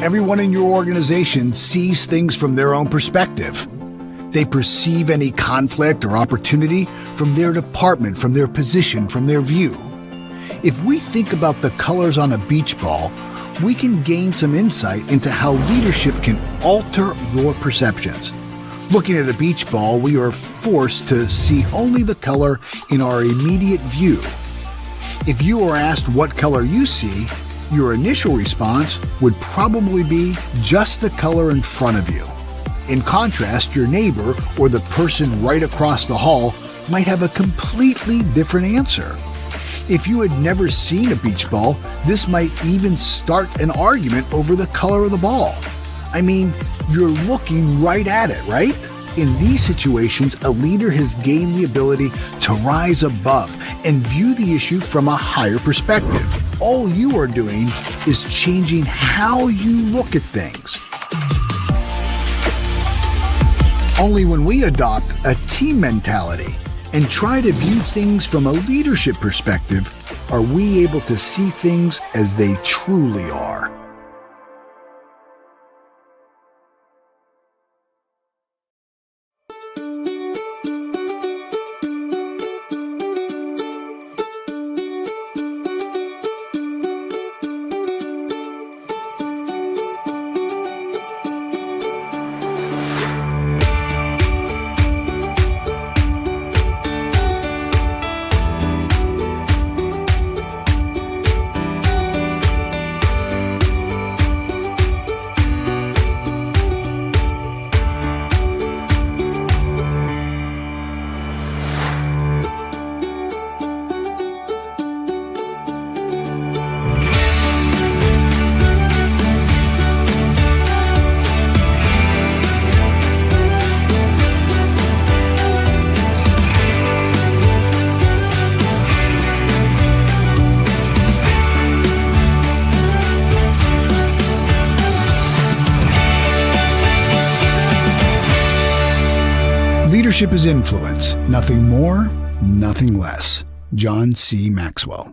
Everyone in your organization sees things from their own perspective. They perceive any conflict or opportunity from their department, from their position, from their view. If we think about the colors on a beach ball, we can gain some insight into how leadership can alter your perceptions. Looking at a beach ball, we are forced to see only the color in our immediate view. If you are asked what color you see, your initial response would probably be just the color in front of you. In contrast, your neighbor or the person right across the hall might have a completely different answer. If you had never seen a beach ball, this might even start an argument over the color of the ball. I mean, you're looking right at it, right? In these situations, a leader has gained the ability to rise above and view the issue from a higher perspective. All you are doing is changing how you look at things. Only when we adopt a team mentality and try to view things from a leadership perspective are we able to see things as they truly are. Leadership is influence, nothing more, nothing less. John C. Maxwell.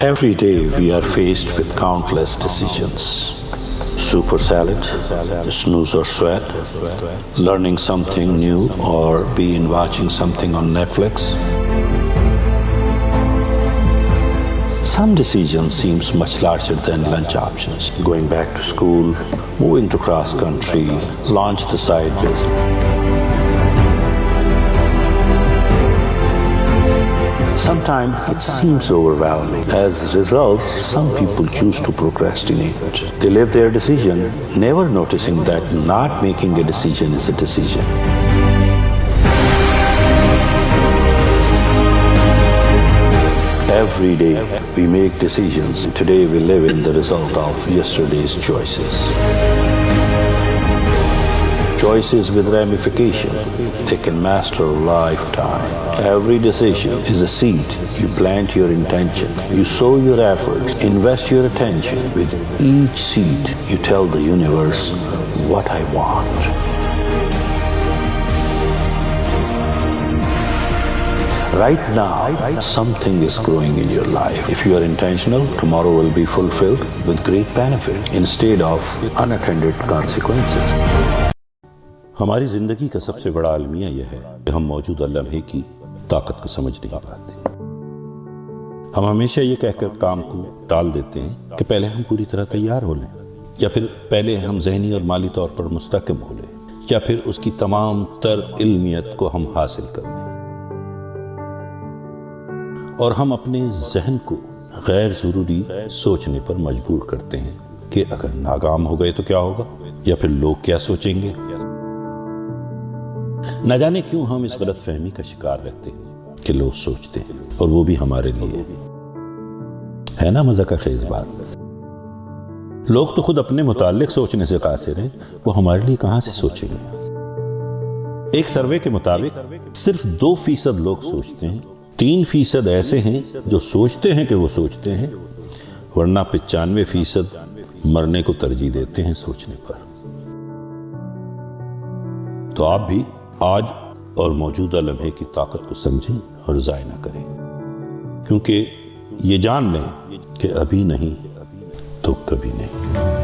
Every day we are faced with countless decisions. Super salad, snooze or sweat, learning something new or being watching something on Netflix. Some decisions seems much larger than lunch options. Going back to school, moving to cross country, launch the side business. Sometimes it seems overwhelming. As a result, some people choose to procrastinate. They live their decision, never noticing that not making a decision is a decision. Every day we make decisions. Today we live in the result of yesterday's choices. choices with ramification. They can master a lifetime. Every decision is a seed. You plant your intention. You sow your efforts. Invest your attention. With each seed, you tell the universe what I want. Right now, something is growing in your life. If you are intentional, tomorrow will be fulfilled with great benefit instead of unattended consequences. ہماری زندگی کا سب سے بڑا المیہ یہ ہے کہ ہم موجودہ لمحے کی طاقت کو سمجھ نہیں پاتے. ہم ہمیشہ یہ کہہ کر کام کو ٹال دیتے ہیں کہ پہلے ہم پوری طرح تیار ہو لیں، یا پھر پہلے ہم ذہنی اور مالی طور پر مستحکم ہو لیں، یا پھر اس کی تمام تر علمیت کو ہم حاصل کر لیں. اور ہم اپنے ذہن کو غیر ضروری سوچنے پر مجبور کرتے ہیں کہ اگر ناکام ہو گئے تو کیا ہوگا، یا پھر لوگ کیا سوچیں گے. نہ جانے کیوں ہم اس غلط فہمی کا شکار رہتے ہیں کہ لوگ سوچتے ہیں، اور وہ بھی ہمارے لیے. ہے نا مزہ کا خیز بات؟ لوگ تو خود اپنے متعلق سوچنے سے قاصر ہیں، وہ ہمارے لیے کہاں سے سوچیں گے. ایک سروے کے مطابق صرف 2% لوگ سوچتے ہیں، 3% ایسے ہیں جو سوچتے ہیں کہ وہ سوچتے ہیں، ورنہ 95% مرنے کو ترجیح دیتے ہیں سوچنے پر. تو آپ بھی آج اور موجودہ لمحے کی طاقت کو سمجھیں اور ضائع نہ کریں، کیونکہ یہ جان لیں کہ ابھی نہیں تو کبھی نہیں.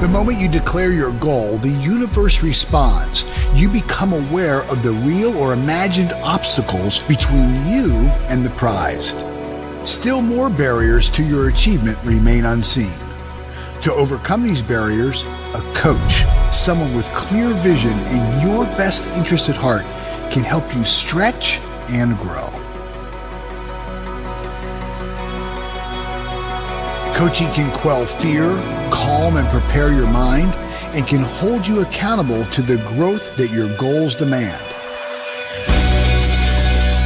The moment you declare your goal, the universe responds. You become aware of the real or imagined obstacles between you and the prize. Still more barriers to your achievement remain unseen. To overcome these barriers, a coach, someone with clear vision and your best interest at heart, can help you stretch and grow. Coaching can quell fear, calm and prepare your mind, and can hold you accountable to the growth that your goals demand.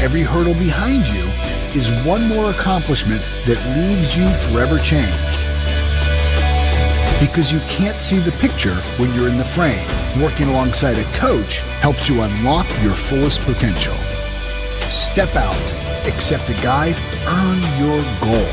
Every hurdle behind you is one more accomplishment that leaves you forever changed. Because you can't see the picture when you're in the frame, working alongside a coach helps you unlock your fullest potential. Step out, accept a guide, earn your goal.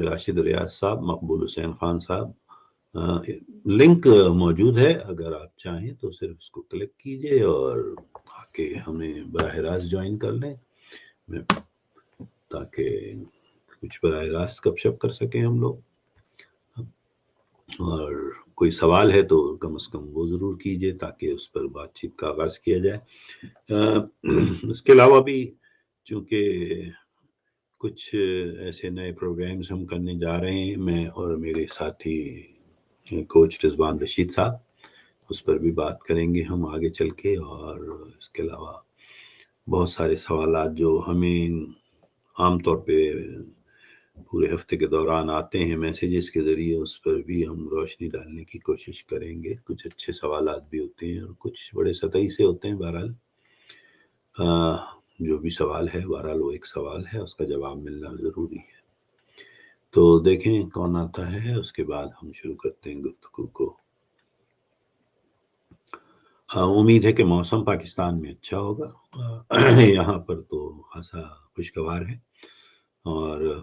Rashid ریاض صاحب، مقبول حسین خان صاحب. Link موجود ہے، اگر آپ چاہیں تو صرف اس کو کلک کیجئے اور آ کے ہمیں براہ راست جوائن کر لیں، تاکہ کچھ براہ راست گپ شپ کر سکیں ہم لوگ. اور کوئی سوال ہے تو کم از کم وہ ضرور کیجئے تاکہ اس پر بات چیت کا آغاز کیا جائے. اس کے علاوہ بھی چونکہ کچھ ایسے نئے پروگرامز ہم کرنے جا رہے ہیں، میں اور میرے ساتھی کوچ رضوان رشید صاحب، اس پر بھی بات کریں گے ہم آگے چل کے. اور اس کے علاوہ بہت سارے سوالات جو ہمیں عام طور پہ پورے ہفتے کے دوران آتے ہیں میسیجز کے ذریعے، اس پر بھی ہم روشنی ڈالنے کی کوشش کریں گے. کچھ اچھے سوالات بھی ہوتے ہیں اور کچھ بڑے سطحی سے ہوتے ہیں. بہرحال جو بھی سوال ہے، بہرحال وہ ایک سوال ہے، اس کا جواب ملنا ضروری ہے. تو دیکھیں کون آتا ہے، اس کے بعد ہم شروع کرتے ہیں گفتگو کو. امید ہے کہ موسم پاکستان میں اچھا ہوگا. یہاں پر تو خاصا خوشگوار ہے، اور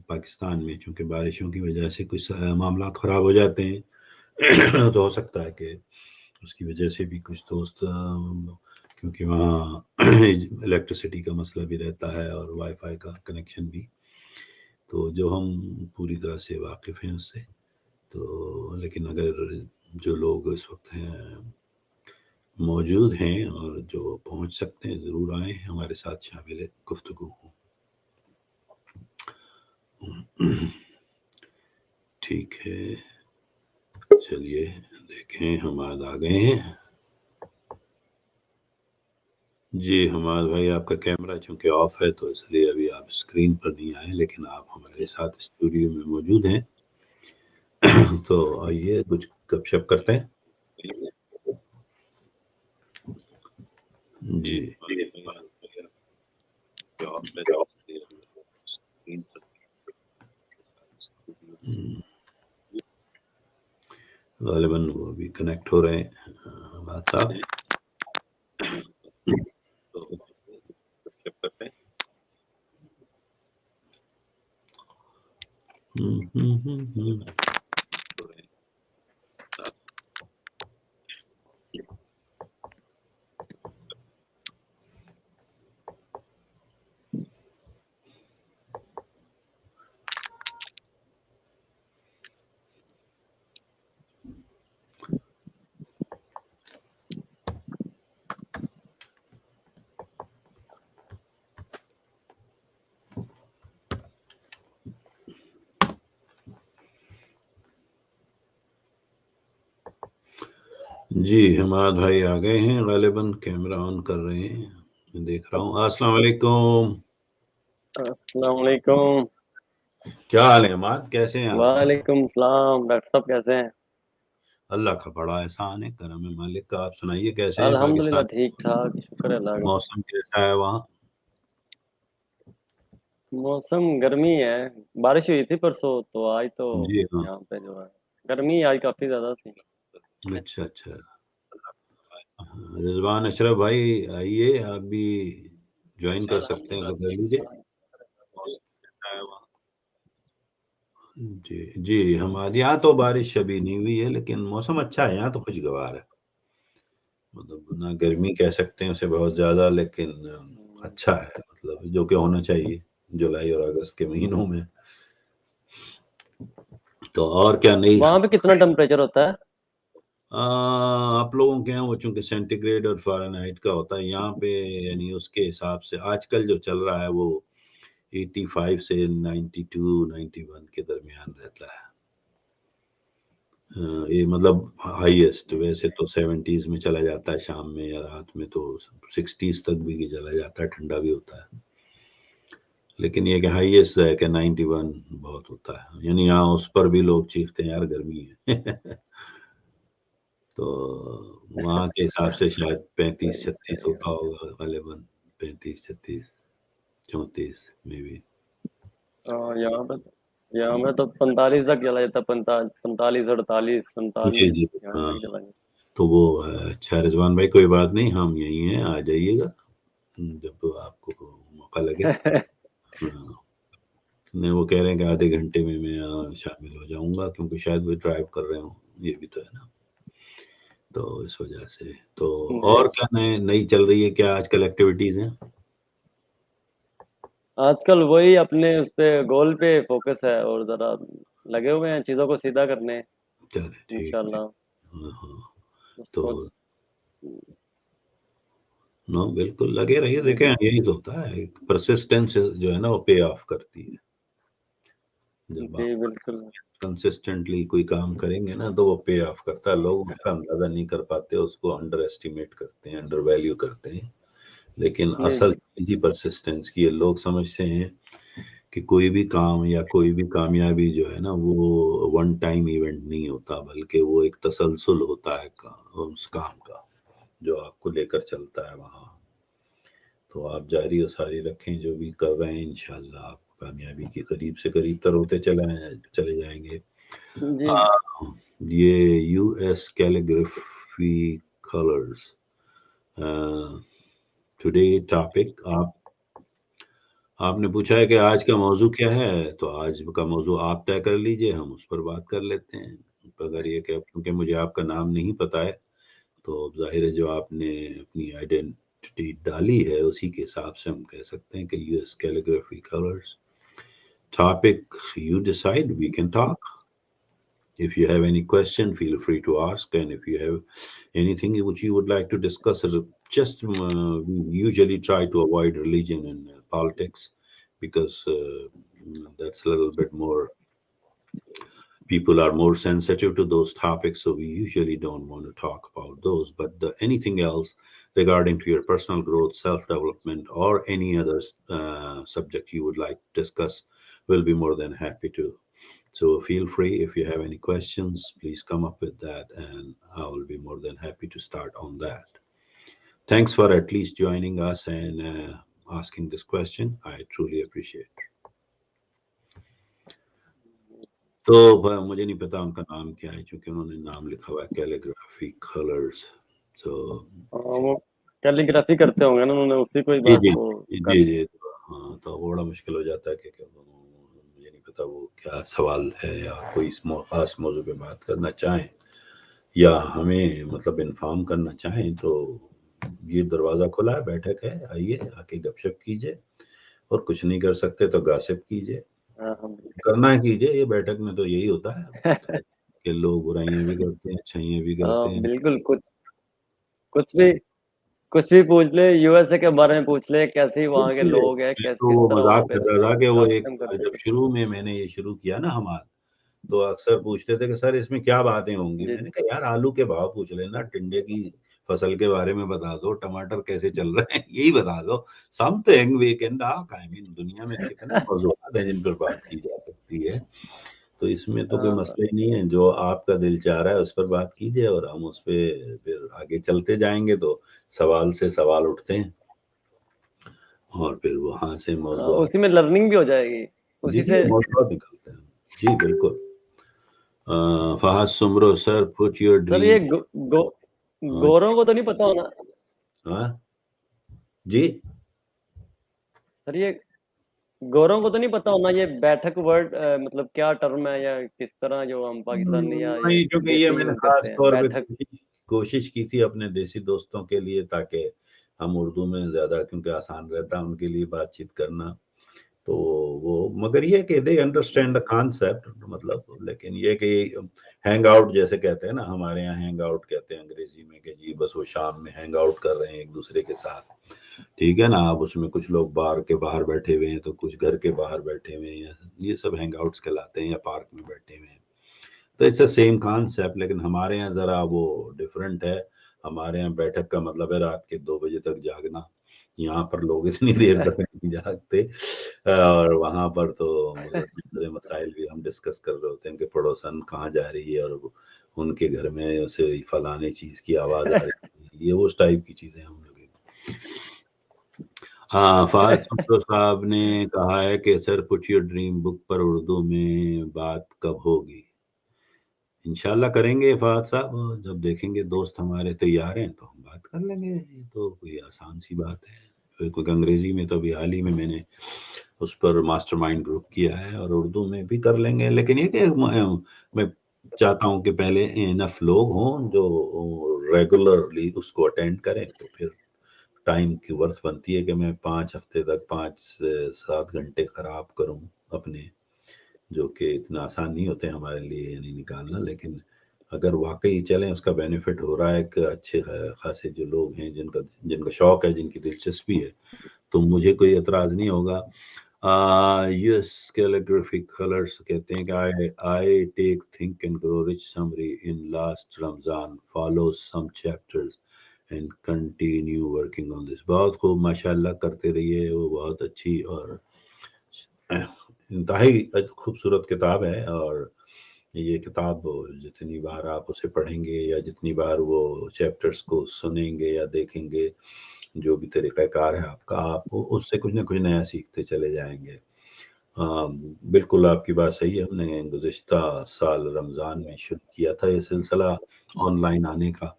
پاکستان میں چونکہ بارشوں کی وجہ سے کچھ معاملات خراب ہو جاتے ہیں، تو ہو سکتا ہے کہ اس کی وجہ سے بھی کچھ دوست، کیونکہ وہاں الیکٹریسٹی کا مسئلہ بھی رہتا ہے اور وائی فائی کا کنیکشن بھی، تو جو ہم پوری طرح سے واقف ہیں اس سے. تو لیکن اگر جو لوگ اس وقت ہیں موجود ہیں اور جو پہنچ سکتے ہیں، ضرور آئیں، ہمارے ساتھ شامل گفتگو ہوں. ٹھیک ہے، چلیے دیکھیں حماد آ گئے ہیں. جی حماد بھائی، آپ کا کیمرہ چونکہ آف ہے تو اس لیے ابھی آپ اسکرین پر نہیں آئے، لیکن آپ ہمارے ساتھ اسٹوڈیو میں موجود ہیں. تو آئیے کچھ گپ شپ کرتے ہیں. جی غالباً وہ ابھی کنیکٹ ہو رہے ہیں حماد صاحب. جی حماد بھائی آ گئے ہیں، غالباً کیمرہ آن کر رہے ہیں، میں دیکھ رہا ہوں. السلام علیکم. السلام علیکم. کیا حال ہے حماد، کیسے ہیں آپ؟ وعلیکم السلام ڈاکٹر صاحب، کیسے ہیں؟ اللہ کا بڑا احسان ہے، کرم مالک کا. آپ سنائیے کیسے ہیں الحمدللہ پاکستان؟ ٹھیک ٹھاک، شکر اللہ کا. موسم کیسا ہے وہاں؟ موسم گرمی ہے، بارش ہوئی تھی پرسوں، تو آج تو جی ہاں. یہاں پہ جو ہے گرمی آج کافی زیادہ تھی. اچھا اچھا. رضوان اشرف بھائی آئیے، آپ بھی جوائن کر سکتے ہیں تو کر لیجیے. جی جی ہمارے یہاں تو بارش ابھی نہیں ہوئی ہے، لیکن موسم اچھا ہے، یہاں تو خوشگوار ہے. مطلب نہ گرمی کہہ سکتے ہیں اسے بہت زیادہ، لیکن اچھا ہے، مطلب جو کہ ہونا چاہیے جولائی اور اگست کے مہینوں میں. تو اور کیا نہیں. وہاں پہ کتنا ٹمپریچر ہوتا ہے؟ آپ لوگوں کے یہاں وہ چونکہ سینٹی گریڈ اور فارنہائٹ کا ہوتا ہے، یہاں پہ یعنی اس کے حساب سے آج کل جو چل رہا ہے وہ 85 سے 92 91 کے درمیان رہتا ہے. یہ مطلب ہائیسٹ، ویسے تو 70s میں چلا جاتا ہے شام میں یا رات میں، تو 60s تک بھی چلا جاتا ہے، ٹھنڈا بھی ہوتا ہے. لیکن یہ کہ ہائیسٹ ہے کہ 91 بہت ہوتا ہے، یعنی یہاں اس پر بھی لوگ چیختے ہیں یار گرمی ہے. تو وہاں کے حساب سے شاید 35-36 ہوتا ہوگا غالباً، 35-36 34 میں بھی. یہاں پہ تو 45 تک چلا جاتا، 45 48 جی 47 جی یہاں ہاں. تک چلا جاتا. تو وہ اچھا رضوان بھائی، کوئی بات نہیں، ہم یہی ہیں، آ جائیے گا جب آپ کو موقع لگے. ہاں. نہیں وہ کہہ رہے ہیں کہ آدھے گھنٹے میں شامل ہو جاؤں گا، کیونکہ شاید وہ ڈرائیو کر رہے ہوں، یہ بھی تو ہے نا، تو اس وجہ سے تو جی اور کیا نئی چل رہی ہے، کیا آج کل ایکٹیویٹیز ہیں؟ آج کل وہی اپنے اس پہ گول پہ فوکس ہے، اور ذرا لگے ہوئے ہیں چیزوں کو سیدھا کرنے، چلے ٹھیک ہے، انشاءاللہ ہاں ہاں، اس تو کو نو بالکل لگے رہیے، دیکھیں یہی تو ہوتا ہے، پرسسٹنس جو ہے نا وہ پے آف کرتی ہے، جب جی آپ بالکل کنسسٹنٹلی کوئی کام کریں گے نا تو وہ پے آف کرتا ہے، لوگ اس کا اندازہ نہیں کر پاتے، اس کو انڈر ایسٹیمیٹ کرتے ہیں، انڈر ویلیو کرتے ہیں، لیکن جی اصل چیز ہی پرسسٹنس کی ہے۔ لوگ سمجھتے ہیں کہ کوئی بھی کام یا کوئی بھی کامیابی جو ہے نا وہ ون ٹائم ایونٹ نہیں ہوتا، بلکہ وہ ایک تسلسل ہوتا ہے اس کام کا جو آپ کو لے کر چلتا ہے وہاں، تو آپ جاری و ساری رکھیں جو بھی کر رہے ہیں، انشاءاللہ آپ کامیابی کے قریب سے قریب تر ہوتے چلے جائیں گے۔ جی یہ you as calligraphy colours today topic, آپ نے پوچھا ہے کہ آج کا موضوع کیا ہے، تو آج کا موضوع آپ طے کر لیجئے، ہم اس پر بات کر لیتے ہیں۔ اگر یہ کہ کیونکہ مجھے آپ کا نام نہیں پتا ہے، تو ظاہر ہے جو آپ نے اپنی آئیڈینٹی ڈالی ہے اسی کے حساب سے ہم کہہ سکتے ہیں کہ you as calligraphy colours topic, you decide, we can talk. If you have any question, feel free to ask. And if you have anything which you would like to discuss, just we usually try to avoid religion and politics because that's a little bit more, people are more sensitive to those topics. So we usually don't want to talk about those. But anything else regarding to your personal growth, self-development, or any other subject you would like to discuss, we'll be more than happy to. So feel free, if you have any questions, please come up with that, and I will be more than happy to start on that. Thanks for at least joining us and asking this question. I truly appreciate it. تو مجھے نہیں پتا ان کا نام کیا ہے، چونکہ انہوں نے نام لکھا ہوا ہے کیلیگرافی کلرز، تو وہ کیلیگرافی کرتے ہوں گے نا، انہوں نے اسی کو ہی جی بس جی وہ کر جی لیا۔ جی، ہاں تو بڑا مشکل ہو جاتا ہے کہ مجھے نہیں پتا وہ کیا سوال ہے، یا کوئی اس خاص موضوع پہ بات کرنا چاہیں یا ہمیں مطلب انفارم کرنا چاہیں، تو یہ دروازہ کھلا ہے، بیٹھک ہے، آئیے آ کے گپ شپ کیجیے، اور کچھ نہیں کر سکتے تو گاسپ کیجیے، ہاں ہاں بالکل۔ کرنا ہے کیجیے، یہ بیٹھک میں تو یہی ہوتا ہے کہ لوگ برائیاں بھی کرتے ہیں، اچھائیاں بھی ہاں کرتے ہیں۔ بالکل، کچھ بھی پوچھ لے، یو ایس اے کے بارے میں پوچھ لے، کیسے وہاں کے لوگ ہیں، میں تو کس وہ طرح وہاں مذاق پہ کر رہا تھا کہ وہ ایک رابطے کرتے جب ہیں۔ شروع میں نے یہ شروع کیا نا ہمارا، تو اکثر پوچھتے تھے کہ سر اس میں کیا باتیں ہوں گی، جی میں نے کہا یار آلو کے بھاؤ پوچھ لینا، ٹنڈے کی فصل کے بارے میں بتا دو، ٹماٹر کیسے چل رہے ہیں یہی بتا دو، something we can talk, I mean دنیا میں کتنے موضوعات ہیں جن پر بات کی جا سکتی ہے، تو اس میں تو کوئی ہاں مسئلہ ہی نہیں ہے، جو آپ کا دل چاہ رہا ہے اس پر بات کیجیے، اور ہم اس پہ پھر آگے چلتے جائیں گے، تو سوال سے سوال اٹھتے ہیں اور پھر وہاں سے موضوعات، اسی میں لرننگ بھی ہو جائے گی، جی اسی جی سے۔ موضوعات نکلتے ہیں، جی بالکل۔ فہد سمرو سر، پٹ یور سر ڈریم، یہ گوروں کو تو نہیں پتا ہونا، ہاں جی سر یہ گوروں کو تو نہیں پتا ہونا یہ بیٹھک ورڈ مطلب کیا ٹرم ہے، یا کس طرح جو ہم پاکستانی یا یہ نہیں، کیونکہ یہ دیسی میں نے یوز خاص کرتے ہیں طور پہ بیٹھک۔ کوشش کی تھی اپنے دیسی دوستوں کے لیے، تاکہ ہم اردو میں زیادہ، کیونکہ آسان رہتا ہے ان کے لیے بات چیت کرنا، تو وہ مگر یہ کہ دے انڈرسٹینڈ دا کانسیپٹ، مطلب لیکن یہ کہ ہینگ آؤٹ جیسے کہتے ہیں نا، ہمارے یہاں ہینگ آؤٹ کہتے ہیں انگریزی میں، کہ جی بس وہ شام میں ہینگ آؤٹ کر رہے ہیں ایک دوسرے کے ساتھ، ٹھیک ہے نا، اب اس میں کچھ لوگ بار کے باہر بیٹھے ہوئے ہیں، تو کچھ گھر کے باہر بیٹھے ہوئے ہیں، یہ سب ہینگ آؤٹس کہلاتے ہیں، یا پارک میں بیٹھے ہوئے ہیں، تو اٹس اے سیم کانسیپٹ، لیکن ہمارے یہاں ذرا وہ ڈفرینٹ ہے، ہمارے یہاں بیٹھک کا مطلب ہے رات کے 2 بجے تک جاگنا، یہاں پر لوگ اتنی دیر تک نہیں جاگتے، اور وہاں پر تو مگر دوسرے مسائل بھی ہم ڈسکس کر رہے ہوتے ہیں کہ پڑوسن کہاں جا رہی ہے، اور ان کے گھر میں اسے فلانے چیز کی آواز آ رہی ہے، یہ اس ٹائپ کی چیزیں ہم لوگ۔ ہاں، فہد سمرو صاحب نے کہا ہے کہ سر پٹ یور ڈریم بک پر اردو میں بات کب ہوگی؟ انشاءاللہ کریں گے فہد صاحب، جب دیکھیں گے دوست ہمارے تیار ہیں تو ہم بات کر لیں گے، یہ تو کوئی آسان سی بات ہے، کوئی انگریزی میں تو ابھی حال ہی میں نے اس پر ماسٹر مائنڈ گروپ کیا ہے، اور اردو میں بھی کر لیں گے، لیکن یہ کہ میں چاہتا ہوں کہ پہلے انف لوگ ہوں جو ریگولرلی اس کو اٹینڈ کریں، تو پھر ٹائم کی ورتھ بنتی ہے کہ میں 5 ہفتے تک 5 سے 7 گھنٹے خراب کروں اپنے، جو کہ اتنا آسان نہیں ہوتے ہمارے لیے یعنی نکالنا، لیکن اگر واقعی چلیں اس کا بینیفٹ ہو رہا ہے کہ اچھے خاصے جو لوگ ہیں جن کا شوق ہے، جن کی دلچسپی ہے، تو مجھے کوئی اعتراض نہیں ہوگا۔ یس کیلیگرافی کلرز کہتے ہیں کہ I take think and grow rich summary in last Ramzan follows some chapters and continue working on this. بہت خوب، ماشاء اللہ، کرتے رہیے، وہ بہت اچھی اور انتہائی خوبصورت کتاب ہے، اور یہ کتاب جتنی بار آپ اسے پڑھیں گے یا جتنی بار وہ چیپٹرز کو سنیں گے یا دیکھیں گے، جو بھی طریقہ کار ہے آپ کا، آپ اس سے کچھ نہ کچھ نیا سیکھتے چلے جائیں گے۔ بالکل آپ کی بات صحیح ہے، ہم نے گزشتہ سال رمضان میں شروع کیا تھا یہ سلسلہ آن لائن آنے کا،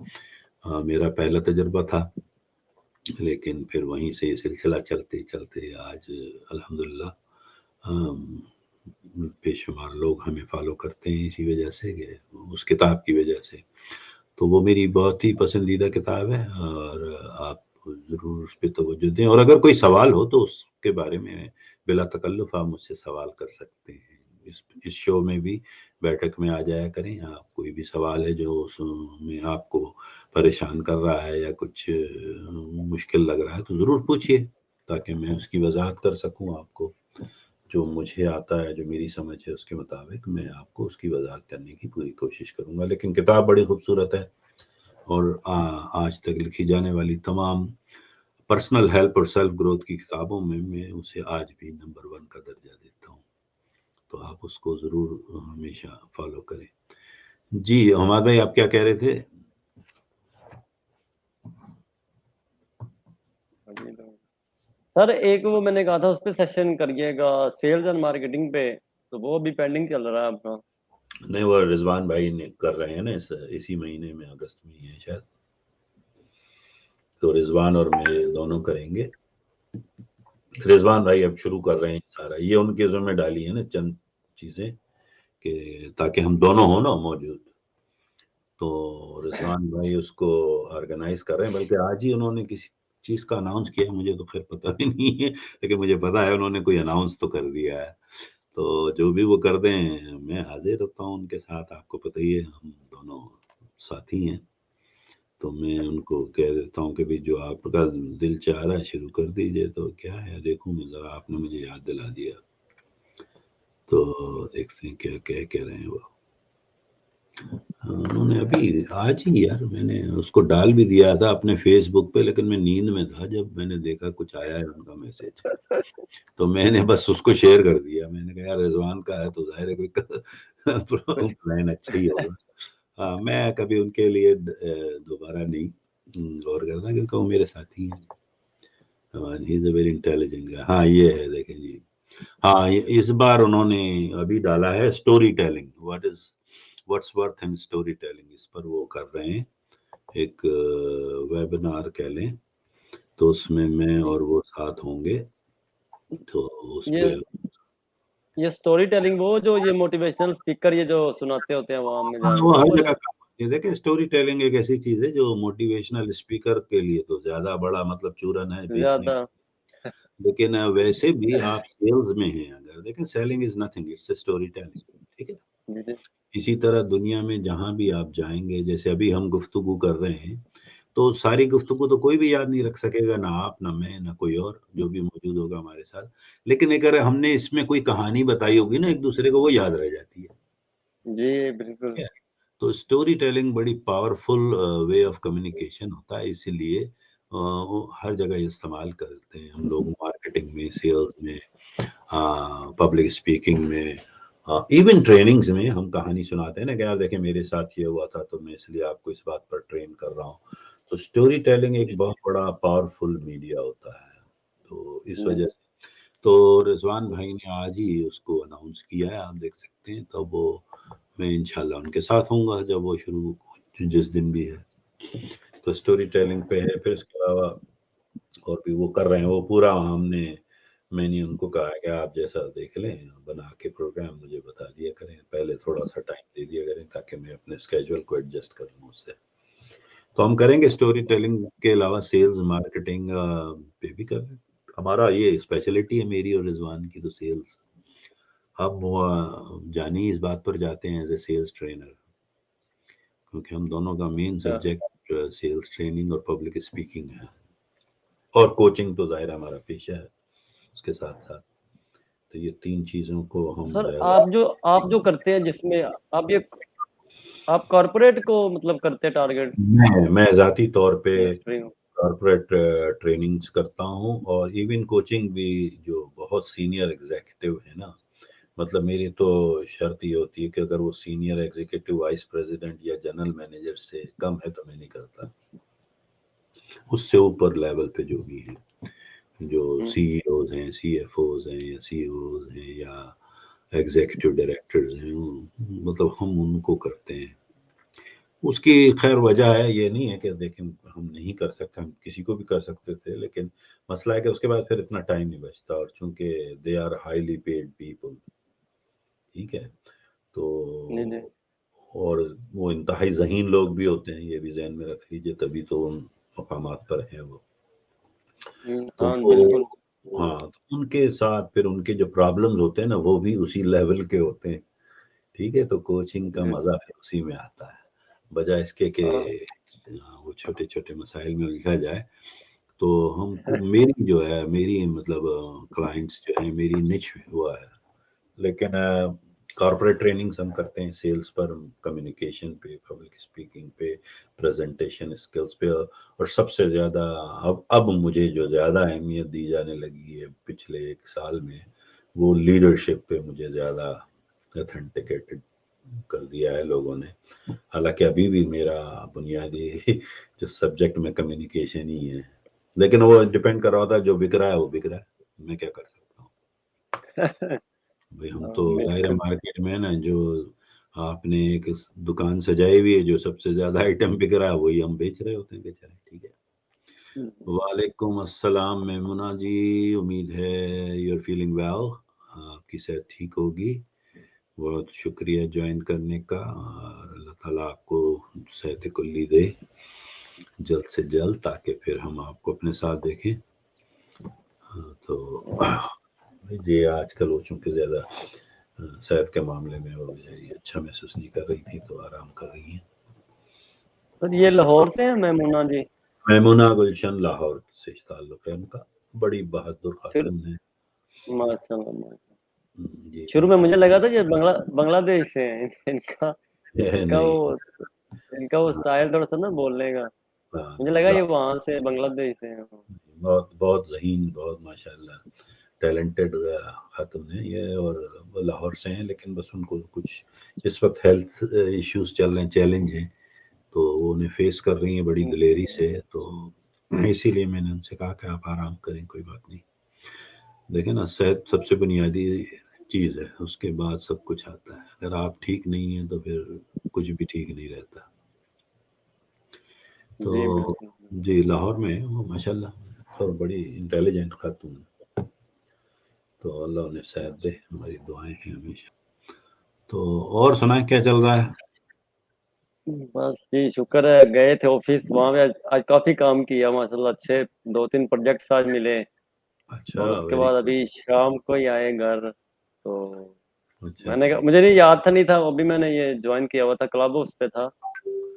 میرا پہلا تجربہ تھا، لیکن پھر وہیں سے یہ سلسلہ چلتے چلتے آج الحمدللہ بے شمار لوگ ہمیں فالو کرتے ہیں اسی وجہ سے کہ اس کتاب کی وجہ سے۔ تو وہ میری بہت ہی پسندیدہ کتاب ہے، اور آپ ضرور اس پہ توجہ دیں، اور اگر کوئی سوال ہو تو اس کے بارے میں بلا تکلف آپ مجھ سے سوال کر سکتے ہیں۔ اس شو میں بھی، بیٹھک میں آ جایا کریں، آپ کوئی بھی سوال ہے جو اس میں آپ کو پریشان کر رہا ہے یا کچھ مشکل لگ رہا ہے تو ضرور پوچھیے، تاکہ میں اس کی وضاحت کر سکوں آپ کو، جو مجھے آتا ہے، جو میری سمجھ ہے اس کے مطابق میں آپ کو اس کی وضاحت کرنے کی پوری کوشش کروں گا۔ لیکن کتاب بڑی خوبصورت ہے، اور آج تک لکھی جانے والی تمام پرسنل ہیلپ اور سیلف گروتھ کی کتابوں میں اسے آج بھی نمبر 1 کا درجہ دیتا ہوں، تو آپ اس کو ضرور ہمیشہ فالو کریں۔ جی حماد بھائی، آپ کیا کہہ رہے تھے؟ سر ایک وہ میں نے کہا تھا اس پہ سیشن کریے گا سیلز اینڈ مارکیٹنگ پہ، تو وہ بھی پینڈنگ چل رہا ہے آپ کا؟ نہیں، وہ رضوان بھائی نے کر رہے ہیں نا، اسی مہینے میں، اگست میں ہی ہے شاید، تو رضوان اور میں دونوں کریں گے۔ رضوان بھائی اب شروع کر رہے ہیں سارا، یہ ان کے ذمہ ڈالی ہے نا چند چیزیں، کہ تاکہ ہم دونوں ہوں نا موجود، تو رضوان بھائی اس کو آرگنائز کر رہے ہیں، بلکہ آج ہی انہوں نے کسی چیز کا اناؤنس کیا، مجھے تو خیر پتہ بھی نہیں ہے، لیکن مجھے پتا ہے انہوں نے کوئی اناؤنس تو کر دیا ہے، تو جو بھی وہ کر دیں میں حاضر ہوتا ہوں ان کے ساتھ، آپ کو پتہ ہی ہے ہم دونوں ساتھی ہیں، تو میں ان کو کہہ دیتا ہوں کہ بھی جو آپ کا دل چاہ رہا ہے شروع کر دیجئے، تو کیا ہے دیکھوں میں ذرا، آپ نے مجھے یاد دلا دیا، تو دیکھتے ہیں کیا کہہ رہے ہیں وہ۔ انہوں نے ابھی آج ہی، یار میں نے اس کو ڈال بھی دیا تھا اپنے فیس بک پہ، لیکن میں نیند میں تھا جب میں نے دیکھا کچھ آیا ہے ان کا میسج، تو میں نے بس اس کو شیئر کر دیا، میں نے کہا یار رضوان کا ہے تو ظاہر ہے کوئی پلان اچھا ہی ہوگا۔ ہاں، میں کبھی ان کے لیے دوبارہ نہیں غور کرتا، کیونکہ وہ میرے ساتھی ہیں، ہی از اے ویری انٹیلیجنٹ گائے۔ ہاں یہ ہے، دیکھیں جی، ہاں اس بار انہوں نے ابھی ڈالا ہے storytelling, what's worth in storytelling, اس پر وہ کر رہے ہیں ایک ویبنار کہہ لیں، تو اس میں اور وہ ساتھ ہوں گے، تو اس پہ یہ سٹوری ٹیلنگ وہ جو یہ موٹیویشنل اسپیکر یہ جو سناتے ہوتے ہیں عوام میں جا کے، وہ ہر جگہ کام آتی ہے۔ دیکھیں اسٹوری ٹیلنگ ایک ایسی چیز ہے جو موٹیویشنل اسپیکر کے لیے تو زیادہ بڑا مطلب چورن ہے بیچنے، زیادہ، لیکن ویسے بھی آپ سیلز میں ہیں، اگر دیکھیں selling is nothing, it's a storytelling, ٹھیک ہے۔ اسی طرح دنیا میں جہاں بھی آپ جائیں گے، جیسے ابھی ہم گفتگو کر رہے ہیں، تو ساری گفتگو تو کوئی بھی یاد نہیں رکھ سکے گا، نہ آپ، نہ میں، نہ کوئی اور جو بھی موجود ہوگا ہمارے ساتھ، لیکن اگر ہم نے اس میں کوئی کہانی بتائی ہوگی نا ایک دوسرے کو، وہ یاد رہ جاتی ہے۔ جی بالکل۔ تو اسٹوری ٹیلنگ بڑی پاورفل وے آف کمیونیکیشن ہوتا ہے، اسی لیے ہر جگہ استعمال کرتے ہیں ہم لوگ، مارکیٹنگ میں، سیلز میں، پبلک اسپیکنگ میں، ایون ٹریننگز میں ہم کہانی سناتے ہیں نا کہ یار دیکھیں میرے ساتھ یہ ہوا تھا، تو میں اس لیے آپ کو اس بات پر ٹرین کر رہا ہوں، تو اسٹوری ٹیلنگ ایک بہت بڑا پاورفل میڈیا ہوتا ہے، تو اس وجہ سے تو رضوان بھائی نے آج ہی اس کو اناؤنس کیا ہے، آپ دیکھ سکتے ہیں، تب وہ میں انشاءاللہ ان کے ساتھ ہوں گا جب وہ شروع جس دن بھی ہے، تو اسٹوری ٹیلنگ پہ ہے۔ پھر اس کے علاوہ اور بھی وہ کر رہے ہیں، وہ پورا ہم نے میں نے ان کو کہا کہ آپ جیسا دیکھ لیں بنا کے پروگرام مجھے بتا دیا کریں، پہلے تھوڑا سا ٹائم دے دیا کریں تاکہ میں اپنے اسکیجول کو ایڈجسٹ کر لوں اس سے. تو ہم کریں گے اسٹوری ٹیلنگ کے علاوہ سیلز مارکیٹنگ پہ بھی کر لیں. ہمارا یہ اسپیشلٹی ہے میری اور رضوان کی، تو سیلز. ہم جانی اس بات پر جاتے ہیں ایز اے سیلز ٹرینر، کیونکہ ہم دونوں کا مین سبجیکٹ سیلز ٹریننگ اور پبلک اسپیکنگ ہے، اور کوچنگ تو ظاہر ہمارا پیشہ ہے اس کے ساتھ ساتھ. تو یہ تین چیزوں کو ہم سر آپ جو کرتے ہیں جس میں آپ کارپوریٹ کو مطلب کرتے ہیں ٹارگیٹ؟ میں ذاتی طور پہ کارپوریٹ ٹریننگز کرتا ہوں، اور ایون کوچنگ بھی جو بہت سینئر ایگزیکٹو ہے نا، مطلب میری تو شرط یہ ہوتی ہے کہ اگر وہ سینئر ایگزیکٹو وائس پریزیڈنٹ یا جنرل مینیجر سے کم ہے تو میں نہیں کرتا. اس سے اوپر لیول پہ جو بھی ہیں، جو سی ای اوز ہیں، سی ایف اوز ہیں، یا سی اوز ہیں، یا ایگزیکٹو ڈائریکٹرز ہیں، مطلب ہم ان کو کرتے ہیں. اس کی خیر وجہ ہے یہ نہیں ہے کہ دیکھیں ہم نہیں کر سکتے، ہم کسی کو بھی کر سکتے تھے، لیکن مسئلہ ہے کہ اس کے بعد پھر اتنا ٹائم نہیں بچتا، اور چونکہ they are highly paid people, ٹھیک ہے، تو اور وہ انتہائی ذہین لوگ بھی ہوتے ہیں، یہ بھی ذہن میں رکھ لیجیے، تبھی تو ان مقامات پر ہیں وہ. تو بالکل. ہاں، ان کے ساتھ پھر ان کے جو پرابلمز ہوتے ہیں نا وہ بھی اسی لیول کے ہوتے ہیں، ٹھیک ہے. تو کوچنگ کا مزہ پھر اسی میں آتا ہے، بجائے اس کے کہ وہ چھوٹے چھوٹے مسائل میں الجھا جائے. تو ہم کو میری جو ہے، میری مطلب کلائنٹس جو ہیں، میری نچ ہوا ہے، لیکن کارپوریٹ ٹریننگز ہم کرتے ہیں سیلز پر، کمیونیکیشن پہ، پبلک اسپیکنگ پہ، پریزنٹیشن اسکلز پہ، اور سب سے زیادہ اب مجھے جو زیادہ اہمیت دی جانے لگی ہے پچھلے 1 سال میں، وہ لیڈرشپ پہ مجھے زیادہ اتھینٹیکیٹڈ کر دیا ہے لوگوں نے. حالانکہ ابھی بھی میرا بنیادی جو سبجیکٹ میں کمیونیکیشن ہی ہے، لیکن وہ ڈپینڈ کر رہا ہوتا ہے، جو بک رہا ہے وہ بک رہا ہے، میں کیا کر سکتا ہوں. بھائی ہم تو ظاہر مارکیٹ میں نا، جو آپ نے ایک دکان سجائی ہوئی ہے، جو سب سے زیادہ آئٹم بک رہا ہے وہی ہم بیچ رہے ہوتے ہیں بیچارے، ٹھیک ہے. وعلیکم السلام میمونہ جی، امید ہے یو آر فیلنگ ویل، آپ کی صحت ٹھیک ہوگی. بہت شکریہ جوائن کرنے کا، اور اللہ تعالیٰ آپ کو صحت کلی دے جلد سے جلد، تاکہ پھر ہم آپ کو اپنے ساتھ دیکھیں. تو یہ آج کل وہ چونکہ زیادہ صحت کے معاملے میں وہ اچھا محسوس نہیں کر رہی تھی، تو آرام کر رہی ہیں. سر یہ لاہور سے ہیں میمونہ جی؟ میمونہ گلشن لاہور سے تعلق ہے ان کا، بڑی بہادر خاتون ہے. ماشاء اللہ. جی شروع میں مجھے لگا تھا یہ بنگلہ دیش سے ہیں، ان کا وہ اسٹائل تھوڑا سا نا بولنے کا، مجھے لگا یہ وہاں سے بنگلہ دیش سے ہیں. بہت ذہین، بہت ماشاء اللہ ٹیلنٹڈ خاتون ہیں یہ، اور لاہور سے ہیں، لیکن بس ان کو کچھ اس وقت ہیلتھ ایشوز چل رہے ہیں، چیلنج ہیں، تو وہ انہیں فیس کر رہی ہیں بڑی دلیری سے. تو اسی لیے میں نے ان سے کہا کہ آپ آرام کریں، کوئی بات نہیں. دیکھیں نا، صحت سب سے بنیادی چیز ہے، اس کے بعد سب کچھ آتا ہے. اگر آپ ٹھیک نہیں ہیں تو پھر کچھ بھی ٹھیک نہیں رہتا. تو جی لاہور میں وہ ماشاء اللہ، اور بڑی انٹیلیجنٹ خاتون. تو اللہ انہیں صحت دے، ہماری دعائیں ہیں ہمیشہ. تو اور سنائیں کیا چل رہا ہے؟ بس جی شکر ہے، گئے تھے آفس، وہاں پہ آج کافی کام کیا ماشاء اللہ، اچھے 2-3 پروجیکٹس آج ملے، اچھا، اور اس کے ویری بعد گڈ. ابھی شام کو ہی آئے گھر. تو اچھا میں نے جی. مجھے نہیں یاد تھا، نہیں تھا ابھی میں نے یہ جوائن کیا ہوا تھا، کلب ہاؤس پہ تھا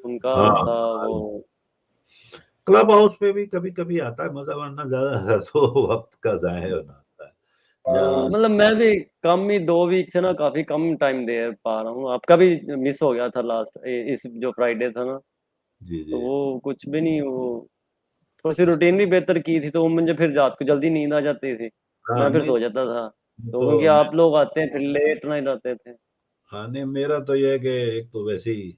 ان کا سا وہ. کلب ہاؤس پہ بھی کبھی کبھی آتا ہے مزہ، ورنہ زیادہ تو وقت کا ضائع ہونا آتا ہے. مطلب میں بھی کم ہی 2 ویک سے نا کافی کم ٹائم دے پا رہا ہوں. آپ کا بھی مس ہو گیا تھا لاسٹ اس جو فرائیڈے تھا نا، تو وہ کچھ بھی نہیں، وہ تھوڑی سی روٹین بھی بہتر کی تھی، تو مجھے پھر رات کو جلدی نیند آ جاتی تھی، میں پھر سو جاتا تھا. تو کیونکہ آپ لوگ آتے ہیں پھر لیٹ نہ جاتے تھے. ہاں نہیں، میرا تو یہ ہے کہ ایک تو ویسے ہی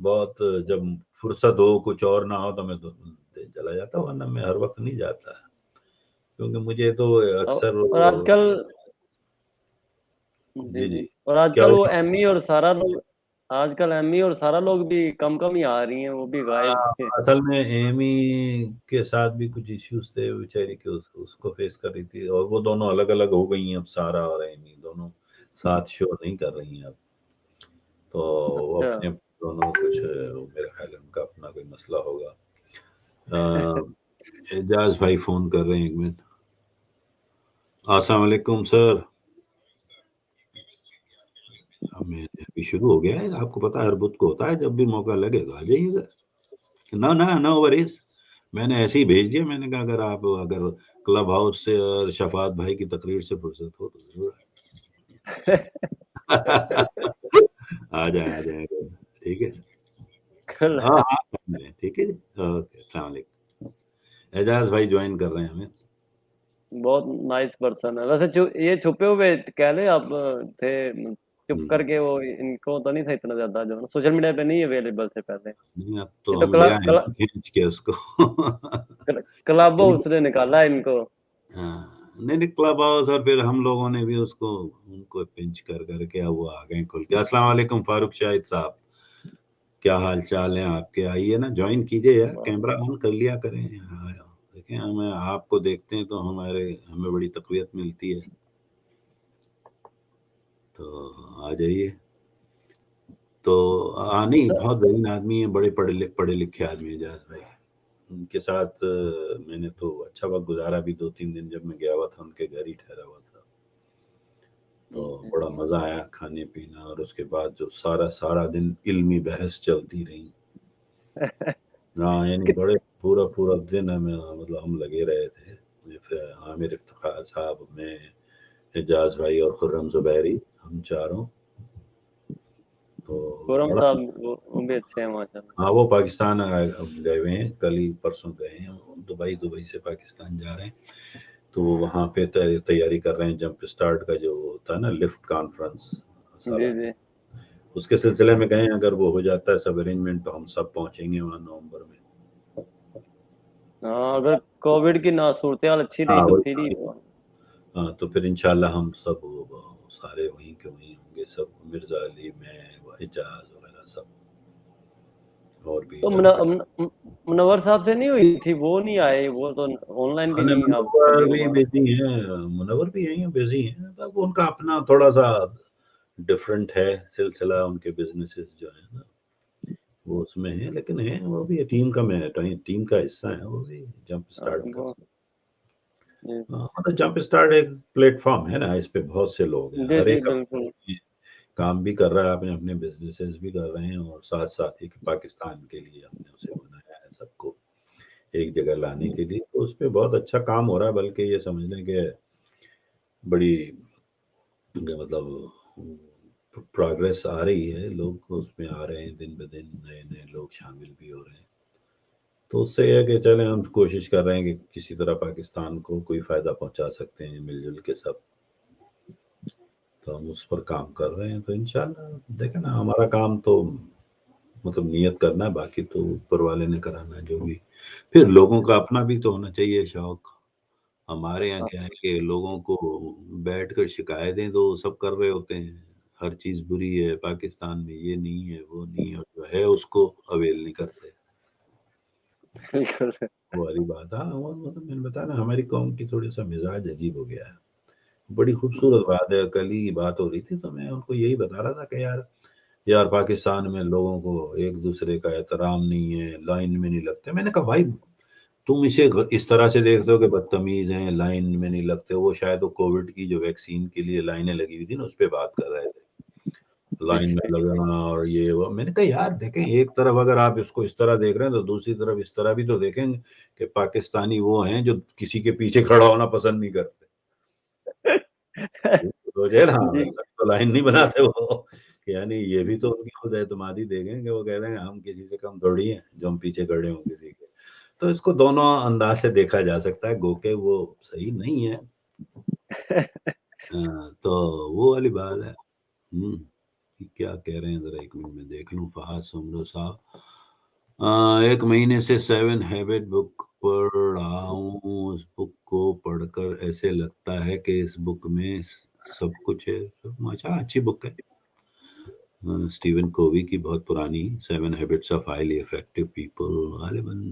بہت جب فرصت ہو کچھ اور نہ ہو تو میں تو چلا جاتا ہوں، ورنہ میں ہر وقت نہیں جاتا، کیونکہ مجھے تو اکثر اور آج کل جی اور آج کیا کل ہو. وہ ایمی اور سارا لوگ آج کل امی اور سارا لوگ بھی کم ہی آ رہی ہیں, وہ بھی غائب تھے. اصل میں ایمی کے ساتھ بھی کچھ ایشوز تھے بیچاری کے, اس کو فیس کر رہی تھی, اور وہ دونوں الگ الگ ہو گئی ہیں اب, سارا اور ایمی دونوں ساتھ شو نہیں کر رہی ہیں اب, تو وہ اچھا. اپنے دونوں کچھ, میرا خیال ہے ان کا اپنا کوئی مسئلہ ہوگا. اعجاز بھائی فون کر رہے ہیں, ایک منٹ. السلام علیکم سر. میں ابھی شروع ہو گیا ہے, آپ کو پتا ہے ہر بدھ کو ہوتا ہے, جب بھی موقع لگے تو آ جائیے گا. نہ وریز, میں نے ایسے ہی بھیج دیا, میں نے کہا اگر کلب ہاؤس سے اور شفاعت بھائی کی تقریر سے فرصت ہو تو ضرور آ جائیں. ٹھیک ہے, ہاں ٹھیک ہے جی, اوکے, السلام علیکم. اعجاز بھائی جوائن کر رہے ہیں ہمیں. بہت نائس پرسن ہے ویسے. یہ چھپے ہوئے کہہ لیں آپ تھے, چپ کر کے, وہ ان کو تو نہیں تھا اتنا زیادہ, جو سوشل میڈیا پہ نہیں اویلیبل تھے پہلے. نہیں, اب یہ تو تو ہم لے آئے کھینچ کے اس کو. کلب ہاؤس نے نکالا ان کو. نہیں کلب ہاؤس, اور پھر ہم لوگوں نے بھی اس کو, ان کو پنچ کر کے وہ آ گئے کھل کے. السلام علیکم فاروق شاہد صاحب, کیا حال چال ہے آپ کے؟ آئیے نا, جوائن کیجئے یار, کیمرہ آن کر لیا کریں. دیکھیں, ہمیں آپ کو دیکھتے ہیں تو ہمیں بڑی تقویت ملتی ہے, تو آ جائیے. تو نہیں, بہت ذہین آدمی ہے, بڑے پڑھے لکھے آدمی ہے جاز بھائی. ان کے ساتھ میں نے تو اچھا وقت گزارا بھی, 2-3 دن جب میں گیا ہوا تھا ان کے گھر ہی ٹھہرا ہوا تھا, تو بڑا مزہ آیا کھانے پینا. اور اس کے بعد جو سارا دن علمی بحث چلتی رہی. ہاں, یعنی بڑے پورا دن ہم لگے رہے تھے. عامر افتخار صاحب, میں, اعجاز بھائی اور خرم زبیری, ہم چاروں. تو خرم بڑا, صاحب وہ بھی اچھے ہیں ماشاء اللہ. ہاں, وہ پاکستان گئے ہوئے ہیں, کل ہی پرسوں گئے ہیں. دبئی سے پاکستان جا رہے ہیں, تو وہاں پہ تیاری کر رہے ہیں جمپ اسٹارٹ کا, جو ہوتا ہے نا لفٹ کانفرنس جی سالانہ, جی. اس کے سلسلے میں گئے. اگر وہ ہو جاتا ہے سب ارینجمنٹ تو ہم سب پہنچیں گے وہاں نومبر میں. ہاں, اگر کووڈ کی صورتحال اچھی رہی تو پھر ہی. ہاں, تو پھر انشاءاللہ ہم سب سارے وہیں کے وہیں ہوں گے سب, مرزا علی, میں, اعجاز وغیرہ سب. اور بھی تو جان پڑ, منور صاحب سے نہیں ہوئی تھی, وہ نہیں آئے, وہ تو آن لائن بھی نہیں اب منور کبھی بھی کبھار. بزی ہیں, منور بھی یہیں بزی ہیں. اب ان کا اپنا تھوڑا سا ڈفرنٹ ہے سلسلہ, ان کے بزنسز جو ہیں نا وہ اس میں ہیں, لیکن ہیں وہ بھی ٹیم کا حصہ ہیں. وہ بھی جمپ اسٹارٹ کا, جمپ اسٹارٹ ایک پلیٹ فارم ہے نا, اس پہ بہت سے لوگ ہیں, جی ہر جی ایک بالکل. کام بھی کر رہا ہے, اپنے بزنسز بھی کر رہے ہیں, اور ساتھ ہی پاکستان کے لیے ہم نے اسے بنایا ہے سب کو ایک جگہ لانے کے لیے. تو اس پہ بہت اچھا کام ہو رہا ہے, بلکہ یہ سمجھ لیں کہ بڑی مطلب پروگریس آ رہی ہے, لوگ اس میں آ رہے ہیں, دن بہ دن نئے لوگ شامل بھی ہو رہے ہیں. تو اس سے یہ ہے کہ چلیں, ہم کوشش کر رہے ہیں کہ کسی طرح پاکستان کو کوئی فائدہ پہنچا سکتے ہیں مل جل کے سب, تو ہم اس پر کام کر رہے ہیں. تو انشاءاللہ دیکھیں نا, ہمارا کام تو مطلب نیت کرنا ہے, باقی تو اوپر والے نے کرانا ہے جو بھی. پھر لوگوں کا اپنا بھی تو ہونا چاہیے شوق. ہمارے یہاں کیا ہے کہ لوگوں کو بیٹھ کر شکایتیں تو سب کر رہے ہوتے ہیں, ہر چیز بری ہے پاکستان میں, یہ نہیں ہے وہ نہیں ہے, اور جو ہے اس کو اویل نہیں کرتے. بالکل. وہ والی بات. ہاں, مطلب میں نے بتایا نا, ہماری قوم کی تھوڑی سا مزاج عجیب ہو گیا ہے. بڑی خوبصورت بات ہے, کل ہی بات ہو رہی تھی تو میں ان کو یہی بتا رہا تھا کہ یار پاکستان میں لوگوں کو ایک دوسرے کا احترام نہیں ہے, لائن میں نہیں لگتے. میں نے کہا بھائی تم اسے اس طرح سے دیکھتے ہو کہ بدتمیز ہیں, لائن میں نہیں لگتے. وہ شاید وہ کووڈ کی جو ویکسین کے لیے لائنیں لگی ہوئی تھی نا, اس پہ بات کر رہے تھے, لائن میں لگنا اور یہ وہ. میں نے کہا یار دیکھیں, ایک طرف اگر آپ اس کو اس طرح دیکھ رہے ہیں تو دوسری طرف اس طرح بھی تو دیکھیں گے کہ پاکستانی وہ ہیں جو کسی کے پیچھے کھڑا ہونا پسند نہیں کرتے. سوچے نا, جی تو لائن نہیں بناتے وہ, یعنی یہ بھی تو ان کی خود اعتمادی دیکھیں کہ وہ کہہ رہے ہیں ہم کسی سے کم تھوڑی ہیں جو ہم پیچھے کھڑے ہوں کسی کے. تو اس کو دونوں انداز سے دیکھا جا سکتا ہے, گو کہ وہ صحیح نہیں ہے. تو وہ والی بات ہے. کیا کہہ رہے ہیں ذرا ایک منٹ میں دیکھ لوں. فہد سمرو صاحب, 1 مہینے سے 7 ہیبٹ بک پڑھ رہا ہوں. اس بک کو پڑھ کر ایسے لگتا ہے کہ اس بک میں سب کچھ ہے. اچھا, اچھی بک ہے. اسٹیون کووی کی بہت پرانی 7 habits of highly effective people, غالباً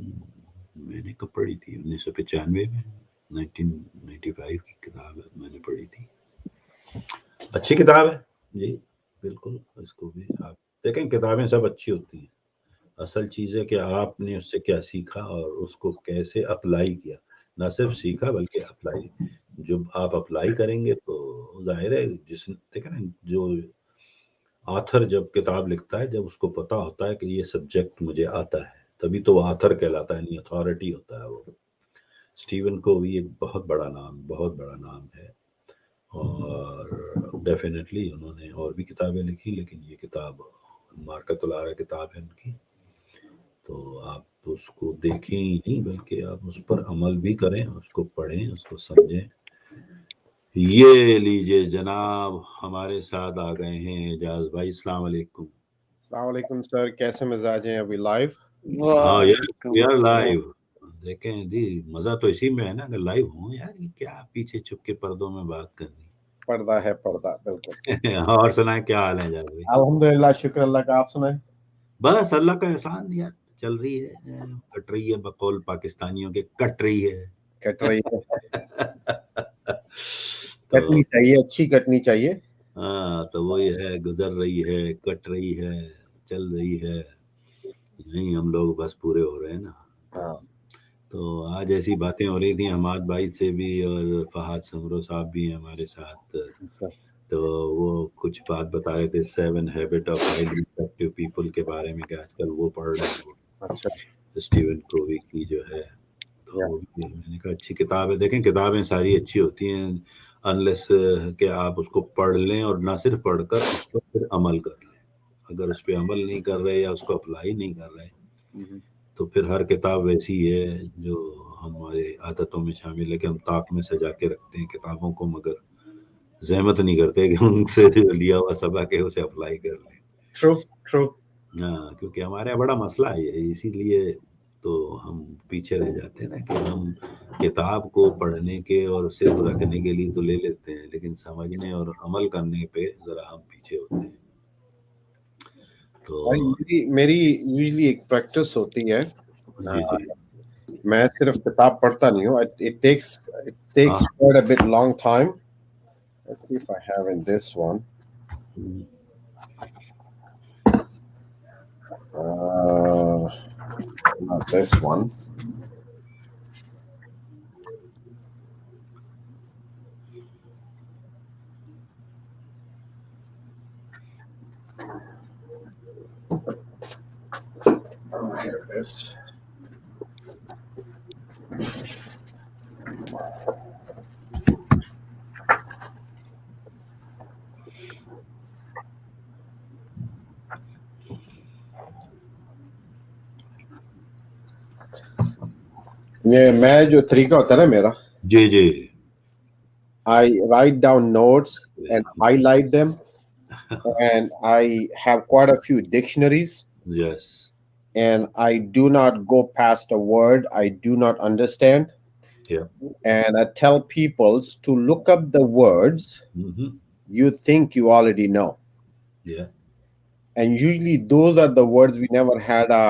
میں نے کب پڑھی تھی، 1995 میں، 1995 کی کتاب ہے، میں نے پڑھی تھی. اچھی کتاب ہے جی، بالکل. اس کو بھی آپ دیکھیں، کتابیں سب اچھی ہوتی ہیں، اصل چیز ہے کہ آپ نے اس سے کیا سیکھا اور اس کو کیسے اپلائی کیا. نہ صرف سیکھا بلکہ اپلائی. جب آپ اپلائی کریں گے تو ظاہر ہے، جس دیکھیں نا، جو آتھر جب کتاب لکھتا ہے، جب اس کو پتا ہوتا ہے کہ یہ سبجیکٹ مجھے آتا ہے، تبھی تو وہ آتھر کہلاتا ہے، نہیں اتھارٹی ہوتا ہے وہ. اسٹیون کو بھی ایک بہت بڑا نام ہے، اور ڈیفینیٹلی انہوں نے اور بھی کتابیں لکھی، لیکن یہ کتاب مارکت العارہ کتاب ہے ان کی. تو آپ اس کو دیکھیں ہی نہیں بلکہ آپ اس پر عمل بھی کریں، اس کو پڑھیں، اس کو سمجھیں. یہ لیجئے جناب، ہمارے ساتھ آ گئے ہیں اعجاز بھائی. السلام علیکم. السلام علیکم سر، کیسے مزاج ہیں؟ ابھی لائیو؟ ہاں یار لائیو. دیکھیں جی، مزہ تو اسی میں ہے نا کہ لائیو ہوں. یار یہ کیا پیچھے چھپ کے پردوں میں بات کرنی. پردہ ہے پردہ، بالکل. اور سنائیں، کیا حال ہے اعجاز بھائی؟ الحمدللہ، شکر اللہ کا. آپ سنائیں؟ بس اللہ کا احسان یار، چل رہی ہے، کٹ رہی ہے، بقول پاکستانیوں کے کٹ رہی ہے. کٹ رہی ہے. کٹنی چاہیے، اچھی کٹنی چاہیے. ہاں تو وہی ہے، گزر رہی ہے، کٹ رہی ہے، چل رہی ہے. نہیں، ہم لوگ بس پورے ہو رہے ہیں نا. تو آج ایسی باتیں ہو رہی تھیں حماد بھائی سے بھی، اور فہد سمرو صاحب بھی ہیں ہمارے ساتھ. تو وہ کچھ بات بتا رہے تھے 7 habit of highly effective people کے بارے میں، کہ آج کل وہ پڑھ رہے ہیں، وہ اسٹیون کووی کی جو ہے. تو میں نے کہا اچھی کتاب ہے. دیکھیں کتابیں ساری اچھی ہوتی ہیں انلیس کہ آپ اس کو پڑھ لیں، اور نہ صرف پڑھ کر اس پر پھر عمل کر لیں. اگر اس پہ عمل نہیں کر رہے یا اس کو اپلائی نہیں کر رہے تو پھر ہر کتاب ویسی ہے جو ہمارے عادتوں میں شامل ہے کہ ہم طاق میں سجا کے رکھتے ہیں کتابوں کو، مگر زحمت نہیں کرتے کہ ان سے لیا ہوا سبق ہے اسے اپلائی کر لیں. ٹرو. ہاں، کیونکہ ہمارے بڑا مسئلہ ہے، اسی لیے تو ہم پیچھے رہ جاتے ہیں نا، کہ ہم کتاب کو پڑھنے کے اور صرف رکھنے کے لیے تو لے لیتے ہیں، لیکن سمجھنے اور عمل کرنے پہ ذرا ہم پیچھے ہوتے ہیں. تو میری یوزلی ایک پریکٹس ہوتی ہے، جی جی، میں صرف کتاب پڑھتا نہیں ہوں. It takes quite a bit long time. Let's see if I have in this one. Not this one. Oh, here it is. یہ میں جو طریقہ ہوتا ہے نا میرا، جی جی، I write down notes and highlight them, and I have quite a few dictionaries, yes, and I do not go past a word I do not understand. yeah, And I tell people to look up the words you think you already know. yeah, And usually those are the words we never had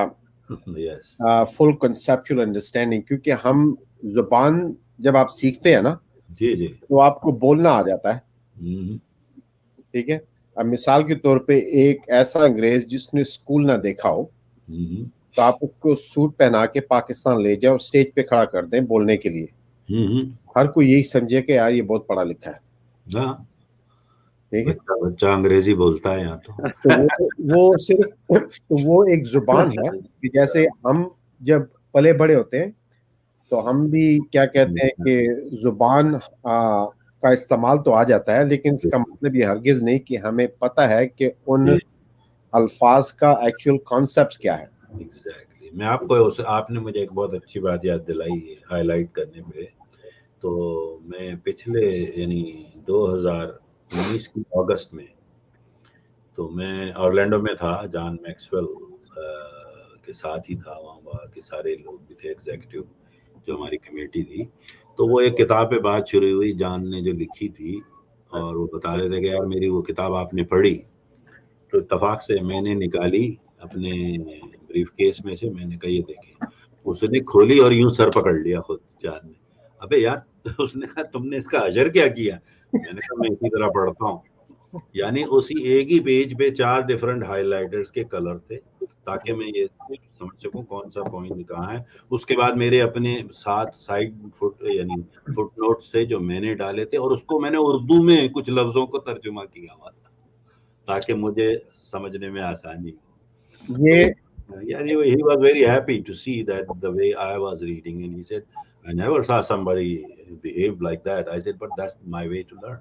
yes, full conceptual understanding. کیونکہ ہم زبان جب آپ سیکھتے ہیں نا جی جی، تو آپ کو بولنا آ جاتا ہے، ٹھیک ہے. اب مثال کے طور پہ ایک ایسا انگریز جس نے اسکول نہ دیکھا ہو، تو آپ اس کو سوٹ پہنا کے پاکستان لے جاؤ، اسٹیج پہ کھڑا کر دیں بولنے کے لیے، ہر کوئی یہی سمجھے کہ یار یہ بہت پڑھا لکھا ہے. ہاں، ٹھیک ہے، بچہ انگریزی بولتا ہے یہاں تو وہ صرف وہ ایک زبان ہے کہ جیسے ہم جب پلے بڑے ہوتے ہیں تو ہم بھی کیا کہتے ہیں کہ زبان کا استعمال تو آ جاتا ہے، لیکن اس کا مطلب یہ ہرگز نہیں کہ ہمیں پتہ ہے کہ ان الفاظ کا ایکچوئل کانسیپٹ کیا ہے. ایگزیکٹلی. میں آپ نے مجھے ایک بہت اچھی بات یاد دلائی ہائی لائٹ کرنے پہ. تو میں پچھلے یعنی 2019 کی اگست میں، تو میں اورلینڈو میں تھا، جان میکسویل کے ساتھ ہی تھا، وہاں کے سارے لوگ بھی تھے، ایگزیکٹو جو ہماری کمیٹی تھی. تو وہ ایک کتاب پہ بات شروع ہوئی، جان نے جو لکھی تھی، اور وہ بتا رہے تھے کہ یار میری وہ کتاب آپ نے پڑھی. تو اتفاق سے میں نے نکالی اپنے بریف کیس میں سے, میں نے کہا یہ دیکھیں. اس نے کھولی اور یوں سر پکڑ لیا خود جان میں. ابے یار, اس نے کہا تم نے اس کا اجر کیا کیا؟ میں نے کہا میں اسی طرح پڑھتا ہوں. یعنی اسی ایک ہی پیج پہ 4 ڈفرنٹ ہائی لائٹرز کے کلر تھے تاکہ میں یہ سمجھ سکوں کون سا پوائنٹ کہاں ہے. اس کے بعد میرے اپنے 7 سائڈ یعنی فٹ نوٹس تھے جو میں نے ڈالے تھے, اور اس کو میں نے اردو میں کچھ لفظوں کو ترجمہ کیا ہوا تھا تاکہ مجھے سمجھنے میں آسانی ہو. یہ Yeah, he was very happy to see that the way I was reading, and he said, "I never saw somebody behave like that." I said, "But that's my way to learn."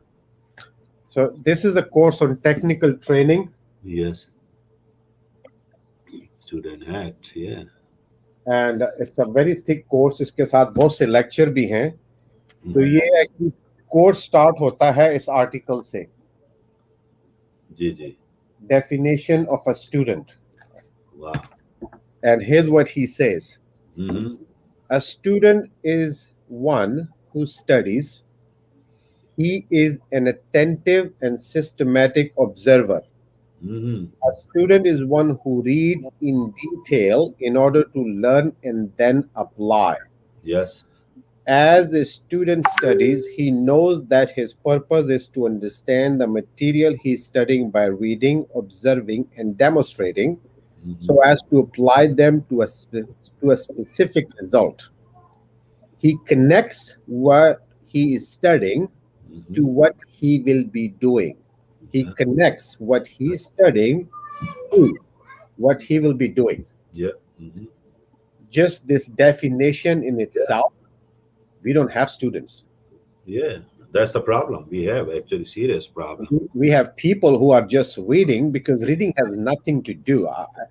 So this is a course on technical training. Yes. Student Act, yeah. And it's a very thick course. اس کے ساتھ بہت سے lecture بھی ہیں. تو یہ ہے کہ کورس سٹارٹ ہوتا ہے اس آرٹیکل سے. جی جی. Definition of a student. Wow. And here's what he says. Mm-hmm. A student is one who studies. He is an attentive and systematic observer. Mm-hmm. A student is one who reads in detail in order to learn and then apply. Yes. As a student studies, he knows that his purpose is to understand the material he is studying by reading, observing, and demonstrating, so as to apply them to a specific result. He connects what he is studying to what he will be doing. He connects what he is studying to what he will be doing. Yeah. Mm-hmm. Just this definition in itself, we don't have students. Yeah, that's the problem. We have actually serious problem. We have people who are just reading because reading has nothing to do.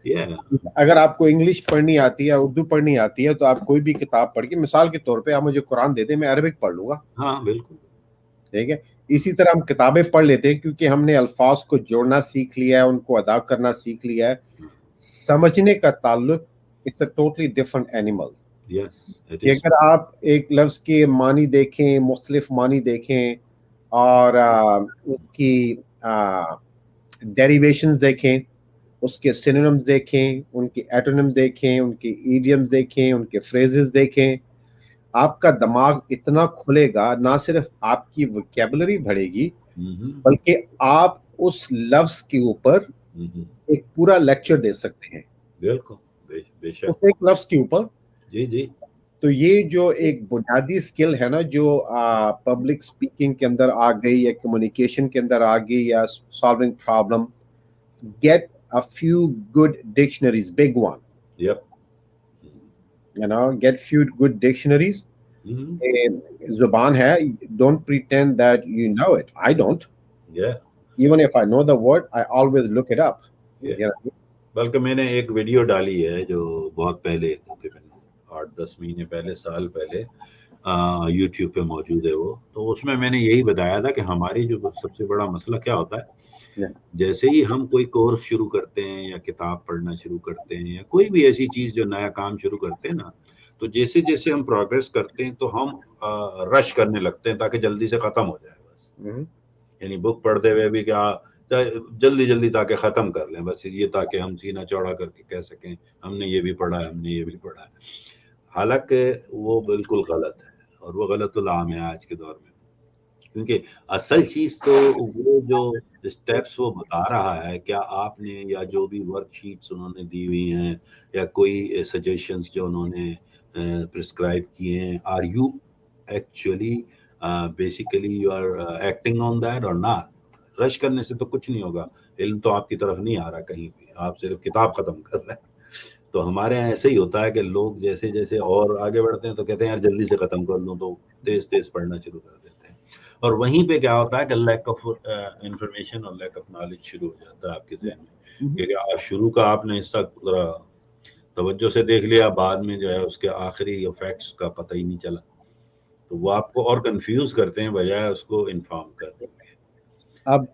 Yeah. اگر آپ کو English پڑھنی آتی ہے, اردو پڑھنی آتی ہے, تو آپ کوئی بھی کتاب پڑھ کے, مثال کے طور پہ آپ مجھے قرآن دے دیں, میں عربک پڑھ لوں گا. ہاں بالکل. ٹھیک ہے. اسی طرح ہم کتابیں پڑھ لیتے ہیں کیونکہ ہم نے الفاظ کو جوڑنا سیکھ لیا ہے, ان کو ادا کرنا سیکھ لیا ہے. سمجھنے کا تعلق, it's a totally different animal. اگر آپ ایک لفظ کے معنی دیکھیں, مختلف معنی دیکھیں, اور اس کی ڈیریویشنز دیکھیں, اس کے سینونمز دیکھیں, ان کے ایٹونم دیکھیں, ان کے ایڈیمز دیکھیں, ان کے فریزز دیکھیں, آپ کا دماغ اتنا کھلے گا, نہ صرف آپ کی وکیبلری بڑھے گی, بلکہ آپ اس لفظ کے اوپر ایک پورا لیکچر دے سکتے ہیں. بالکل, بے شک. ایک لفظ کے اوپر. جی جی. تو یہ جو ایک بنیادی اسکل ہے نا, جو پبلک اسپیکنگ کے اندر آ گئی, یا کمیونیکیشن کے اندر آ گئی, یا solving problem, get a few good dictionaries, big one. Yep. You know, get few good dictionaries. زبان ہے, don't pretend that you know it. I don't. Yeah. Even if I know the word, I always look it up. Yeah. بلکہ میں نے ایک video ڈالی ہے جو بہت پہلے, تقریباً 8-10 مہینے پہلے, سال پہلے, یوٹیوب پہ موجود ہے وہ. تو اس میں نے یہی بتایا تھا کہ ہماری جو سب سے بڑا مسئلہ کیا ہوتا ہے, جیسے ہی ہم کوئی کورس شروع کرتے ہیں, یا کتاب پڑھنا شروع کرتے ہیں, یا کوئی بھی ایسی چیز جو نیا کام شروع کرتے ہیں نا, تو جیسے جیسے ہم پروگریس کرتے ہیں تو ہم رش کرنے لگتے ہیں تاکہ جلدی سے ختم ہو جائے بس. یعنی بک پڑھتے ہوئے بھی کیا جلدی جلدی تاکہ ختم کر لیں بس, یہ تاکہ ہم سینہ چوڑا کر کے کہہ سکیں ہم نے یہ بھی پڑھا ہے, ہم نے یہ بھی پڑھا ہے. حالانکہ وہ بالکل غلط ہے, اور وہ غلط العام ہے آج کے دور میں. کیونکہ اصل چیز تو وہ جو اسٹیپس وہ بتا رہا ہے, کیا آپ نے, یا جو بھی ورک شیٹس انہوں نے دی ہوئی ہیں, یا کوئی سجیشنز جو انہوں نے پرسکرائب کیے ہیں, are you actually basically you are acting on that or not. Rush کرنے سے تو کچھ نہیں ہوگا, علم تو آپ کی طرف نہیں آ رہا کہیں بھی, آپ صرف کتاب ختم کر رہے ہیں. تو ہمارے یہاں ایسے ہی ہوتا ہے کہ لوگ جیسے جیسے اور آگے بڑھتے ہیں تو کہتے ہیں یار جلدی سے ختم کر لوں, تو تیز تیز پڑھنا شروع کر دیتے ہیں, اور وہیں پہ کیا ہوتا ہے کہ لیک آف انفارمیشن اور لیک آف نالج شروع ہو جاتا ہے آپ کے ذہن میں. کیونکہ شروع کا آپ نے حصہ ذرا توجہ سے دیکھ لیا, بعد میں جو ہے اس کے آخری فیکٹس کا پتہ ہی نہیں چلا, تو وہ آپ کو اور کنفیوز کرتے ہیں بجائے اس کو انفارم کرنے کے. اب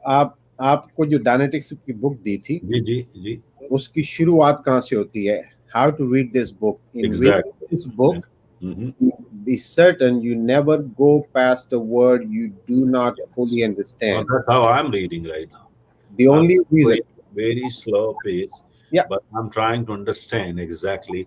آپ کو جو ڈائنیٹکس کی بک دی تھی, جی جی جی, اس کی شروعات کہاں سے ہوتی ہے؟ How to read this book. In reading this book, be certain you never go past a word you do not fully understand. That's how I'm reading right now. The only reason very slow pace. Yeah. But I'm trying to understand exactly.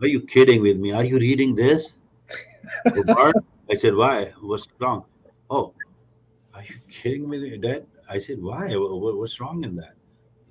Are you kidding with me? Are you reading this? I said, why? What's wrong? Oh, are you kidding me, Dad? I said, why? What's wrong in that?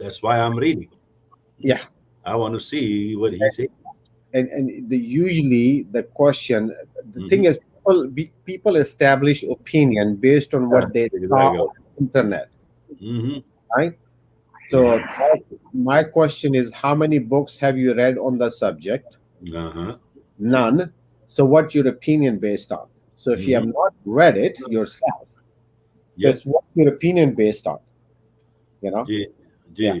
that's why I'm reading. Yeah. I want to see what he says. And usually the question, the thing is, people establish opinion based on what they saw on the internet, right? So my question is, how many books have you read on the subject? None. So what's your opinion based on? So if you have not read it yourself, so it's what your opinion based on, you know? Yeah.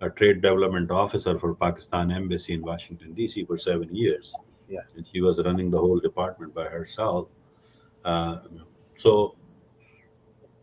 a trade development officer for Pakistan embassy in Washington DC for 7 years. Yeah. And she was running the whole department by herself. So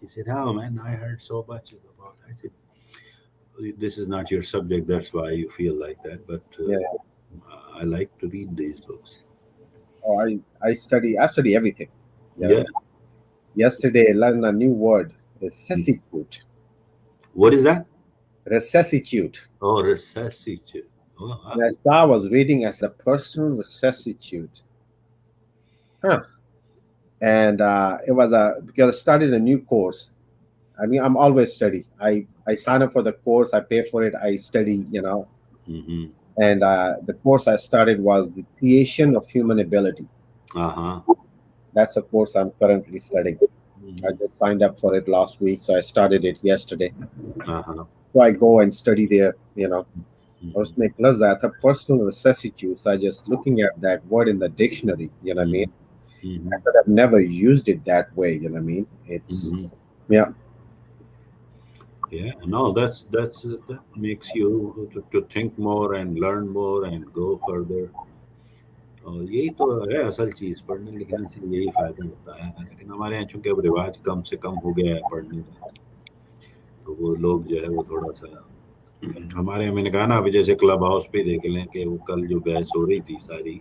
She said, oh man, I heard so much about it. I said, this is not your subject, that's why you feel like that, but I like to read these books. Oh, I study everything. Yeah. Yesterday I learned a new word, resuscitate. What is that? Resuscitate. Oh, resuscitate. And I was reading as a personal resuscitate. And it was because I started a new course. I mean, I'm always study. I sign up for the course, I pay for it, I study, you know. And the course I started was the creation of human ability. That's a course I'm currently studying. I just signed up for it last week, so I started it yesterday. So I go and study there, you know. اور اس میں ایک لفظ آیا تھا personal resuscitate. I just looking at that word in the dictionary, you know what I mean? I thought I've never used it that way, you know what I mean? It's yeah, no, that makes you to think more and learn more and go further. اور یہی تو ہے اصل چیز, پڑھنے لکھنے سے یہی فائدہ ہوتا ہے. لیکن ہمارے یہاں چونکہ اب رواج کم سے کم ہو گیا ہے پڑھنے کا, تو وہ لوگ جو ہے وہ تھوڑا سا ہمارے میں نے کہا نا, ابھی جیسے کلب ہاؤس پہ دیکھ لیں کہ وہ کل جو بحث ہو رہی تھی ساری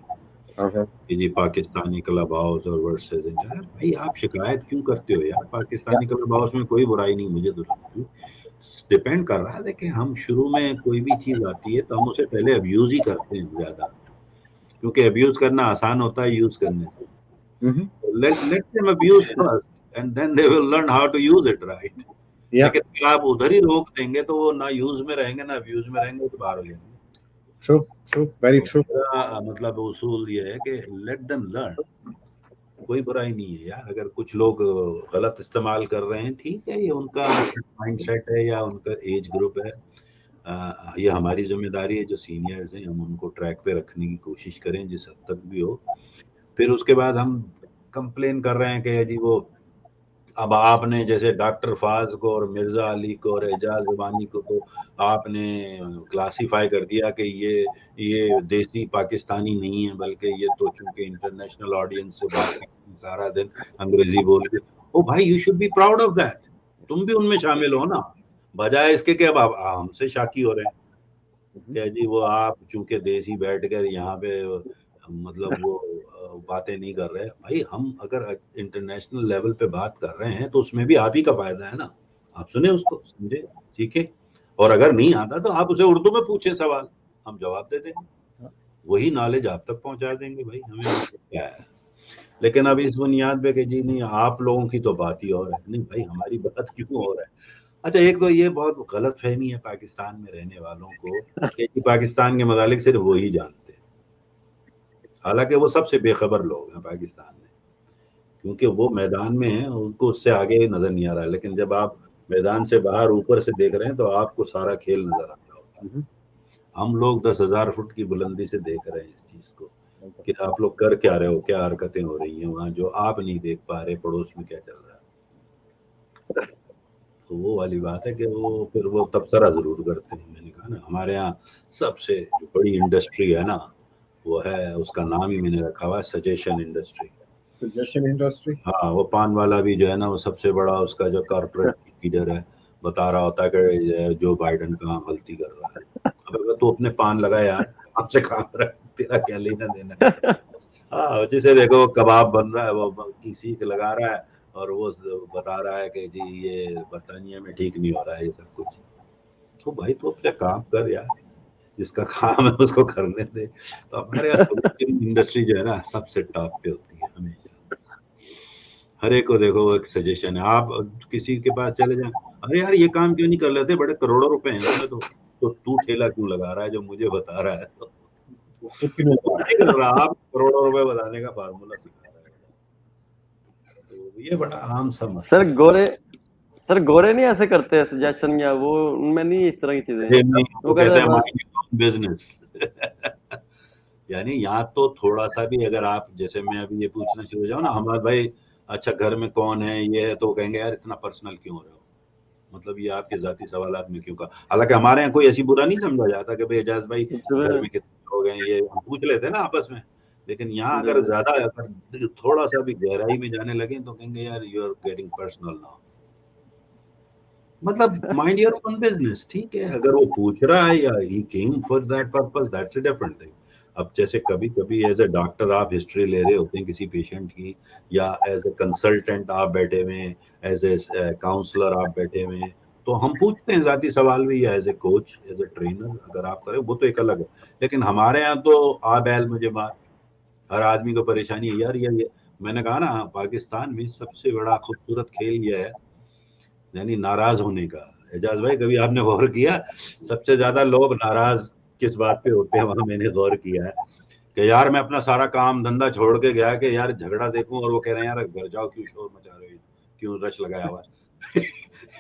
کہ جی پاکستانی کلب ہاؤس اور ورسز انڈیا. بھائی آپ شکایت کیوں کرتے ہو یار؟ پاکستانی کلب ہاؤس میں کوئی برائی نہیں, مجھے تو ڈپینڈ کر رہا ہے کہ ہم شروع میں کوئی بھی چیز آتی ہے تو ہم اسے پہلے ابیوز ہی کرتے ہیں زیادہ, کیونکہ ابیوز کرنا آسان ہوتا ہے یوز کرنے سے. let them abuse first and then they will learn how to use it right. لیکن اگر آپ ادھر ہی روک دیں گے تو وہ نہ یوز میں رہیں گے نہ ابیوز میں رہیں گے, تو باہر ہو جائیں گے. true, very true. مطلب اصول یہ ہے کہ let them learn. کوئی برائی نہیں ہے یار, اگر کچھ لوگ غلط استعمال کر رہے ہیں ٹھیک ہے, یہ ان کا مائنڈ سیٹ ہے یا ان کا ایج گروپ ہے. یہ ہماری ذمہ داری ہے جو سینئرز ہیں, ہم ان کو ٹریک پہ رکھنے کی کوشش کریں جس حد تک بھی ہو. پھر اس کے بعد ہم کمپلین کر رہے ہیں کہ جی وہ اب آپ نے جیسے ڈاکٹر فاض کو اور مرزا علی کو اور اعجاز زبانی کو تو آپ نے کلاسیفائی کر دیا کہ یہ دیسی پاکستانی نہیں ہے, بلکہ یہ تو چونکہ انٹرنیشنل آڈینس سے بات کرتے ہیں سارا دن انگریزی بول کے. او بھائی, you should be proud of that. تم بھی ان میں شامل ہو نا, بجائے اس کے کہ اب آپ ہم سے شاکی ہو رہے ہیں کہ جی وہ آپ چونکہ دیسی بیٹھ کر یہاں پہ مطلب وہ باتیں نہیں کر رہے. بھائی ہم اگر انٹرنیشنل لیول پہ بات کر رہے ہیں تو اس میں بھی آپ ہی کا فائدہ ہے نا, آپ سنیں اس کو, سمجھے, ٹھیک ہے. اور اگر نہیں آتا تو آپ اسے اردو میں پوچھیں سوال, ہم جواب دے دیں گے, وہی نالج آپ تک پہنچا دیں گے. بھائی ہمیں کیا ہے. لیکن اب اس بنیاد پہ کہ جی نہیں آپ لوگوں کی تو بات ہی اور ہے, نہیں بھائی ہماری بات کیوں ہو رہا ہے. اچھا ایک تو یہ بہت غلط فہمی ہے پاکستان میں رہنے والوں کو کہ پاکستان کے متعلق صرف وہی جانتے ہیں, حالانکہ وہ سب سے بے خبر لوگ ہیں پاکستان میں. کیونکہ وہ میدان میں ہیں، ان کو اس سے آگے نظر نہیں آ رہا ہے، لیکن جب آپ میدان سے باہر اوپر سے دیکھ رہے ہیں تو آپ کو سارا کھیل نظر آ رہا ہوتا ہے. ہم لوگ 10,000 فٹ کی بلندی سے دیکھ رہے ہیں اس چیز کو کہ آپ لوگ کر کیا رہے ہو، کیا حرکتیں ہو رہی ہیں وہاں جو آپ نہیں دیکھ پا رہے، پڑوس میں کیا چل رہا ہے. تو وہ والی بات ہے کہ وہ پھر وہ تبصرہ ضرور کرتے ہیں. میں نے کہا نا ہمارے یہاں سب سے جو بڑی انڈسٹری ہے نا وہ ہے، اس کا نام ہی میں نے رکھا ہوا ہے سجیشن انڈسٹری. Suggestion industry. ہاں، وہ پان والا بھی جو ہے نا وہ سب سے بڑا اس کا جو کارپوریٹ لیڈر ہے، بتا رہا ہوتا ہے کہ جو بائیڈن کہاں غلطی کر رہا ہے. اب تو اپنے پان لگا یار، آپ سے کہاں رہا ہے، تیرا کیا لینا دینا ہے. ہاں، جسے دیکھو کباب بن رہا ہے وہ کی سیخ لگا رہا ہے اور وہ بتا رہا ہے کہ جی یہ برطانیہ میں ٹھیک نہیں ہو رہا ہے یہ سب کچھ. تو بھائی تو اپنے کام کر یار، جس کا کام ہے اس کو کرنے دے. تو ہمارے یہاں انڈسٹری جو ہے نا سب سے ٹاپ پہ ہوتی ہے ہمیشہ. ہر ایک کو دیکھو وہ ایک سجیشن ہے. آپ کسی کے پاس چلے جائیں، ارے یار یہ کام کیوں نہیں کر لیتے، بڑے کروڑوں روپے ہیں اس میں، تو ٹھیلا کیوں لگا رہا ہے جو مجھے بتا رہا ہے. خود کی نہیں وہ نہیں کر رہا، آپ کروڑوں روپے بتانے کا فارمولا سکھا رہے ہیں. تو یہ بڑا عام سا مسئلہ ہے. سر گورے نہیں ایسے کرتے سجیشن، یا وہ ان میں نہیں اس طرح کی چیزیں، وہ وہ کہتے کہتے ہیں ہیں بس بزنس. یعنی یہاں تو تھوڑا سا بھی اگر آپ جیسے میں ابھی یہ پوچھنا شروع ہو جاؤں نا ہمارے بھائی اچھا گھر میں کون ہے یہ ہے، تو کہیں گے یار اتنا پرسنل کیوں ہو رہا ہو، مطلب یہ آپ کے ذاتی سوالات میں کیوں کا. حالانکہ ہمارے یہاں کوئی ایسی برا نہیں سمجھا جاتا کہ بھائی اعجاز بھائی کچھ بھی گھر میں کتنے لوگ ہیں، یہ ہم پوچھ لیتے ہیں نا آپس میں. لیکن یہاں جی اگر جی زیادہ اگر تھوڑا سا بھی گہرائی میں جانے لگے تو کہیں گے یار you are getting personal now. مطلب مائنڈ یور اون بزنس. ٹھیک ہے، اگر وہ پوچھ رہا ہے یا he came for that purpose, that's a different thing. اب جیسے کبھی کبھی ایز اے ڈاکٹر آپ ہسٹری لے رہے ہوتے ہیں کسی پیشنٹ کی، یا ایز اے کنسلٹنٹ آپ بیٹھے ہوئے ہیں، ایز اے کاؤنسلر آپ بیٹھے ہوئے ہیں، تو ہم پوچھتے ہیں ذاتی سوال بھی، یا as a coach as a trainer اگر آپ کریں وہ تو ایک الگ ہے. لیکن ہمارے یہاں تو آ بیل مجھے بات، ہر آدمی کو پریشانی ہے یار یہ میں نے کہا نا پاکستان میں سب سے بڑا خوبصورت کھیل یہ ہے یعنی ناراض ہونے کا. اعجاز بھائی کبھی آپ نے غور کیا سب سے زیادہ لوگ ناراض کس بات پہ ہوتے ہیں؟ وہاں میں نے غور کیا ہے کہ یار میں اپنا سارا کام دھندا چھوڑ کے گیا کہ یار جھگڑا دیکھوں اور وہ کہہ رہے ہیں یار گھر جاؤ کیوں شور مچا رہے ہو، کیوں رش لگایا ہوا ہے.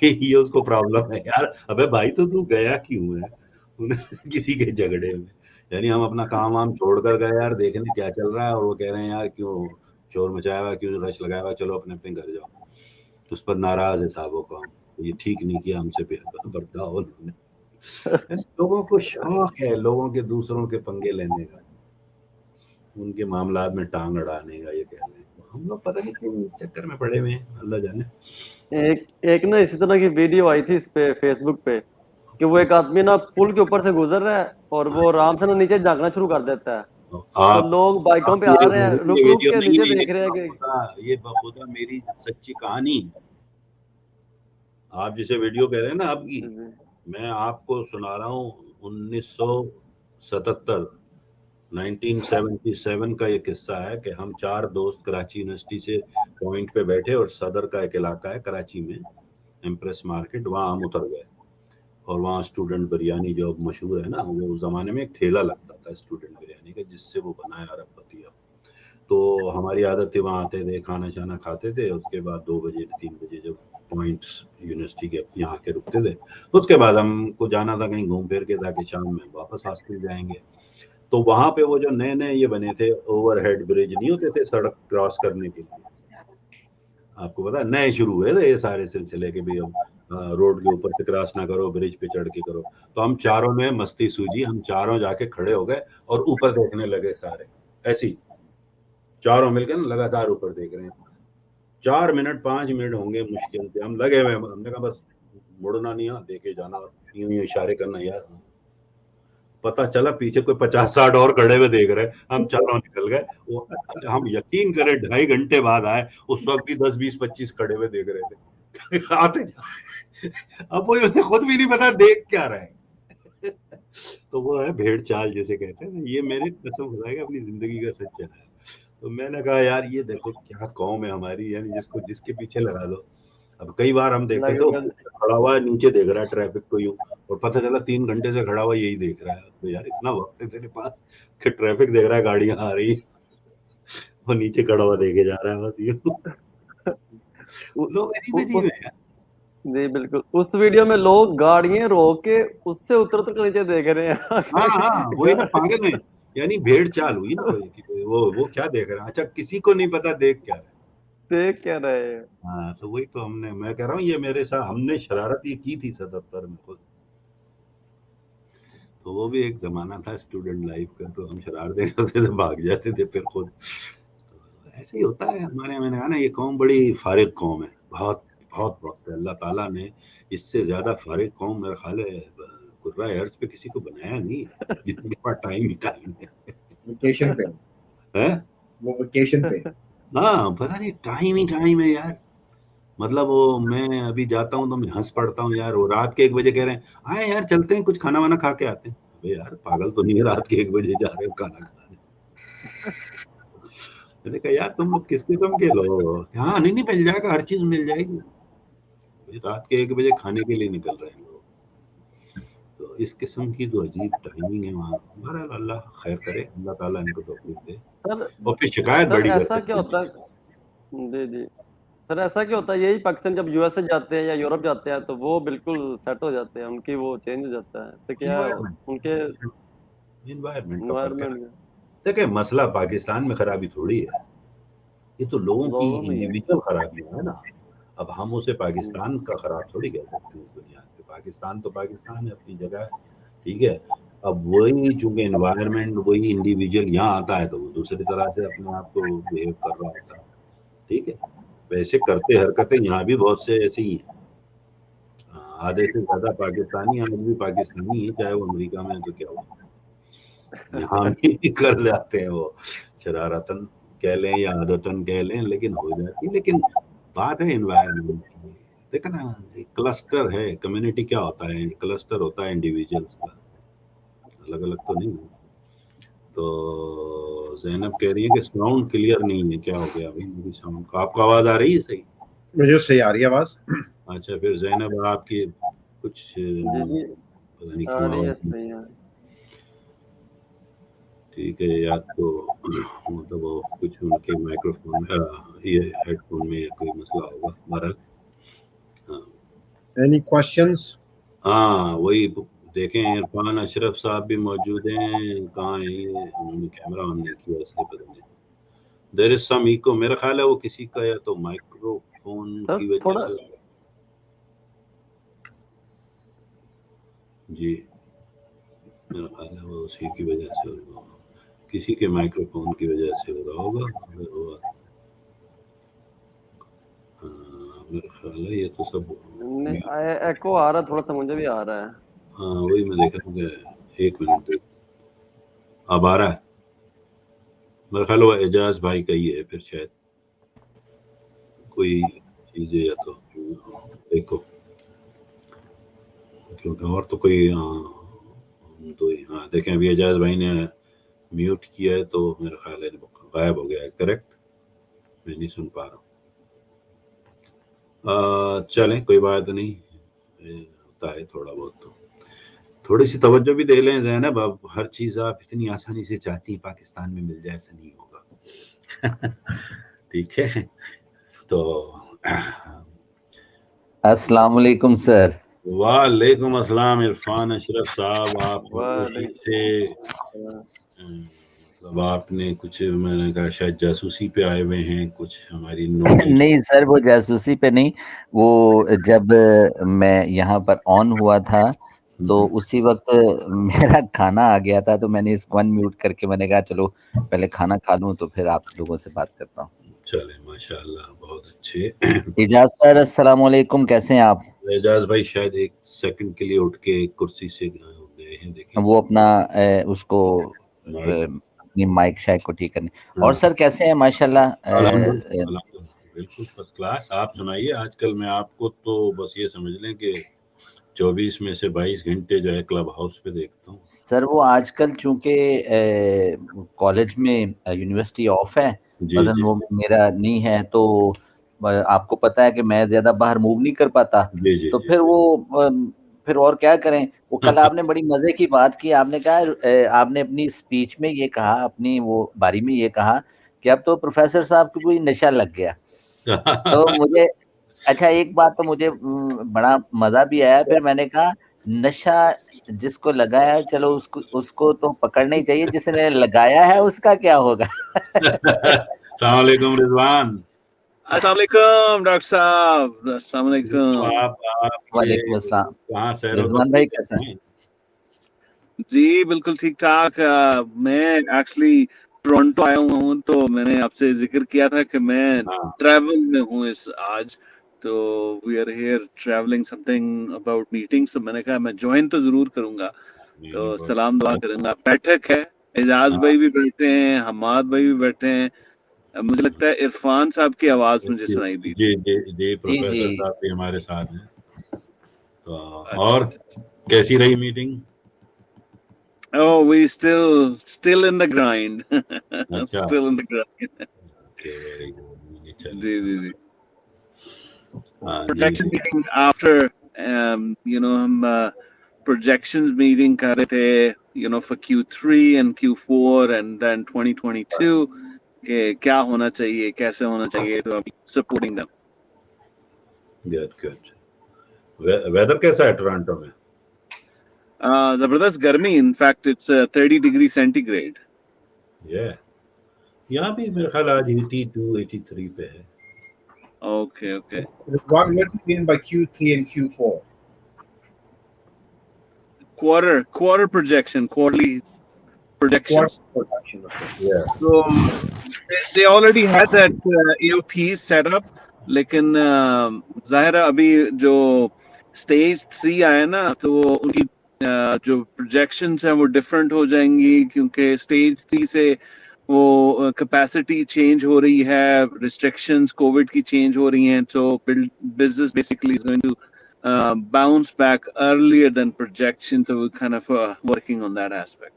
یہ اس کو پرابلم ہے یار. ابے بھائی تو گیا کیوں ہے کسی کے جھگڑے میں؟ یعنی ہم اپنا کام وام چھوڑ کر گئے یار دیکھنے کیا چل رہا ہے، اور وہ کہہ رہے ہیں یار کیوں شور مچایا ہوا، کیوں رش لگایا ہوا، چلو اپنے اپنے گھر جاؤ. اس پر ناراض ہے صاحبوں کا، یہ ٹھیک نہیں کیا ہم سے برتاؤ انہوں نے. لوگوں کو شوق ہے لوگوں کے دوسروں کے پنگے لینے کا، ان کے معاملات میں ٹانگ اڑانے کا. یہ کہہ رہے ہیں ہم لوگ پتہ نہیں کیوں اس چکر میں پڑے ہوئے ہیں، اللہ جانے. ایک نا اسی طرح کی ویڈیو آئی تھی اس پہ فیس بک پہ کہ وہ ایک آدمی نا پل کے اوپر سے گزر رہا ہے اور وہ آرام سے نا نیچے جھانکنا شروع کر دیتا ہے. تو لوگ بائکوں پہ آ رہے ہیں، رک رک ویڈیو کے نہیں نیچے ہے دیکھ رہے ہیں کہ یہ بخدا میری سچی کہانی ہے. آپ جسے ویڈیو کہہ رہے ہیں نا آپ کی، میں آپ کو سنا رہا ہوں 1977 1977 کا یہ قصہ ہے کہ ہم 4 دوست کراچی یونیورسٹی سے پوائنٹ پہ بیٹھے اور صدر کا ایک علاقہ ہے کراچی میں ایمپریس مارکیٹ، وہاں ہم اتر گئے. اور وہاں اسٹوڈنٹ بریانی جو مشہور ہے نا، وہ اس زمانے میں ایک ٹھیلا لگتا تھا اسٹوڈنٹ بریانی کا جس سے وہ بنایا عرب پتی. تو ہماری عادت تھی وہاں آتے تھے کھانا شانا کھاتے تھے، اس کے بعد 2 بجے 3 بجے جب پوائنٹس یونیورسٹی کے یہاں کے رکتے تھے اس کے بعد ہم کو جانا تھا کہیں گھوم پھر کے تاکہ شام میں واپس ہاسٹل جائیں گے. تو وہاں پہ وہ جو نئے نئے یہ بنے تھے اوور ہیڈ برج نہیں ہوتے تھے سڑک کراس کرنے کے لیے، آپ کو پتا نئے شروع ہوئے تھے یہ سارے سلسلے کے بھی اب روڈ کے اوپر سے کراس نہ کرو برج پہ چڑھ کے کرو. تو ہم چاروں میں مستی سوجی، ہم چاروں جا کے کھڑے ہو گئے اور اوپر دیکھنے لگے سارے ایسی چاروں مل کے نا لگاتار اوپر دیکھ رہے ہیں. 4 منٹ 5 منٹ ہوں گے مشکل سے، ہم لگے ہوئے ہم نے کہا بس مڑنا نہیں ہے دیکھے جانا اور یوں یوں اشارے کرنا. یار پتا چلا پیچھے کوئی 50-60 اور کھڑے ہوئے دیکھ رہے، ہم چاروں نکل گئے. ہم یقین کریں 2.5 گھنٹے بعد آئے، اس وقت بھی 10-20-25 کھڑے ہوئے دیکھ رہے تھے آتے. اب وہ خود بھی نہیں پتا دیکھ کیا رہے. تو وہ ہے بھیڑ چال جیسے کہتے ہیں. یہ میرے قسم خدا ہے اپنی زندگی کا سچ ہے. تو میں نے کہا یار یہ دیکھو کیا قوم ہے ہماری، یعنی جس کو جس کے پیچھے لگا دو. اب کئی بار ہم دیکھتے تو کھڑا ہوا ہے نیچے دیکھ رہا ہے ٹریفک کو یوں، اور پتہ چلا 3 گھنٹے سے کھڑا ہوا یہی دیکھ رہا ہے. تو یار اتنا وقت ہے تیرے پاس کہ ٹریفک دیکھ رہا ہے گاڑیاں آ رہی. وہ نیچے کھڑا ہوا دیکھے جا رہا ہے بس یہ لوگ عجیب عجیب ہیں. جی بالکل. اس ویڈیو میں لوگ گاڑیاں روک کے اس سے اتر اتر کے نیچے دیکھ رہے ہیں. ہاں وہی نا پاگل ہے, یعنی بھیڑ چال ہوئی نا وہ کیا دیکھ رہے ہیں. اچھا کسی کو نہیں پتا دیکھ کیا رہے ہیں. ہاں تو وہی تو میں کہہ رہا ہوں یہ میرے ساتھ ہم نے شرارت یہ کی تھی دفتر میں خود. تو وہ بھی ایک زمانہ تھا اسٹوڈنٹ لائف کا, تو ہم شرارتیں کرتے تھے, بھاگ جاتے تھے پھر خود. ایسے ہی ہوتا ہے ہمارے. میں نے کہا نا یہ قوم بڑی فارغ قوم ہے, بہت بہت وقت ہے. اللہ تعالیٰ نے اس سے زیادہ فارغ قوم میرا خیال ہے قرہ ارض پہ کسی کو بنایا نہیں, جتنے کے پاس ٹائم ہے. ویکیشن پہ وہ ویکیشن پہ ہاں پتہ نہیں ٹائم ہے یار. مطلب وہ میں ابھی جاتا ہوں تو میں ہنس پڑتا ہوں یار. وہ رات کے 1 بجے کہہ رہے ہیں آئے یار چلتے ہیں کچھ کھانا وانا کھا کے آتے ہیں. ابے یار پاگل تو نہیں ہے, رات کے 1 بجے جا رہے ہو کھانا کھانے. میں نے کہا یار تم لوگ کس قسم کے لوگ. ہاں نہیں مل جائے گا, ہر چیز مل جائے گی. رات کے 1 بجے کھانے کے لیے نکل رہے ہیں لوگ. تو اس قسم کی تو عجیب ٹائمنگ ہے وہاں. بہرحال اللہ خیر کرے, اللہ تعالیٰ ان کو توفیق دے. اور پھر شکایت بڑی کرتے ایسا کیا ہوتا ہے. جی سر ایسا کیا ہوتا ہے یہی پاکستان جب یو ایس اے جاتے ہیں یا یورپ جاتے ہیں تو وہ بالکل سیٹ ہو جاتے ہیں, ان کی وہ چینج ہو جاتا ہے. تو کیا ان کے انوائرمنٹ کا. دیکھیں مسئلہ پاکستان میں خرابی تھوڑی ہے, یہ تو لوگوں کی انڈیویجول خرابی ہے نا. اب ہم اسے پاکستان کا خراب تھوڑی کہہ سکتے ہیں اس دنیا پہ. پاکستان تو پاکستان ہے, اپنی جگہ ہے, ٹھیک ہے. اب وہی چونکہ انوائرمنٹ وہی انڈیویجول یہاں آتا ہے تو وہ دوسری طرح سے اپنے آپ کو بہیو کر رہا ہوتا ہے, ٹھیک ہے. ویسے کرتے حرکتیں یہاں بھی بہت سے ایسی ہی ہیں. آدھے سے زیادہ پاکستانی آج بھی پاکستانی ہیں, چاہے وہ امریکہ میں ہے تو کیا ہوا, یہاں بھی کر جاتے ہیں وہ شرارتن کہہ لیں یا عادتن کہہ لیں, لیکن ہو جاتی ہے. لیکن بات ہے انوائرمنٹ کی. دیکھا نا کلسٹر ہے. کمیونٹی کیا ہوتا ہے, کلسٹر ہوتا ہے انڈیویجولس کا, الگ الگ تو نہیں. تو زینب کہہ رہی ہے کہ ساؤنڈ کلیئر نہیں ہے. کیا ہو گیا بھائی میری ساؤنڈ کو؟ آپ کو آواز آ رہی ہے صحیح؟ مجھے صحیح آ رہی ہے آواز. اچھا پھر زینب آپ کی کچھ جی پتہ نہیں آ کیوں رہی ہے, آواز صحیح ہے. ٹھیک ہے. یا تو مطلب وہ کچھ ان کے مائکرو فون یہ ہیڈ فون میں کوئی مسئلہ ہوگا. بہرحال اینی کوشچنز؟ ہاں وہی دیکھیں عرفان اشرف صاحب بھی موجود ہیں. کہاں ہیں یہ؟ انہوں نے کیمرہ آن نہیں کیا اس لیے پتہ نہیں. دیر از سم ایکو. میرا خیال ہے وہ کسی کا یا تو مائکرو فون کی وجہ سے. جی میرا خیال ہے وہ اسی کی وجہ سے ہوگا, کسی کے مائکرو فون کی وجہ سے ہو رہا ہوگا. میرا خیال ہے یہ تو سب ایکو آ رہا, تھوڑا سا مجھے بھی آ رہا ہے. ہاں وہی میں دیکھ رہا ہوں کہ 1 منٹ اب آ رہا ہے. میرا خیال وہ اعجاز بھائی کا ہی ہے پھر شاید کوئی چیز ہے, یا تو دیکھو کیونکہ اور تو کوئی تو ہاں دیکھیں ابھی اعجاز بھائی نے میوٹ کیا ہے تو میرا خیال ہے غائب ہو گیا ہے. کریکٹ, میں نہیں سن پا رہا ہوں. چلیں کوئی بات نہیں, ہوتا ہے تھوڑا بہت. تو تھوڑی سی توجہ بھی دے لیں زینب. اب ہر چیز آپ اتنی آسانی سے چاہتی ہیں پاکستان میں مل جائے, ایسا نہیں ہوگا. ٹھیک ہے. تو السلام علیکم سر. وعلیکم السلام عرفان اشرف صاحب. آپ سے مطلب آپ نے کچھ, میں نے کہا شاید جاسوسی پہ آئے ہوئے ہیں کچھ ہماری نہیں سر وہ جاسوسی پہ نہیں. وہ جب میں یہاں پر آن ہوا تھا تو اسی وقت میرا کھانا آ گیا تھا, تو میں نے اس کو میوٹ کر کے میں نے کہا چلو پہلے کھانا کھا لوں تو پھر آپ لوگوں سے بات کرتا ہوں. چلے ماشاء اللہ بہت اچھے. اعجاز سر السلام علیکم, کیسے ہیں آپ؟ اعجاز بھائی شاید 1 سیکنڈ کے لیے اٹھ کے کرسی سے گئے ہیں, دیکھیں وہ اپنا اس کو اپنی مائک شائک کو ٹھیک کرنے. اور سر کیسے ہیں؟ ماشاءاللہ بالکل فرسٹ کلاس. آپ سنائیے. آج کل میں آپ کو تو بس یہ سمجھ لیں کہ 24 میں سے 22 گھنٹے جو ہے کلب ہاؤس پہ دیکھتا ہوں. سر وہ آج کل چونکہ کالج میں یونیورسٹی آف ہے, مثلا وہ میرا نہیں ہے, تو آپ کو پتا ہے کہ میں زیادہ باہر موو نہیں کر پاتا. تو پھر وہ پھر اور کیا کریں. وہ کل آپ نے بڑی مزے کی بات کی. آپ نے کہا آپ نے اپنی اسپیچ میں یہ کہا, اپنی وہ باری میں یہ کہا کہ اب تو پروفیسر صاحب کو کوئی نشہ لگ گیا. تو مجھے اچھا ایک بات تو مجھے بڑا مزہ بھی آیا. پھر میں نے کہا نشہ جس کو لگایا چلو اس کو تو پکڑنا ہی چاہیے, جس نے لگایا ہے اس کا کیا ہوگا. السلام علیکم رضوان. السلام علیکم ڈاکٹر صاحب. السلام علیکم. وعلیکم السلام. کہاں سیر رضوان بھائی کیسے ہیں؟ جی بالکل ٹھیک ٹھاک. میں ایکچولی ٹورنٹو آیا ہوں, تو میں نے آپ سے ذکر کیا تھا کہ میں ٹریول میں ہوں آج. تو we are here travelling something about meetings. میں نے کہا میں جوائن تو ضرور کروں گا, تو سلام دعا کروں گا. بیٹھک ہے, اعجاز بھائی بھی بیٹھے ہیں, حماد بھائی بھی بیٹھے ہیں. مجھے لگتا ہے عرفان صاحب کی آواز مجھے سنائی دی. جی پروفیسر صاحب بھی ہمارے ساتھ ہیں. تو اور کیسی رہی meeting? Oh, we still in the grind. Still in the grind. Okay, very good. جی. Projection meeting after, ہم projections meeting کر رہے تھے, for Q3 and Q4 and then 2022 کہ کیا ہونا چاہیے, کیسے ہونا چاہیے. تو supporting them. Good. ویدر کیسا ہے ٹورانٹو میں؟ زبردست گرمی. In fact it's 30 degree centigrade. یہاں بھی میرے خیال آج 82 83 پہ ہے. Okay. What do you mean by Q3 and Q4? Quarter projection, quarterly projections. Production. So they already had that AOP set up. لیکن ظاہر ہے ابھی جو اسٹیج 3 آیا نا, تو ان کی جو پروجیکشنز ہیں وہ ڈفرینٹ ہو جائیں گی, کیونکہ اسٹیج 3 سے وہ کیپیسٹی چینج ہو رہی ہے, ریسٹرکشنز کووڈ کی چینج ہو رہی ہیں. سو business basically is going to bounce back earlier than projection. So we're kind of working on that aspect.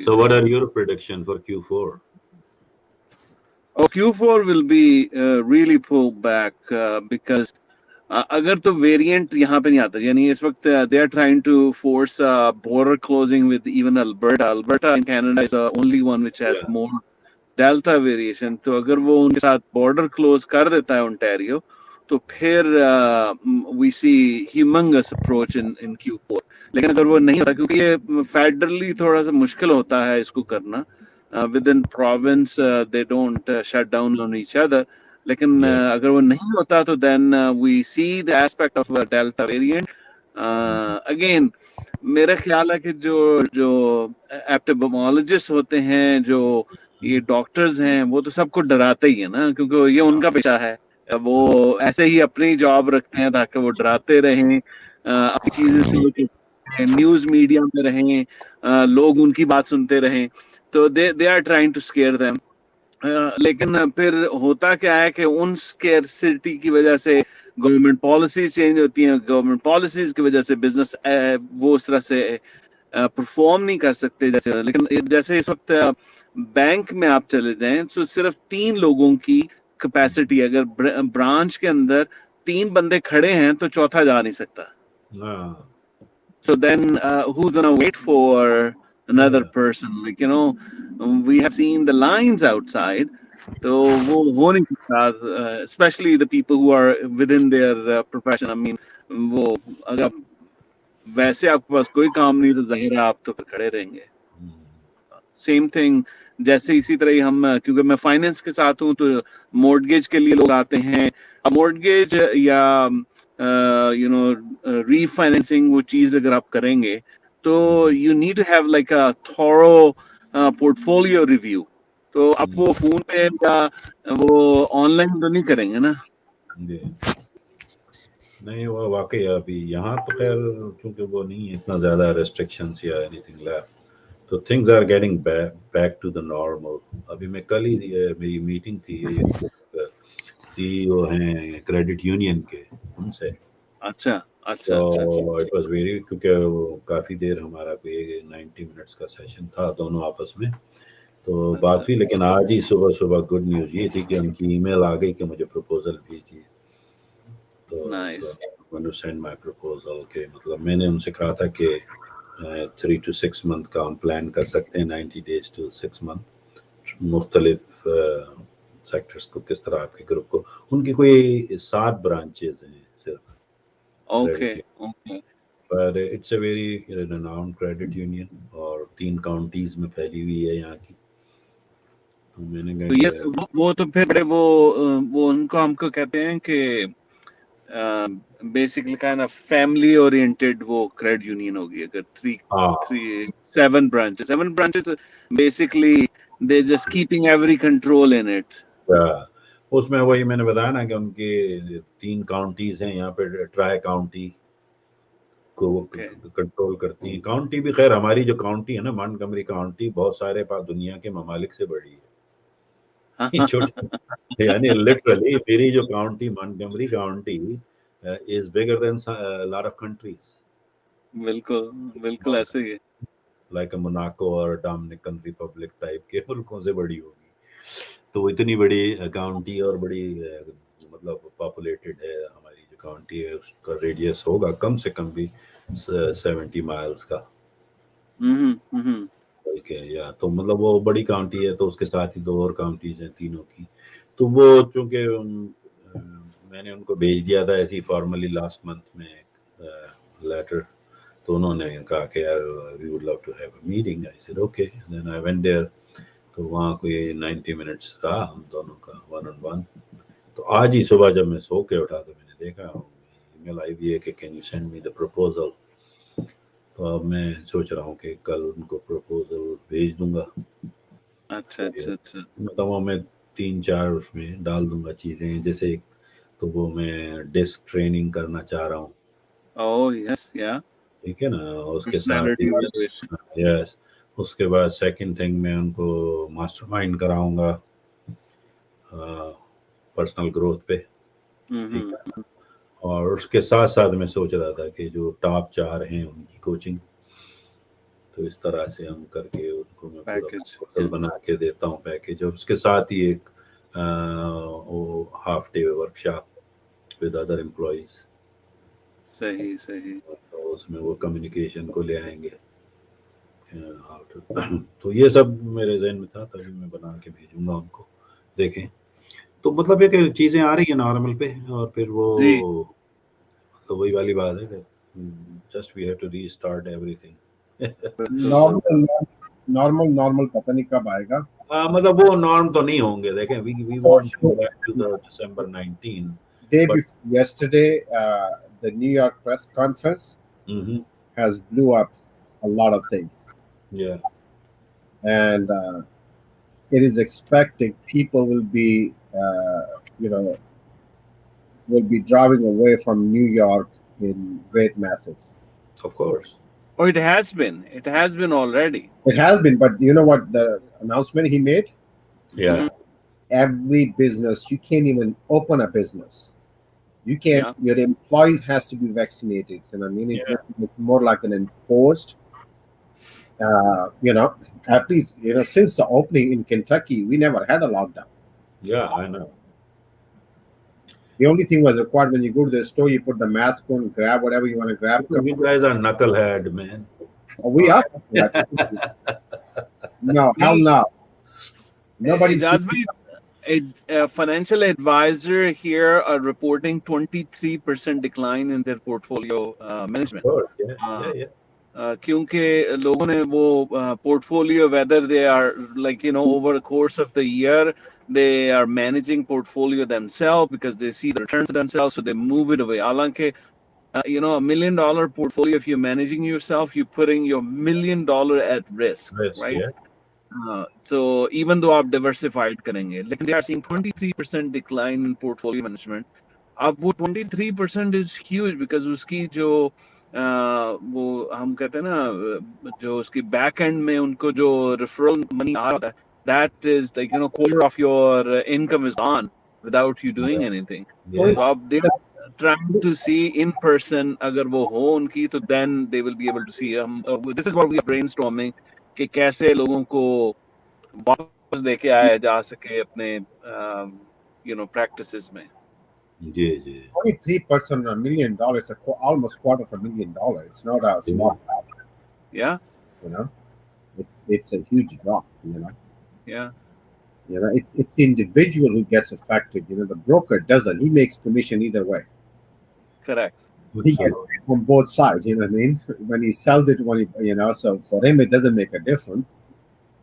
So what are your prediction for Q4? Q4 will be really pulled back because اگر تو variant یہاں پہ نہیں آتا, یعنی اس وقت they are trying to force border closing with even Alberta in Canada is the only one which has more Delta variation. تو اگر وہ ان کے ساتھ border close کر دیتا ہے Ontario, تو پھر we see humongous approach in Q4. لیکن اگر وہ نہیں ہوتا, کیونکہ یہ فیڈرلی تھوڑا سا مشکل ہوتا ہے اس کو کرنا, within province they don't shut down on each other. لیکن اگر وہ نہیں ہوتا تو then we see the aspect of Delta variant. Again میرا خیال ہے کہ جو ایپیڈیمیولوجسٹ ہوتے ہیں, جو یہ ڈاکٹرز ہیں, وہ تو سب کو ڈراتے ہی ہے نا, کیونکہ یہ ان کا پیشہ ہے. وہ ایسے ہی اپنی جاب رکھتے ہیں تاکہ وہ ڈراتے رہیں, اپنی چیزیں سے نیوز میڈیا میں رہیں, لوگ ان کی بات سنتے رہیں. تو they are trying to scare them. لیکن پھر ہوتا کیا ہے کہ ان اسکیئرسٹی کی وجہ سے گورنمنٹ پالیسیز چینج ہوتی ہیں, گورنمنٹ پالیسیز کی وجہ سے بزنس وہ اس طرح سے پرفارم نہیں کر سکتے جیسے. لیکن جیسے اس وقت بینک میں آپ چلے جائیں تو صرف 3 لوگوں کی کیپیسٹی, اگر برانچ کے اندر 3 بندے کھڑے ہیں تو چوتھا جا نہیں سکتا. So then who's gonna wait for another person? Like, we have seen the lines outside. تو وہ ہو نہیں سکتا, especially the people who are within their profession. I mean, وہ اگر ویسے آپ کے پاس کوئی کام نہیں تو ظاہر ہے آپ تو پھر کھڑے رہیں گے. سیم تھنگ جیسے اسی طرح ہی ہم, کیونکہ میں فائنینس کے ساتھ ہوں, تو مورٹگیج کے لیے لوگ آتے ہیں. اب مورٹگیج یا ری فائنینسنگ وہ چیز اگر آپ کریں گے تو you need to have like a thorough portfolio review. تو آپ وہ فون پہ یا وہ آن لائن تو نہیں کریں گے نا. نہیں وہ واقعی ابھی یہاں تو خیر چونکہ وہ نہیں ہے اتنا زیادہ ریسٹرکشنس یا اینی تھنگ لیفٹ, تو things are getting back to the normal. ابھی میں کل ہی میری میٹنگ تھی CEO ہیں کریڈٹ یونین کے, ان سے. اچھا اٹ واز ویری, کیونکہ وہ کافی دیر ہمارا کوئی 90 منٹس کا سیشن تھا دونوں آپس میں, تو بات ہوئی. لیکن آج ہی صبح گڈ نیوز یہ تھی کہ ان کی ای میل آ گئی کہ مجھے پروپوزل بھیجیے. تو سینڈ مائی پروپوزل کہ مطلب میں نے ان سے کہا تھا کہ 3 to 6 month کا ہم پلان کر سکتے ہیں, 90 days to 6 month, مختلف سیکٹرز کو کس طرح آپ کے گروپ کو. ان کی کوئی 7 برانچز ہیں صرف اوکے کریڈٹ, پر it's a very renowned credit union اور 3 کاؤنٹیز میں پھیلی ہوئی ہے یہاں کی. تو میں نے کہا کہ وہ تو پھر بڑے وہ ان کو ہم کو کہتے ہیں کہ basically kind of family oriented وہ کریڈٹ یونین ہوگی. اگر 7 branches basically they just keeping every control in it. اس میں وہی میں نے بتایا نا کہ ان کی 3 کاؤنٹیز ہیں یہاں پہ, ٹرائی کاؤنٹی کو وہ کنٹرول کرتی ہیں. کاؤنٹی بھی خیر ہماری جو کاؤنٹی ہے نا مونٹگمری کاؤنٹی بہت سارے دنیا کے ممالک سے بڑی ہے. یعنی لٹرلی میری جو county Montgomery county is bigger than lot of countries. بالکل ایسے ہی ہے, لائک موناکو اور ڈومینیکن ریپبلک ٹائپ کے ملکوں سے بڑی ہوگی. تو وہ اتنی بڑی کاؤنٹی اور بڑی مطلب پاپولیٹڈ ہے. ہماری جو کاؤنٹی ہے اس کا ریڈیس ہوگا کم سے کم بھی 70 مائلز کا. یا تو مطلب وہ بڑی کاؤنٹی ہے, تو اس کے ساتھ ہی 2 اور کاؤنٹیز ہیں تینوں کی. تو وہ چونکہ میں نے ان کو بھیج دیا تھا ایسی فارملی لاسٹ منتھ میں ایک لیٹر, تو انہوں نے کہا کہ یار we would love to have a meeting. I said okay, then I went there. تو وہاں کوئی 90 منٹس رہا ہم دونوں کا 1-on-1. تو آج ہی صبح جب میں سو کے اٹھا تو میں نے دیکھا ای میل آئی بھی ہے کہ can you send me the proposal. تو اب میں سوچ رہا ہوں کہ کل ان کو پروپوزل بھیج دوں گا. اچھا مطلب میں 3-4 اس میں ڈال دوں گا چیزیں, جیسے تو وہ میں ڈیسک ٹریننگ کرنا چاہ رہا ہوں. ٹھیک ہے نا, اس کے ساتھ یس اس کے بعد سیکنڈ تھنگ میں ان کو ماسٹر مائنڈ کراؤں گا پرسنل گروتھ پہ. ٹھیک ہے, اور اس کے ساتھ ساتھ میں سوچ رہا تھا کہ جو ٹاپ 4 ہیں ان کی کوچنگ, تو اس طرح سے ہم کر کے ان کو میں پورا پروپوزل بنا کے دیتا ہوں پیکیج. اور اس کے ساتھ ہی ایک وہ half day work shop with other employees. صحیح اس میں وہ کمیونیکیشن کو لے آئیں گے. تو یہ سب میرے ذہن میں تھا, تبھی میں بنا کے بھیجوں گا ان کو. دیکھیں تو مطلب یہ کہ چیزیں آ رہی ہیں نارمل پہ, اور پھر وہ وہی والی بات ہے کہ just we have to restart everything. Normal پتہ نہیں کب آئے گا. مطلب وہ نارم تو نہیں ہوں گے. دیکھیں we want to go back to the December 19. Day before yesterday, the New York press conference has blew up a lot of things. Yeah. And it is expecting people will be, will be driving away from New York in great masses. Of course. Oh, it has been already. It has been, but you know what the announcement he made? Yeah. Every business, you can't even open a business. You can't. Your employees has to be vaccinated. And I mean, it's more like an enforced. At least since the opening in Kentucky, we never had a lockdown. Yeah, I know. The only thing was required when you go to the store, you put the mask on, grab whatever you want to grab. You guys are knucklehead, man. Oh, we are. No, hell no. Nobody's. A financial advisor here are reporting 23% decline in their portfolio management. Yeah. کیونکہ لوگوں نے وہ portfolio, whether they are like over the course of the year they are managing portfolio themselves because they see the returns themselves, so they move it away. حالانکہ $1 million portfolio, if you're managing yourself, you're putting your $1 million at risk, right? Yeah. So even though آپ diversified کریں گے, لیکن they are seeing 23% decline in portfolio management. اب وہ 23% is huge because اس کی جو وہ ہم کہتے ہیں نا, جو اس کی بیک اینڈ میں ان کو جو ریفرل منی آ رہا ہے, that is like quarter of your income is gone without you doing anything. So اب they are trying to see in person, اگر وہ ہو ان کی, تو then they will be able to see. This is what we are brainstorming, کہ کیسے لوگوں کو واپس لے کے آیا جا سکے اپنے پریکٹسز میں. جی 23% $1 million, almost $250,000. It's not a small. Yeah. You know, it's a huge drop. Yeah. It's the individual who gets affected. The broker doesn't. He makes commission either way. Correct. He gets paid from both sides. You know what I mean? When he sells it, so for him it doesn't make a difference.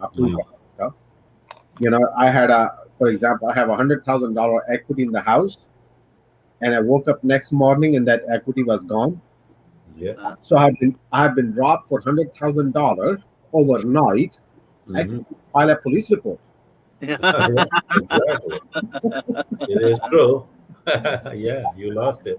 approve stuff. I had for example, I have $100,000 equity in the house, and I woke up next morning and that equity was gone. Yeah. So I've been dropped for $100,000 overnight. I could file a police report. Exactly. It is true. Yeah, you lost it.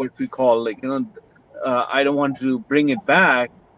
what we call I don't want to bring it back,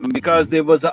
because there was an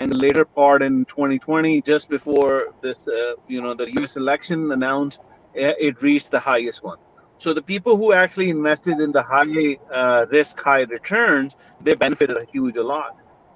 and the later part in 2020, just before this the US election announced, it reached the highest one. So the people who actually invested in the high risk, high returns, they benefited a huge a lot.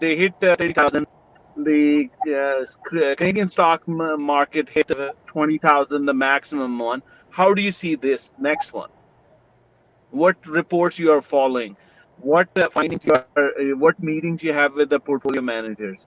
they hit 30,000. The Canadian stock market hit 20,000, the maximum one. How do you see this next one? What reports you are following? What findings what meetings you have with the portfolio managers?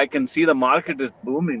I can see the market is booming.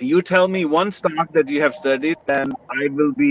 you tell me one stock that you have studied, then I will be.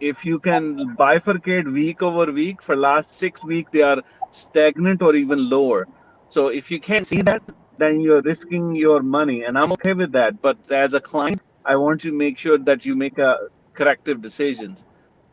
If you can bifurcate week over week, for last 6 weeks they are stagnant or even lower. So if you can't see that, then you're risking your money, and I'm okay with that. But as a client, I want to make sure that you make a corrective decisions.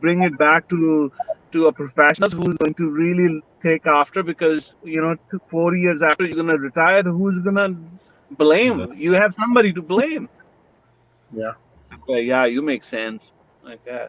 bring it back to a professional who's going to really take after, because 4 years after you're gonna retire, who's gonna blame? You have somebody to blame. Yeah, you make sense. Okay.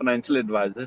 financial advisor,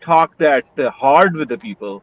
talk that hard with the people.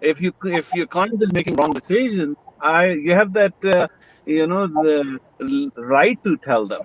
If your client is making wrong decisions, you have that the right to tell them.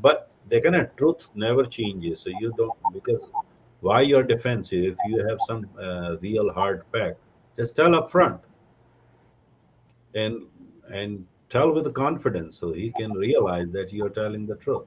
But they cannot. Truth never changes. So you don't, because why you're defensive? If you have some real hard fact, just tell up front, and tell with confidence, so he can realize that you're telling the truth.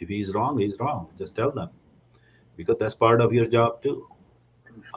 If he's wrong, he's wrong. Just tell them, because that's part of your job too.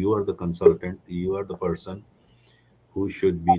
you are the consultant, you are the person who should be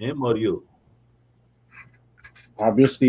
him or you? Obviously,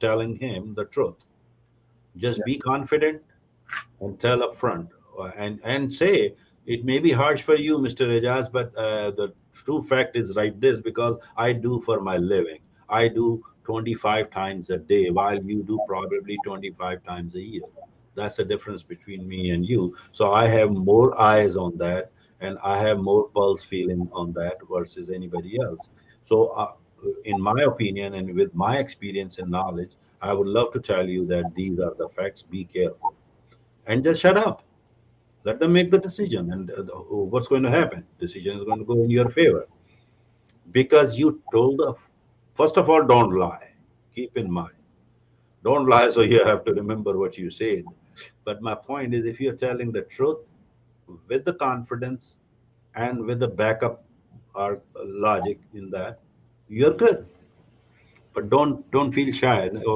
telling him the truth? Just be confident and tell up front, and say it may be harsh for you, Mr. Ejaz, but the true fact is right this, because I do for my living. I do 25 times a day while you do probably 25 times a year. That's the difference between me and you. So I have more eyes on that, and I have more pulse feeling on that versus anybody else. So in my opinion and with my experience and knowledge, I would love to tell you that these are the facts. Be careful and just shut up. Let them make the decision, and what's going to happen? Decision is going to go in your favor because you told the. First of all, don't lie. Keep in mind, don't lie. So you have to remember what you said. But my point is, if you're telling the truth with the confidence and with the backup or logic in that, you're good. But don't feel shy.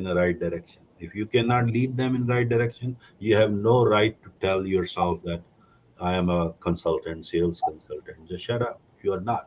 in a right direction. If you cannot lead them in right direction, you have no right to tell yourself that I am a consultant, sales consultant. Just shut up. You are not.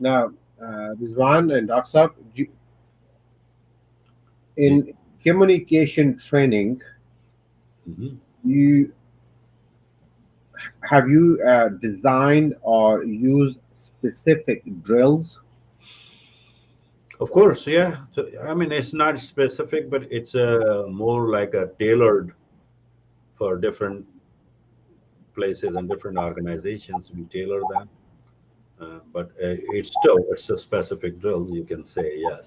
Now, Rizwan and Dr. Saab, in communication training, you have you designed or used specific drills? Of course, yeah. So, I mean, it's not specific, but it's more like a tailored for different places and different organizations. We tailor them, but it's a specific drill. You can say yes.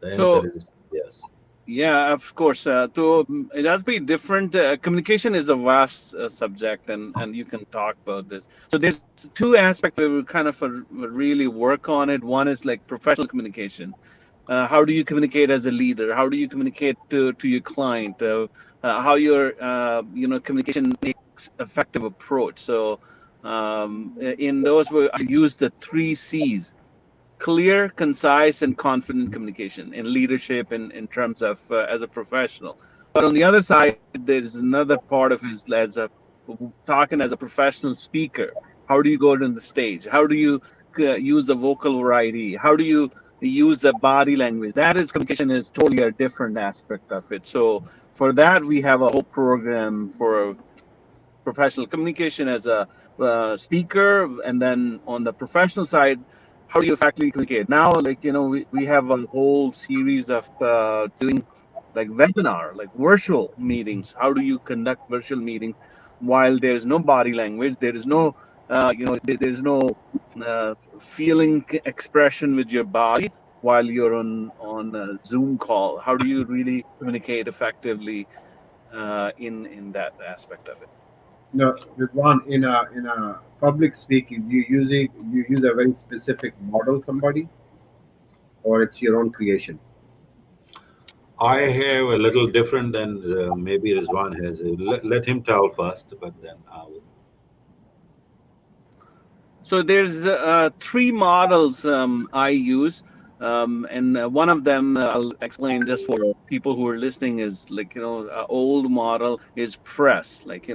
The answer is yes. Yeah, of course. It has to be different. Communication is a vast subject, and you can talk about this. So there's two aspects where we kind of really work on it. One is like professional communication. How do you communicate as a leader? How do you communicate to your client? How your communication makes effective approach. So in those, I use the 3 C's: clear, concise, and confident communication in leadership in terms of as a professional. But on the other side, there's another part of it as a talking as a professional speaker. How do you go to the stage? How do you use the vocal variety? How do you use the body language? That is communication is totally a different aspect of it. So for that, we have a whole program for professional communication as a speaker, and then on the professional side, how do you effectively communicate? Now, like we have a whole series of doing like webinar, like virtual meetings. How do you conduct virtual meetings while there's no body language, there is no there's no feeling expression with your body while you're on a Zoom call? How do you really communicate effectively in that aspect of it? No, Rizwan, in a public speaking, you use a very specific model, somebody, or it's your own creation? I have a little different than maybe Rizwan has. Let him tell first, but then I will. So there's 3 models I use, and one of them I'll explain just for people who are listening is like old model is PRESS, like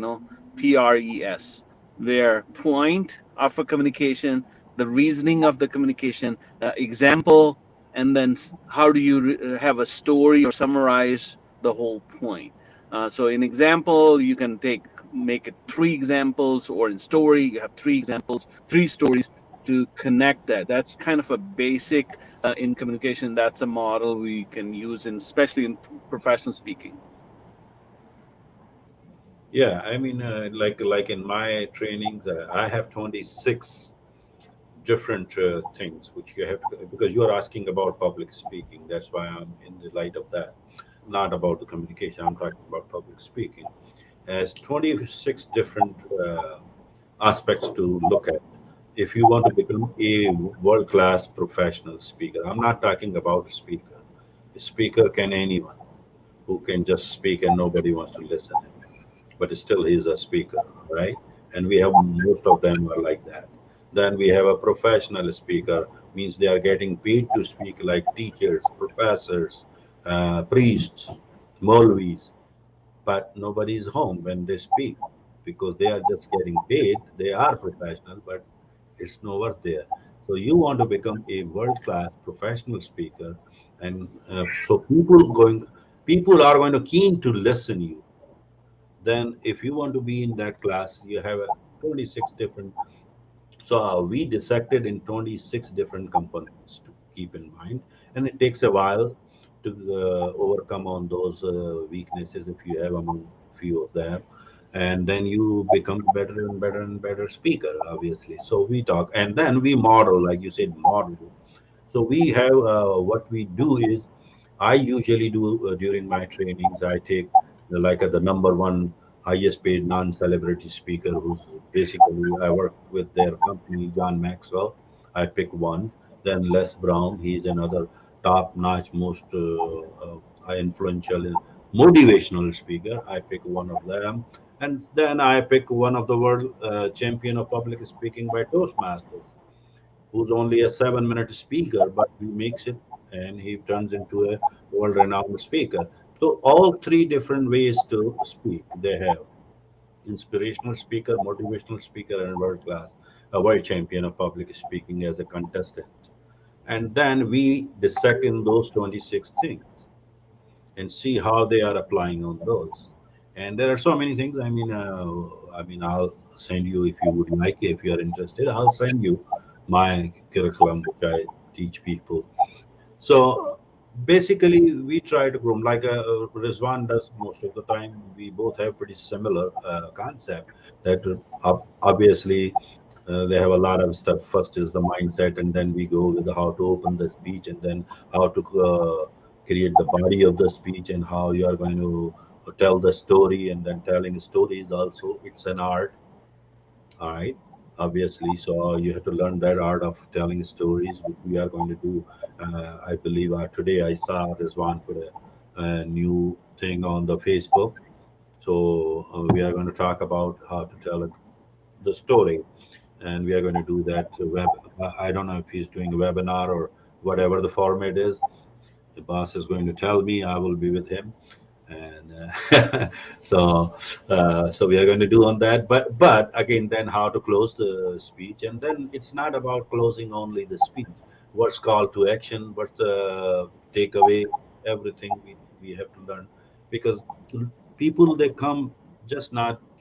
PRES, where point of a communication, the reasoning of the communication, example, and then how do you have a story or summarize the whole point. So in example, you can make it 3 examples, or in story you have 3 examples, 3 stories. to connect that. That's kind of a basic in communication. That's a model we can use in, especially in professional speaking. Yeah, I mean, like in my trainings, I have 26 different things which you have to, because you are asking about public speaking. That's why I'm in the light of that, not about the communication. I'm talking about public speaking as 26 different aspects to look at if you want to become a world class professional speaker. I'm not talking about speaker. A speaker can anyone who can just speak and nobody wants to listen to him, but still he's a speaker, right? And we have most of them are like that. Then we have a professional speaker, means they are getting paid to speak, like teachers, professors, priests, molvis, but nobody is home when they speak because they are just getting paid. They are professional, but it's no worth there. So you want to become a world class professional speaker, and so people are going to keen to listen you. Then if you want to be in that class, you have a 26 different. So we dissected in 26 different components to keep in mind, and it takes a while to overcome on those weaknesses if you have among few of them, and then you become better and better and better speaker, obviously. So we talk, and then we model, like you said, model. So we have what we do is, I usually do during my trainings, I take like the number one highest paid non-celebrity speaker who's basically, I work with their company, John Maxwell. I pick one. Then Les Brown, he's another top-notch, most influential, motivational speaker. I pick one of them. And then I pick one of the world champion of public speaking by Toastmasters, who's only a 7 minute speaker, but he makes it and he turns into a world renowned speaker. So, all three different ways to speak they have: inspirational speaker, motivational speaker, and world class, a world champion of public speaking as a contestant. And then we dissect in those 26 things and see how they are applying on those. And there are so many things. I'll send you if you would like. If you are interested, I'll send you my curriculum, which I teach people. So basically, we try to groom like Rizwan does most of the time. We both have pretty similar concept that obviously they have a lot of stuff. First is the mindset, and then we go with how to open the speech, and then how to create the body of the speech, and how you are going to tell the story. And then telling stories also, it's an art, all right, obviously. So you have to learn that art of telling stories, which we are going to do. I believe today I saw Rizwan put a new thing on the Facebook. So we are going to talk about how to tell the story, and we are going to do that web. I don't know if he's doing a webinar or whatever the format is. The boss is going to tell me. I will be with him, and so we are going to do on that. But again, then how to close the speech, and then it's not about closing only the speech. What's call to action? What's the takeaway? Everything we have to learn, because people they come just not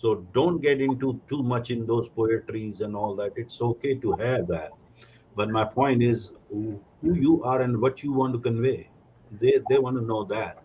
So don't get into too much in those poetries and all that. It's okay to have that. But my point is who you are and what you want to convey. They want to know that.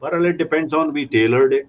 but it depends on we tailored it.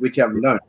which I've learned,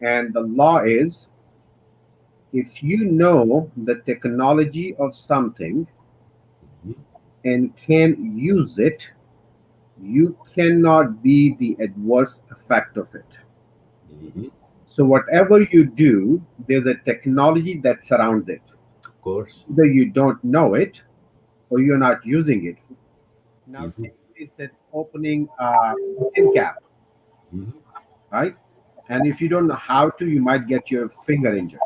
and the law is if you know the technology of something and can use it, you cannot be the adverse effect of it. So whatever you do, there's a technology that surrounds it. of course. Either you don't know it or you're not using it. Now, it's that opening in cap, right? And if you don't know how to, you might get your finger injured.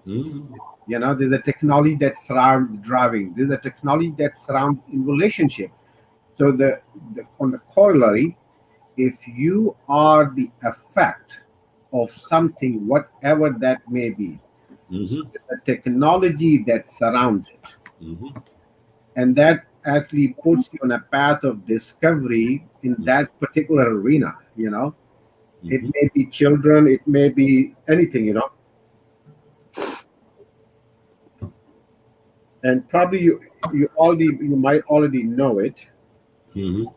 You know, there's a technology that surrounds driving. There's a technology that surrounds in relationship. So on the corollary, if you are the effect of something, whatever that may be, so the technology that surrounds it, and that actually puts you on a path of discovery in that particular arena. You know, it may be children, it may be anything. You know, and probably you might already know it. 2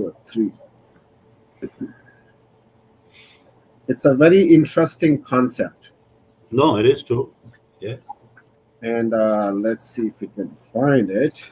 or 3. It's a very interesting concept. No, it is true. Yeah. And let's see if we can find it.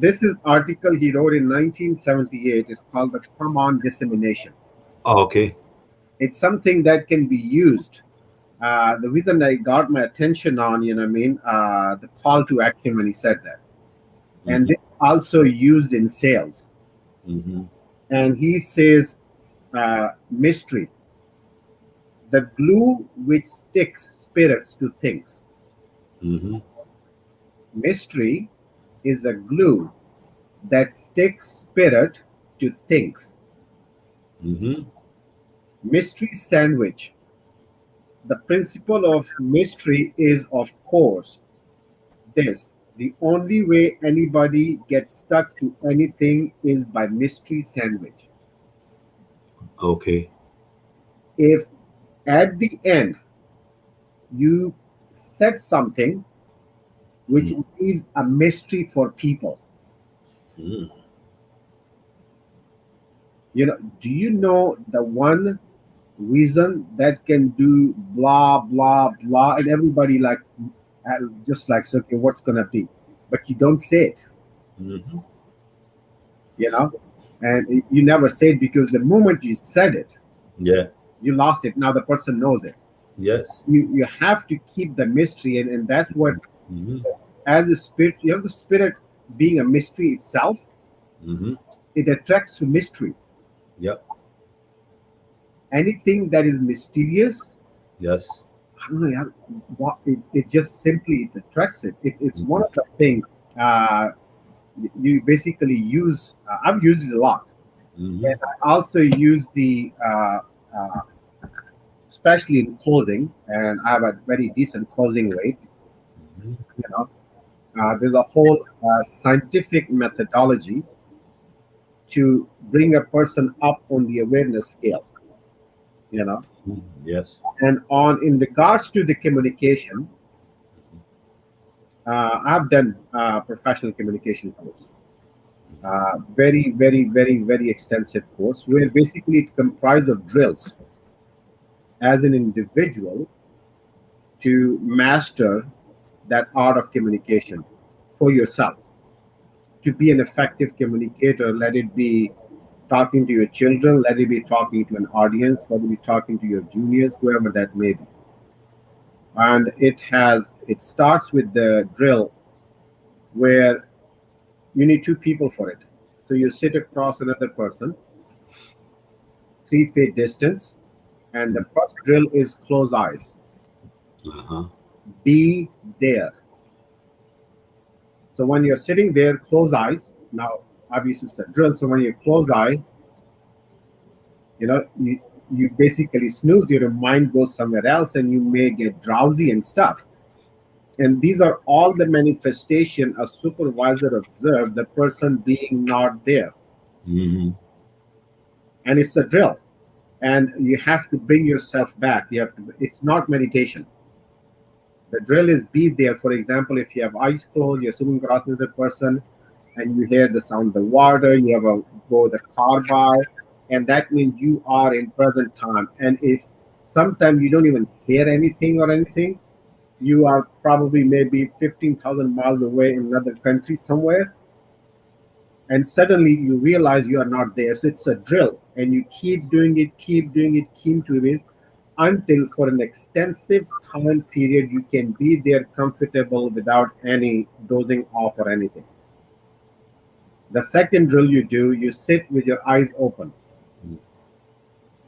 This is article he wrote in 1978. It's called the common dissemination. Okay. It's something that can be used. The reason I got my attention on, you know what I mean, the call to action when he said that. And this also used in sales. And he says, mystery, the glue which sticks spirits to things. Mystery is a glue that sticks spirit to things. Mystery sandwich. The principle of mystery is, of course, this: The only way anybody gets stuck to anything is by mystery sandwich. Okay. If at the end you said something which leaves a mystery for people, do you know the one reason that can do blah blah blah, and everybody just like, okay, what's gonna be, but you don't say it, and you never say it because the moment you said it, you lost it. Now the person knows it. You have to keep the mystery, and that's what, as a spirit, the spirit being a mystery itself, it attracts to mysteries. Anything that is mysterious, I don't know, it just simply it attracts it. It's one of the things you basically use. I've used it a lot, and I also use the especially in closing, and I have a very decent closing rate. There's a whole scientific methodology to bring a person up on the awareness scale. And in regards to the communication, I've done professional communication course, very, very, very, very extensive course, where basically it comprised of drills as an individual to master that art of communication for yourself, to be an effective communicator. Let it be talking to your children, let it be talking to an audience, let it be talking to your juniors, whoever that may be. And it starts with the drill where you need two people for it. So you sit across another person, 3 feet distance, and the first drill is close eyes. Be there. So when you're sitting there, close eyes. Now, obviously it's the drill. So when you close eye, you basically snooze, your mind goes somewhere else, and you may get drowsy and stuff. And these are all the manifestation a supervisor observed, the person being not there. And it's a drill. And you have to bring yourself back. It's not meditation. The drill is be there. For example, if you have eyes closed, you're sitting across another person, and you hear the sound of the water, you have go the car by, and that means you are in present time. And if sometimes you don't even hear anything or anything, you are probably maybe 15,000 miles away in another country somewhere, and suddenly you realize you are not there. So it's a drill, and you keep doing it, keep doing it, until for an extensive time period you can be there comfortable without any dozing off or anything. The second drill you do, you sit with your eyes open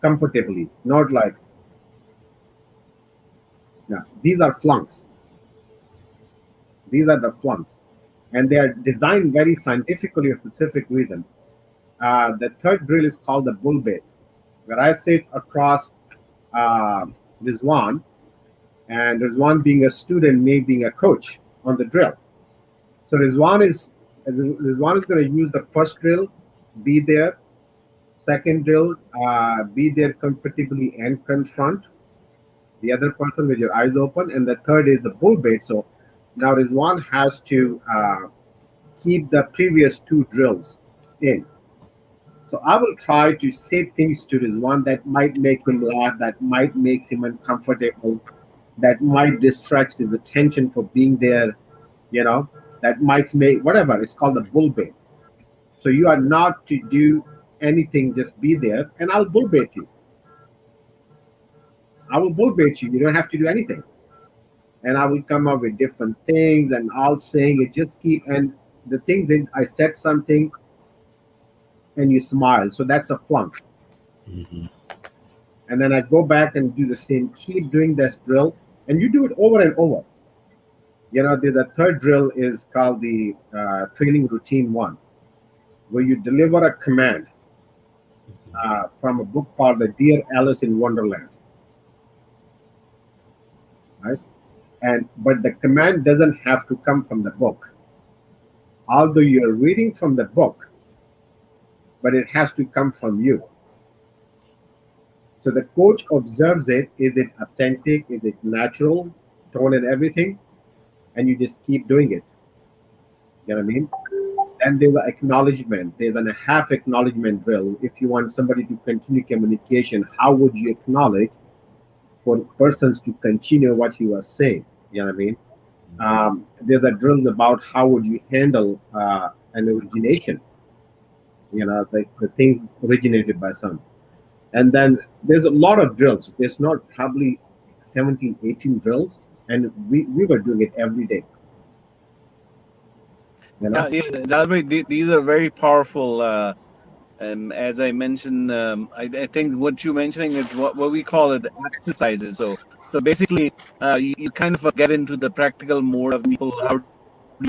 comfortably, not like. Now, these are flunks. These are the flunks, and they are designed very scientifically for a specific reason. The third drill is called the bull bait, where I sit across Rizwan, and Rizwan being a student, me being a coach on the drill. So Rizwan is going to use the first drill, be there. Second drill, be there comfortably and confront the other person with your eyes open. And the third is the bull bait. So now Rizwan has to keep the previous two drills in. So I will try to say things to Rizwan that might make him laugh, that might make him uncomfortable, that might distract his attention for being there, that might make whatever. It's called the bull bait. So you are not to do anything, just be there, and I'll bull bait you. I will bull bait you. You don't have to do anything. And I will come up with different things, and I'll saying it, just keep, and the things that I said something and you smile. So that's a flunk. And then I go back and do the same, keep doing this drill, and you do it over and over. There's a third drill is called the training routine 1, where you deliver a command from a book called The Dear Alice in Wonderland. Right? But the command doesn't have to come from the book. although you're reading from the book, but it has to come from you. So the coach observes it. Is it authentic? Is it natural? Tone and everything? And you just keep doing it. You know what I mean? And there's an acknowledgement. There's a half acknowledgement drill. If you want somebody to continue communication, how would you acknowledge for persons to continue what you are saying? You know what I mean? There's a drills about how would you handle an origination. You know, the things originated by some. And then there's a lot of drills. There's not probably 17, 18 drills. And we were doing it every day. You know? These are very powerful. As I mentioned, I think what you're mentioning is what we call it exercises. So basically, you kind of get into the practical mode of people. How do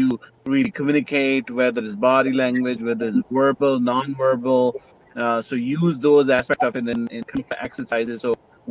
you really communicate, whether it's body language, whether it's verbal, non-verbal. So use those aspects of it in kind of exercises. So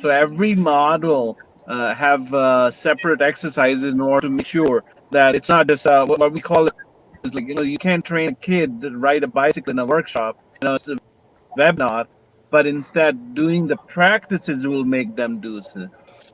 So every module have separate exercises in order to make sure that it's not just what we call it is like you can't train a kid to ride a bicycle in a workshop, it's a webinar, but instead doing the practices will make them do so.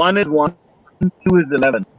1 is 1, 2 is 11.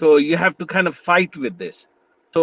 So you have to kind of fight with this. So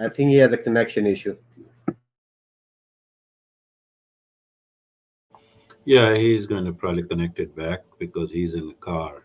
I think he has a connection issue. Yeah, he's going to probably connect it back because he's in the car.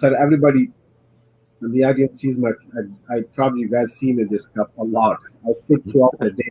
Sir, everybody in the audience sees my. I probably you guys see me this cup a lot. I sit throughout the day.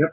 Yep.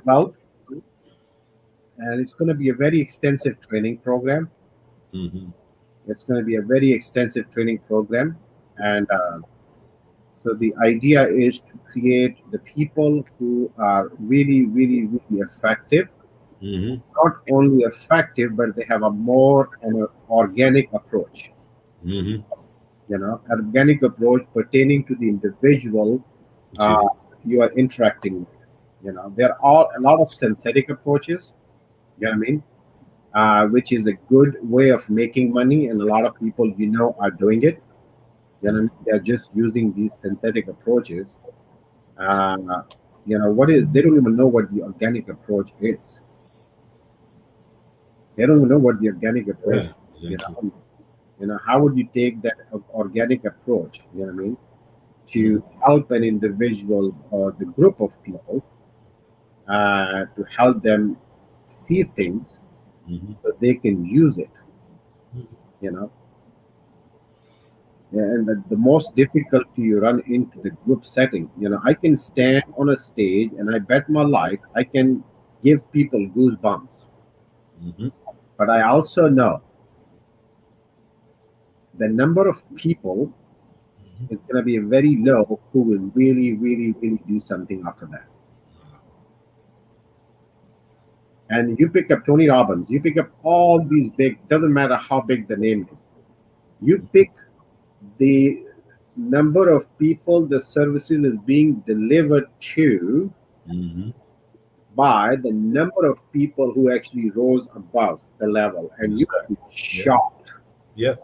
About, and it's going to be a very extensive training program. It's going to be a very extensive training program, and so the idea is to create the people who are really, really, really effective. Not only effective, but they have a more an organic approach. Organic approach pertaining to the individual you are interacting with. There are a lot of synthetic approaches. You know what I mean? Which is a good way of making money, and a lot of people are doing it. They're just using these synthetic approaches. What is? They don't even know what the organic approach is. They don't even know what the organic approach is. exactly. How would you take that organic approach? You know what I mean? To help an individual or the group of people to help them see things so they can use it. And the most difficulty you run into the group setting. I can stand on a stage and I bet my life I can give people goosebumps. But I also know the number of people is going to be very low who will really, really, really do something after that. And you pick up Tony Robbins, you pick up all these big, doesn't matter how big the name is. You pick the number of people the services is being delivered to by the number of people who actually rose above the level, and you would be shocked. Yeah.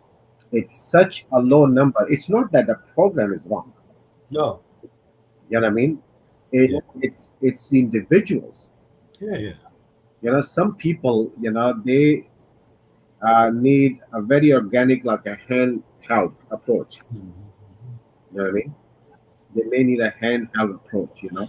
It's such a low number. It's not that the program is wrong. No. You know what I mean? It's the individuals. Yeah. You know, some people, you know, they need a very organic, like a handheld approach. You know what I mean? They may need a handheld approach, you know.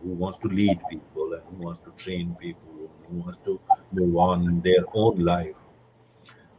who wants to lead people and who wants to train people, who wants to move on in their own life.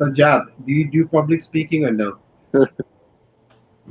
Sajjad, do you do public speaking or no?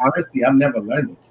Honestly, I've never learned it.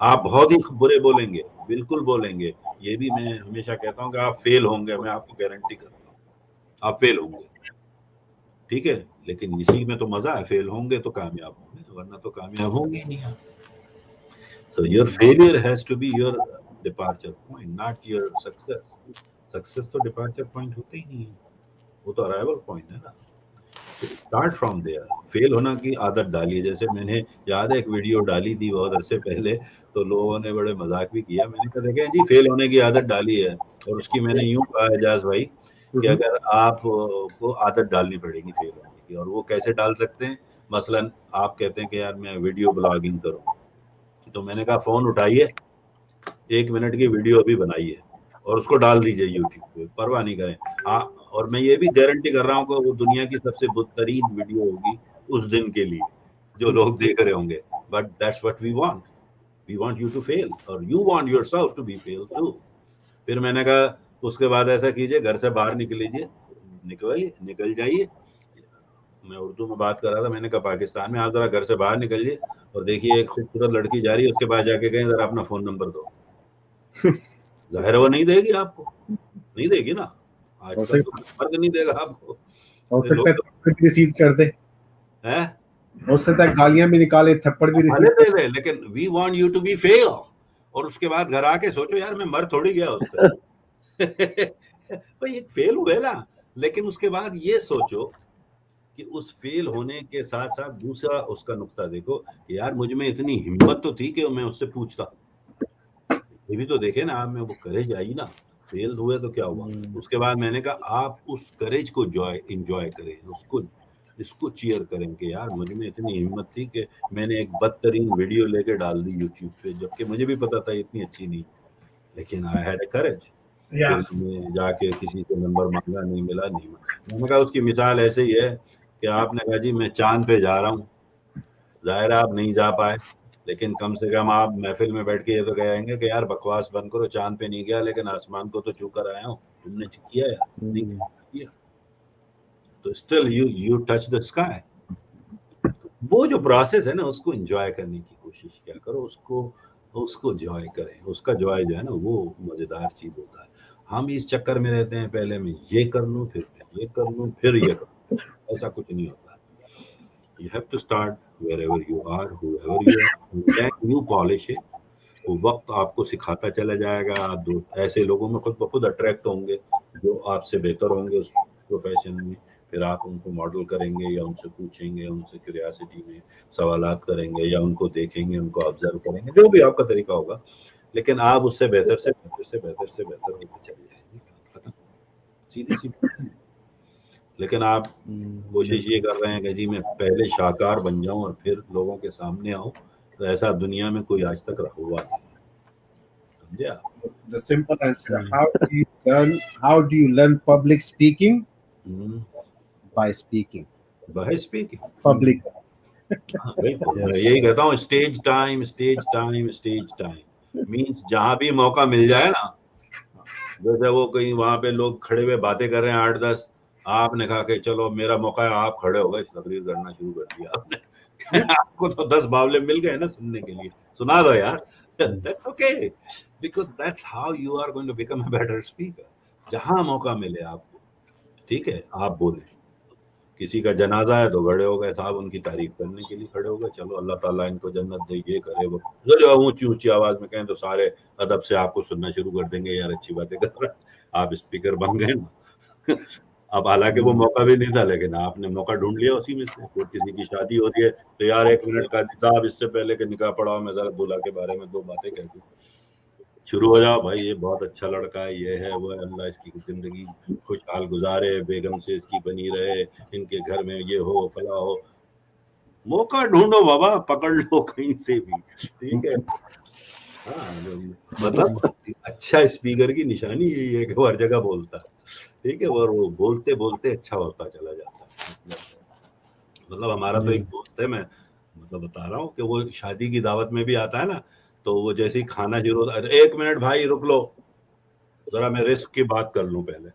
آپ بہت ہی برے بولیں گے، بالکل بولیں گے. یہ بھی میں ہمیشہ کہتا ہوں کہ آپ فیل ہوں گے، میں آپ کو گارنٹی کرتا ہوں آپ فیل ہوں گے. ٹھیک ہے، لیکن اسی میں تو مزہ ہے، فیل ہوں گے تو کامیاب ہوں گے، ورنہ تو کامیاب ہوں گے ہی نہیں آپ. So your failure has to be your departure point, not your success. Success تو departure point ہوتے ہی نہیں ہے، وہ تو arrival point ہے نا. Start from their. فیل ہونا کی عادت ڈالیے. جیسے میں نے یاد ہے ایک ویڈیو ڈالی تھی بہت عرصے پہلے، تو لوگوں نے بڑے مذاق بھی کیا. میں نے کہا دیکھیں جی فیل ہونے کی عادت ڈالی ہے، اور اس کی میں نے یوں کہا اعجاز بھائی کہ اگر آپ کو عادت ڈالنی پڑے گی فیل ہونے کی. اور وہ کیسے ڈال سکتے ہیں؟ مثلاً آپ کہتے ہیں کہ یار میں ویڈیو بلاگنگ کروں، تو میں نے کہا فون اٹھائیے، 1 منٹ کی ویڈیو ابھی بنائیے اور اس کو ڈال دیجیے یوٹیوب پہ، پرواہ نہیں کریں. اور میں یہ بھی گارنٹی کر رہا ہوں کہ وہ دنیا کی سب سے بدترین ویڈیو ہوگی اس دن کے لیے جو لوگ دیکھ رہے ہوں گے. But that's what we want. We want you to feel اور you want yourself to be feel too. پھر میں نے کہا اس کے بعد ایسا کیجیے، گھر سے باہر نکل جائیے. میں اردو میں بات کر رہا تھا. میں نے کہا پاکستان میں آپ ذرا گھر سے باہر نکلیے اور دیکھیے ایک خوبصورت لڑکی جا رہی ہے، اس کے پاس جا کے کہیں ذرا اپنا فون نمبر دو. ظاہر وہ نہیں دے گی آپ کو، نہیں دے گی نا. آج کل تو فرق نہیں دے گا آپ کو. ہو سکتا ہے ریسیو کر دے، ہو سکتا ہے گالیاں بھی نکالے، تھپڑ بھی ریسیو دے دے، لیکن we want you to be feel. اور اس کے بعد گھر آ کے سوچو یار میں مر تھوڑی گیا اس سے. بھائی فیل ہوئے نا، لیکن اس کے بعد یہ سوچو کہ اس فیل ہونے کے ساتھ ساتھ دوسرا اس کا نقطہ دیکھو کہ یار مجھ میں اتنی ہمت تو تھی کہ میں اس سے پوچھتا. یہ بھی تو دیکھے نا آپ میں وہ کریج آئی نا. فیل ہوئے تو کیا ہوا. اس کے بعد میں نے کہا آپ اس کریج کو انجوائے کریں، اس کو چیئر کریں کہ یار مجھ میں اتنی ہمت تھی کہ میں نے ایک بدترین ویڈیو لے کے ڈال دی یوٹیوب پہ، جبکہ مجھے بھی پتا تھا اتنی اچھی نہیں، لیکن آئی ہیڈ اے کریج. میں جا کے کسی سے نمبر مانگا، نہیں ملا. میں نے کہا اس کی مثال ایسے ہی ہے کہ آپ نے کہا جی میں چاند پہ جا رہا ہوں. ظاہر آپ نہیں جا پائے، لیکن کم سے کم آپ محفل میں بیٹھ کے یہ تو کہیں گے کہ یار بکواس بند کرو، چاند پہ نہیں گیا لیکن آسمان کو تو چھو کر آیا ہوں. تم نے کیا یار، نہیں کیا تو still you touch the sky. وہ جو پروسیس ہے نا اس کو انجوائے کرنے کی کوشش کیا کرو، اس کو جوائے کریں. اس کا جوائے جو ہے نا وہ مزیدار چیز ہوتا ہے. ہم اس چکر میں رہتے ہیں پہلے میں یہ کر لوں، پھر میں یہ کر لوں، پھر یہ کر لوں. ایسا کچھ نہیں ہوتا. You have to start wherever you are, whoever you are, and then you polish it. وہ وقت آپ کو سکھاتا چلا جائے گا. آپ ایسے لوگوں میں خود بخود اٹریکٹ ہوں گے جو آپ سے بہتر ہوں گے اس پروفیشن میں. پھر آپ ان کو ماڈل کریں گے یا ان سے پوچھیں گے، ان سے کیوریاسٹی میں سوالات کریں گے یا ان کو دیکھیں گے، ان کو آبزرو کریں گے، جو بھی آپ کا طریقہ ہوگا. لیکن آپ اس سے بہتر سے بہتر سے بہتر سے بہتر ہوتے چلے جائیں گے. ختم، سیدھی سی. لیکن آپ کوشش یہ کر رہے ہیں کہ جی میں پہلے شاہکار بن جاؤں اور پھر لوگوں کے سامنے آؤں، تو ایسا دنیا میں کوئی آج تک ہوا نہیں. سمجھے آپ؟ The simple answer. How do you learn public speaking? By speaking. By speaking. Public. میں یہی کہتا ہوں اسٹیج ٹائم مینس جہاں بھی موقع مل جائے نا. جیسے وہ کہیں وہاں پہ لوگ کھڑے ہوئے باتیں کر رہے ہیں 8-10، آپ نے کہا کہ چلو میرا موقع ہے، آپ کھڑے ہو گئے، تقریر کرنا شروع کر دیا آپ نے. آپ کو تو 10 باولے مل گئے نا سننے کے لیے، سنا دو یار. That's okay, because that's how you are going to become a better speaker. جہاں موقع ملے آپ کو، ٹھیک ہے، آپ بولیں. کسی کا جنازہ ہے تو کھڑے ہو گئے صاحب، ان کی تعریف کرنے کے لیے کھڑے ہو گئے. چلو اللہ تعالیٰ ان کو جنت دے، یہ کرے وہ. اونچی اونچی آواز میں کہیں تو سارے ادب سے آپ کو سننا شروع کر دیں گے، یار اچھی باتیں کر رہا ہے. آپ اسپیکر بن گئے نا. اب حالانکہ وہ موقع بھی نہیں تھا، لیکن آپ نے موقع ڈھونڈ لیا اسی میں سے. پھر کسی کی شادی ہو رہی ہے تو یار 1 منٹ قاضی صاحب اس سے پہلے کہ نکاح پڑھاؤ میں ذرا دولہا کے بارے میں 2 باتیں کہہ دوں. شروع ہو جاؤ بھائی، یہ بہت اچھا لڑکا ہے، یہ ہے وہ ہے، اللہ اس کی زندگی خوشحال گزارے، بیگم سے اس کی بنی رہے، ان کے گھر میں یہ ہو فلاں ہو. موقع ڈھونڈو بابا، پکڑ لو کہیں سے بھی، ٹھیک ہے. ہاں مطلب اچھا اسپیکر کی نشانی یہی ہے کہ وہ ہر جگہ بولتا ہے، ٹھیک ہے، اور وہ بولتے بولتے اچھا ہوتا چلا جاتا ہے. مطلب ہمارا تو ایک دوست ہے، میں مطلب بتا رہا ہوں کہ وہ شادی کی دعوت میں بھی آتا ہے نا، تو وہ جیسے ہی کھانا شروع ہوتا ہے، 1 منٹ بھائی رک لو ذرا میں رزق کی بات کر لوں پہلے.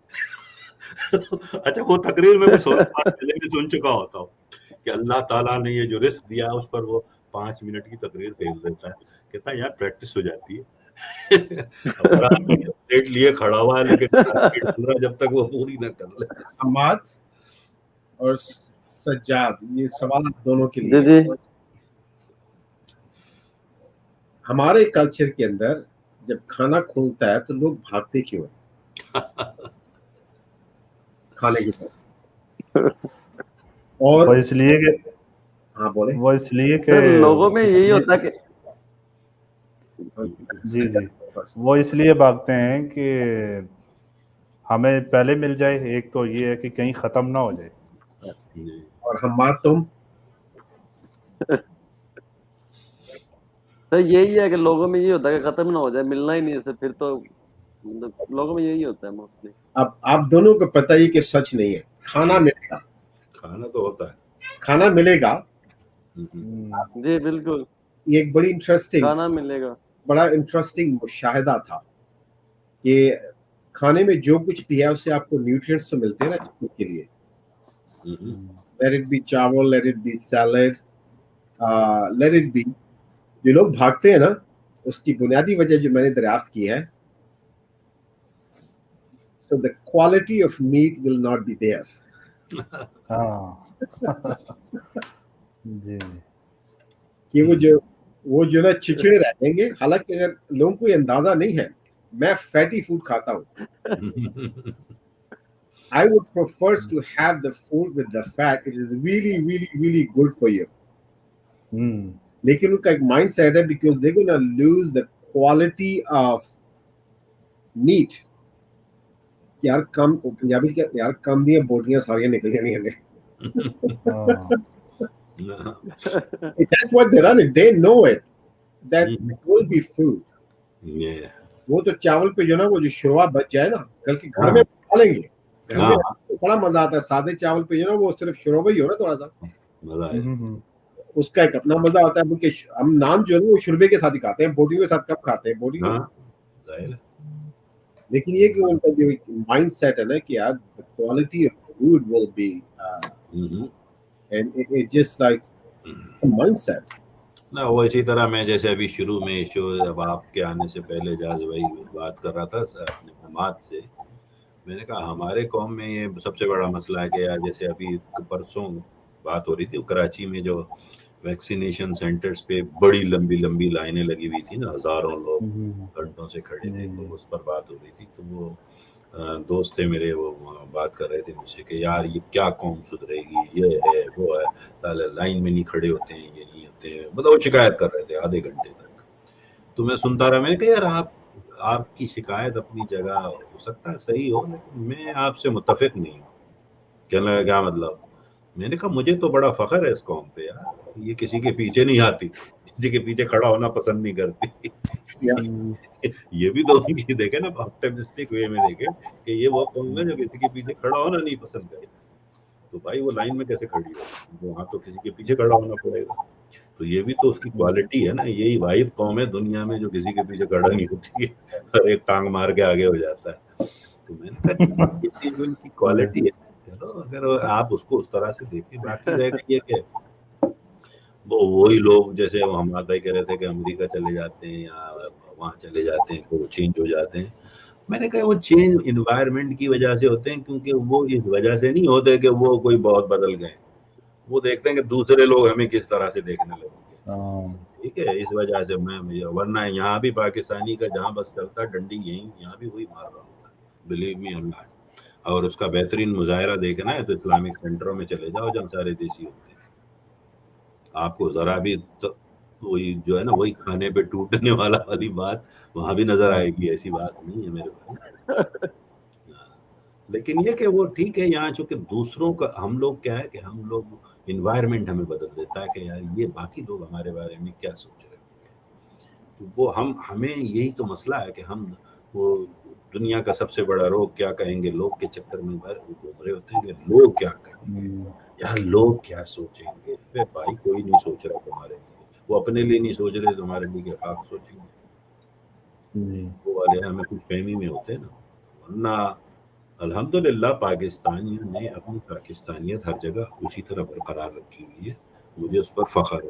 اچھا وہ تقریر میں بھی 16 بات پہلے بھی سن چکا ہوتا ہوں کہ اللہ تعالیٰ نے یہ جو رزق دیا اس پر وہ 5 منٹ کی تقریر پھینک دیتا ہے, کہتا ہے یار پریکٹس ہو جاتی ہے. ہمارا پلیٹ لیے کھڑا ہوا ہے لیکن جب تک وہ پوری نہ کر لے. حماد اور سجاد, یہ سوال دونوں کے جی لیے. جی ہمارے کلچر کے اندر جب کھانا کھولتا ہے تو لوگ بھاگتے کیوں ہیں کھانے کی طرف؟ اور وہ اس لیے کہ ہاں بولے. وہ اس لیے کہ سر لوگوں میں یہی ہوتا ہے کہ جی جی وہ اس لیے بھاگتے ہیں کہ ہمیں پہلے مل جائے. ایک تو یہ ہے کہ کہیں ختم نہ ہو جائے. اور حماد تم؟ سر یہی ہے کہ لوگوں میں یہی ہوتا ہے کہ ختم نہ ہو جائے, ملنا ہی نہیں ہے پھر تو لوگوں میں یہی ہوتا ہے موسٹلی. اب آپ دونوں کو پتہ ہی کہ سچ نہیں ہے, کھانا ملے گا, کھانا تو ہوتا ہے, کھانا ملے گا. جی بالکل, یہ ایک کھانا ملے گا. بڑا انٹرسٹنگ مشاہدہ تھا کہ کھانے میں جو کچھ بھی ہے اس سے آپ کو نیوٹرینٹس تو ملتے ہیں نا جسم کے لیے. Let it be chawal, let it be salad, let it be. جو لوگ بھاگتے ہیں نا, اس کی بنیادی وجہ جو میں نے دریافت کی ہے, so the quality of meat will not be there. جی کہ وہ جو نا چچڑے رہ جائیں گے. حالانکہ اگر لوگوں کو یہ اندازہ نہیں ہے, میں فیٹی فوڈ کھاتا ہوں. I would prefer to have the food with the fat. It is really, really, really good for you. لیکن ان کا ایک مائنڈ سیٹ ہے because they're going to lose the quality of meat. یار کم پنجابی کیا یار کم دیا بوٹیاں ساریاں نکل جانی ہیں. That's what they run it. They know it. That will be food. وہ تو چاول پہ جو نا وہ جو شوروا بچ جائے نا, کل کے گھر میں کھا لیں گے. گھر میں بڑا مزہ آتا ہے سادے چاول پہ جو نا وہ صرف شوروا ہی ہو نا, تھوڑا سا اس کا ایک اپنا مزہ آتا ہے. بلکہ ہم نان جو ہے وہ شوربے کے ساتھ ہی کھاتے ہیں, بوٹیوں کے ساتھ کب کھاتے ہیں بوٹی. لیکن یہ کہ ان کا جو مائنڈ سیٹ ہے نا کہ یار quality of food will be and it just like mindset. نہ وہ اسی طرح میں جیسے ابھی شروع میں شو اب آپ کے آنے سے پہلے جاز بھائی بات کر رہا تھا اپنے حماد سے, میں نے کہا ہمارے قوم میں یہ سب سے بڑا مسئلہ ہے کہ یار جیسے ابھی پرسوں بات ہو رہی تھی کراچی میں جو ویکسینیشن سینٹرز پہ بڑی لمبی لمبی لائنیں لگی ہوئی تھی نا, ہزاروں لوگ گھنٹوں سے کھڑے تھے, تو اس پر بات ہو رہی تھی. تو وہ دوست تھے میرے, وہ بات کر رہے تھے مجھ سے کہ یار یہ کیا قوم سدھرے گی, یہ ہے وہ ہے, لائن میں نہیں کھڑے ہوتے ہیں, یہ نہیں ہوتے ہیں, مطلب وہ شکایت کر رہے تھے آدھے گھنٹے تک. تو میں سنتا رہا, میں نے کہا یار آپ کی شکایت اپنی جگہ ہو سکتا ہے صحیح ہو, لیکن میں آپ سے متفق نہیں ہوں. کہنے لگا کیا مطلب؟ میں نے کہا مجھے تو بڑا فخر ہے اس قوم پہ یار, یہ کسی کے پیچھے نہیں آتی, کسی کے پیچھے کھڑا ہونا پسند نہیں کرتی. یہ بھی تو دیکھے نا آپٹمسٹک وے میں دیکھے کہ یہ وہ قوم ہے جو کسی کے پیچھے کھڑا ہونا نہیں پسند کرے. تو بھائی وہ لائن میں کیسے کھڑی ہو, وہاں تو کسی کے پیچھے کھڑا ہونا پڑے گا. تو یہ بھی تو اس کی کوالٹی ہے نا, یہی واحد قوم ہے دنیا میں جو کسی کے پیچھے کھڑا نہیں ہوتی ہے, ہر ایک ٹانگ مار کے آگے ہو جاتا ہے. تو میں نے کہا یہ چیز ان کی کوالٹی ہے, چلو اگر آپ اس کو اس طرح سے دیکھیں. باقی رہ گئی یہ کہ وہی لوگ جیسے ہمارا بھائی کہہ رہے تھے کہ امریکہ چلے جاتے ہیں یا وہاں چلے جاتے ہیں تو وہ چینج ہو جاتے ہیں. میں نے کہا وہ چینج انوائرمنٹ کی وجہ سے ہوتے ہیں, کیونکہ وہ اس وجہ سے نہیں ہوتے کہ وہ کوئی بہت بدل گئے, وہ دیکھتے ہیں کہ دوسرے لوگ ہمیں کس طرح سے دیکھنے لگیں گے. ٹھیک ہے, اس وجہ سے میں ورنہ یہاں بھی پاکستانی کا جہاں بس چلتا ڈنڈی یہاں بھی وہی مار رہا ہوتا ہے, بلیو می اللہ. اور اس کا بہترین مظاہرہ دیکھنا ہے تو اسلامک سینٹروں میں چلے جاؤ جہاں سارے دیسی ہوتے ہیں. آپ کو ذرا بھی وہی جو ہے نا وہی کھانے پہ ٹوٹنے والی بات وہاں بھی نظر آئے گی. ایسی بات نہیں ہے میرے بھائی. لیکن یہ کہ وہ ٹھیک ہے, یہاں چونکہ دوسروں کا ہم لوگ کیا ہے کہ ہم لوگ انوائرمنٹ ہمیں بدل دیتا ہے کہ یار یہ باقی لوگ ہمارے بارے میں کیا سوچ رہے ہوں گے. تو وہ ہمیں یہی تو مسئلہ ہے کہ ہم وہ دنیا کا سب سے بڑا روگ کیا کہیں گے لوگ کے چکر میں گھوم رہے ہوتے ہیں کہ لوگ کیا کہیں گے, یار لوگ کیا سوچیں گے. بھائی کوئی نہیں سوچ رہا تمہارے لیے, وہ اپنے لیے نہیں سوچ رہے, تمہارے لیے کیا خاک سوچیں گے. وہ والے ہمیں کچھ فہمی میں ہوتے ہیں نا. ورنہ الحمدللہ پاکستانیوں نے اپنی پاکستانیت ہر جگہ اسی طرح برقرار رکھی ہوئی ہے, مجھے اس پر فخر ہے.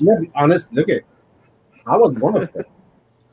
Yeah, honest, look at, I was one of them.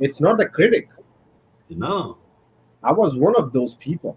It's not a critic. no. I was one of those people.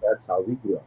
that's how we grew up.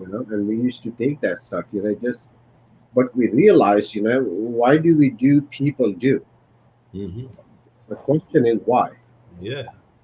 and we used to take that stuff, just, but we realized, why do we do people do? The question is why. Yeah.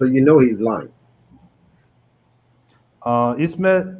so you know he's lying.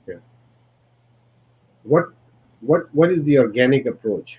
Okay. What is the organic approach?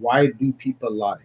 Why do people lie?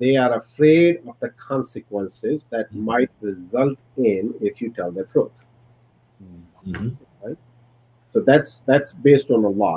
They are afraid of the consequences that might result in if you tell the truth. Right? So that's based on Allah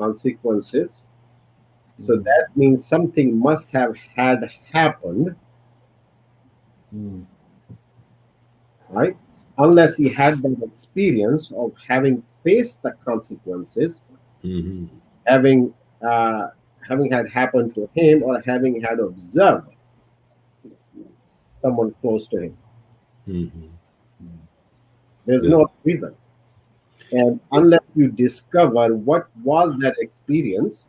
Consequences. So that means something must have had happened, right? Unless he had that experience of having faced the consequences, having had happened to him, or having had observed someone close to him. There's no other reason. And unless you discover what was that experience,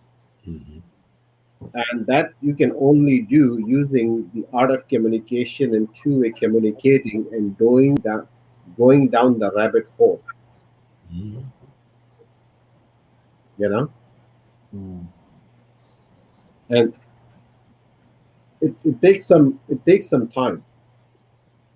and that you can only do using the art of communication and two-way communicating and going down the rabbit hole, you know. And it takes some time.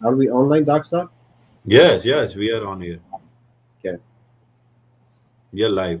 Are we online, Doc sir? Yes, we are on here. Okay. We are live.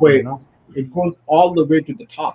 way, it goes all the way to the top.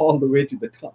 all the way to the top.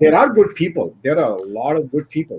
There are good people. There are a lot of good people.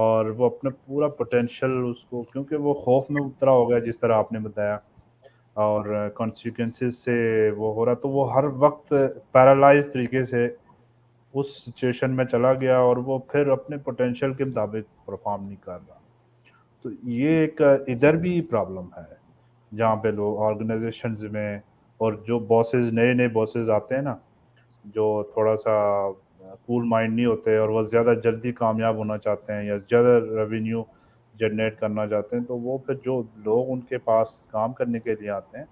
اور وہ اپنا پورا potential اس کو، کیونکہ وہ خوف میں مبتلا ہو گیا جس طرح آپ نے بتایا، اور کانسیکوینسز سے وہ ہو رہا، تو وہ ہر وقت پیرالائز طریقے سے اس سچویشن میں چلا گیا، اور وہ پھر اپنے پوٹینشیل کے مطابق پرفارم نہیں کر رہا. تو یہ ایک ادھر بھی پرابلم ہے جہاں پہ لوگ آرگنائزیشنز میں، اور جو باسز نئے باسز آتے ہیں نا، جو تھوڑا سا کول مائنڈ نہیں ہوتے اور وہ زیادہ جلدی کامیاب ہونا چاہتے ہیں یا زیادہ ریونیو جنریٹ کرنا چاہتے ہیں، تو وہ پھر جو لوگ ان کے پاس کام کرنے کے لیے آتے ہیں،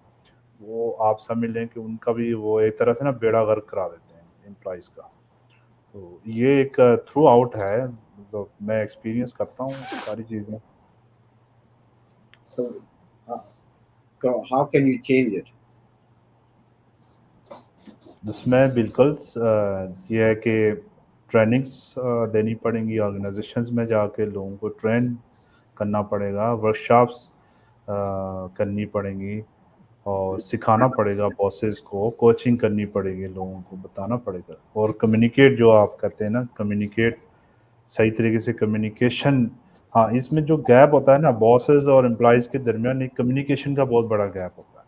وہ آپ سمجھ لیں کہ ان کا بھی وہ ایک طرح سے نا بیڑا غرق کرا دیتے ہیں امپلائیز کا. تو یہ ایک تھرو آؤٹ ہے، مطلب میں ایکسپیرینس کرتا ہوں ساری چیزیں. So how can you change it? اس میں بالکل یہ ہے کہ ٹریننگس دینی پڑیں گی، آرگنائزیشنز میں جا کے لوگوں کو ٹرین کرنا پڑے گا، ورکشاپس کرنی پڑیں گی، اور سکھانا پڑے گا باسز کو، کوچنگ کرنی پڑے گی، لوگوں کو بتانا پڑے گا، اور کمیونیکیٹ جو آپ کہتے ہیں نا، کمیونیکیٹ صحیح طریقے سے کمیونیکیشن. ہاں، اس میں جو گیپ ہوتا ہے نا باسز اور امپلائیز کے درمیان، ایک کمیونیکیشن کا بہت بڑا گیپ ہوتا ہے.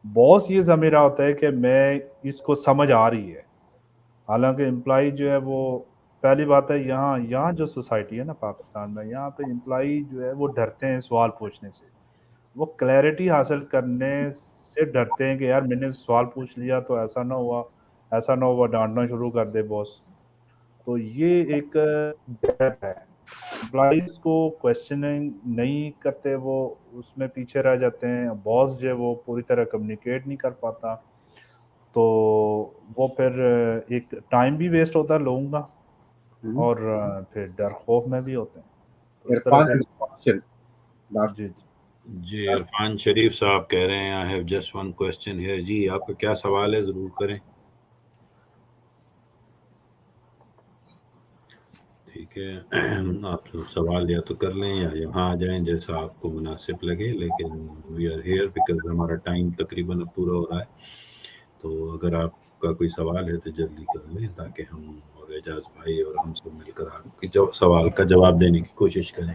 باس یہ سمجھ رہا ہوتا ہے کہ میں اس کو سمجھ آ رہی ہے، حالانکہ امپلائی جو ہے وہ، پہلی بات ہے یہاں جو سوسائٹی ہے نا پاکستان میں، یہاں پہ امپلائی جو ہے وہ ڈرتے ہیں سوال پوچھنے سے، وہ کلیئرٹی حاصل کرنے سے ڈرتے ہیں کہ یار میں نے سوال پوچھ لیا تو ایسا نہ ہوا ڈانٹنا شروع کر دے باس. تو یہ ایک گیپ ہے، امپلائیز کو کوشچننگ نہیں کرتے، وہ اس میں پیچھے رہ جاتے ہیں. باس جو ہے وہ پوری طرح کمیونیکیٹ نہیں کر پاتا، تو وہ پھر ایک ٹائم بھی ویسٹ ہوتا ہے لوگوں کا، اور پھر ڈر خوف میں بھی ہوتے ہیں. تو اس طرح سے جی جی عرفان شریف صاحب کہہ رہے ہیں I have just one question here. جی آپ کا کیا سوال ہے، ضرور کریں. ٹھیک ہے، آپ سوال یا تو کر لیں یا یہاں آ جائیں جیسا آپ کو مناسب لگے، لیکن وی آر ہیئر بیکاز ہمارا ٹائم تقریباً پورا ہو رہا ہے. تو اگر آپ کا کوئی سوال ہے تو جلدی کر لیں تاکہ ہم اور اعجاز بھائی اور ہم سب مل کر آپ کے سوال کا جواب دینے کی کوشش کریں.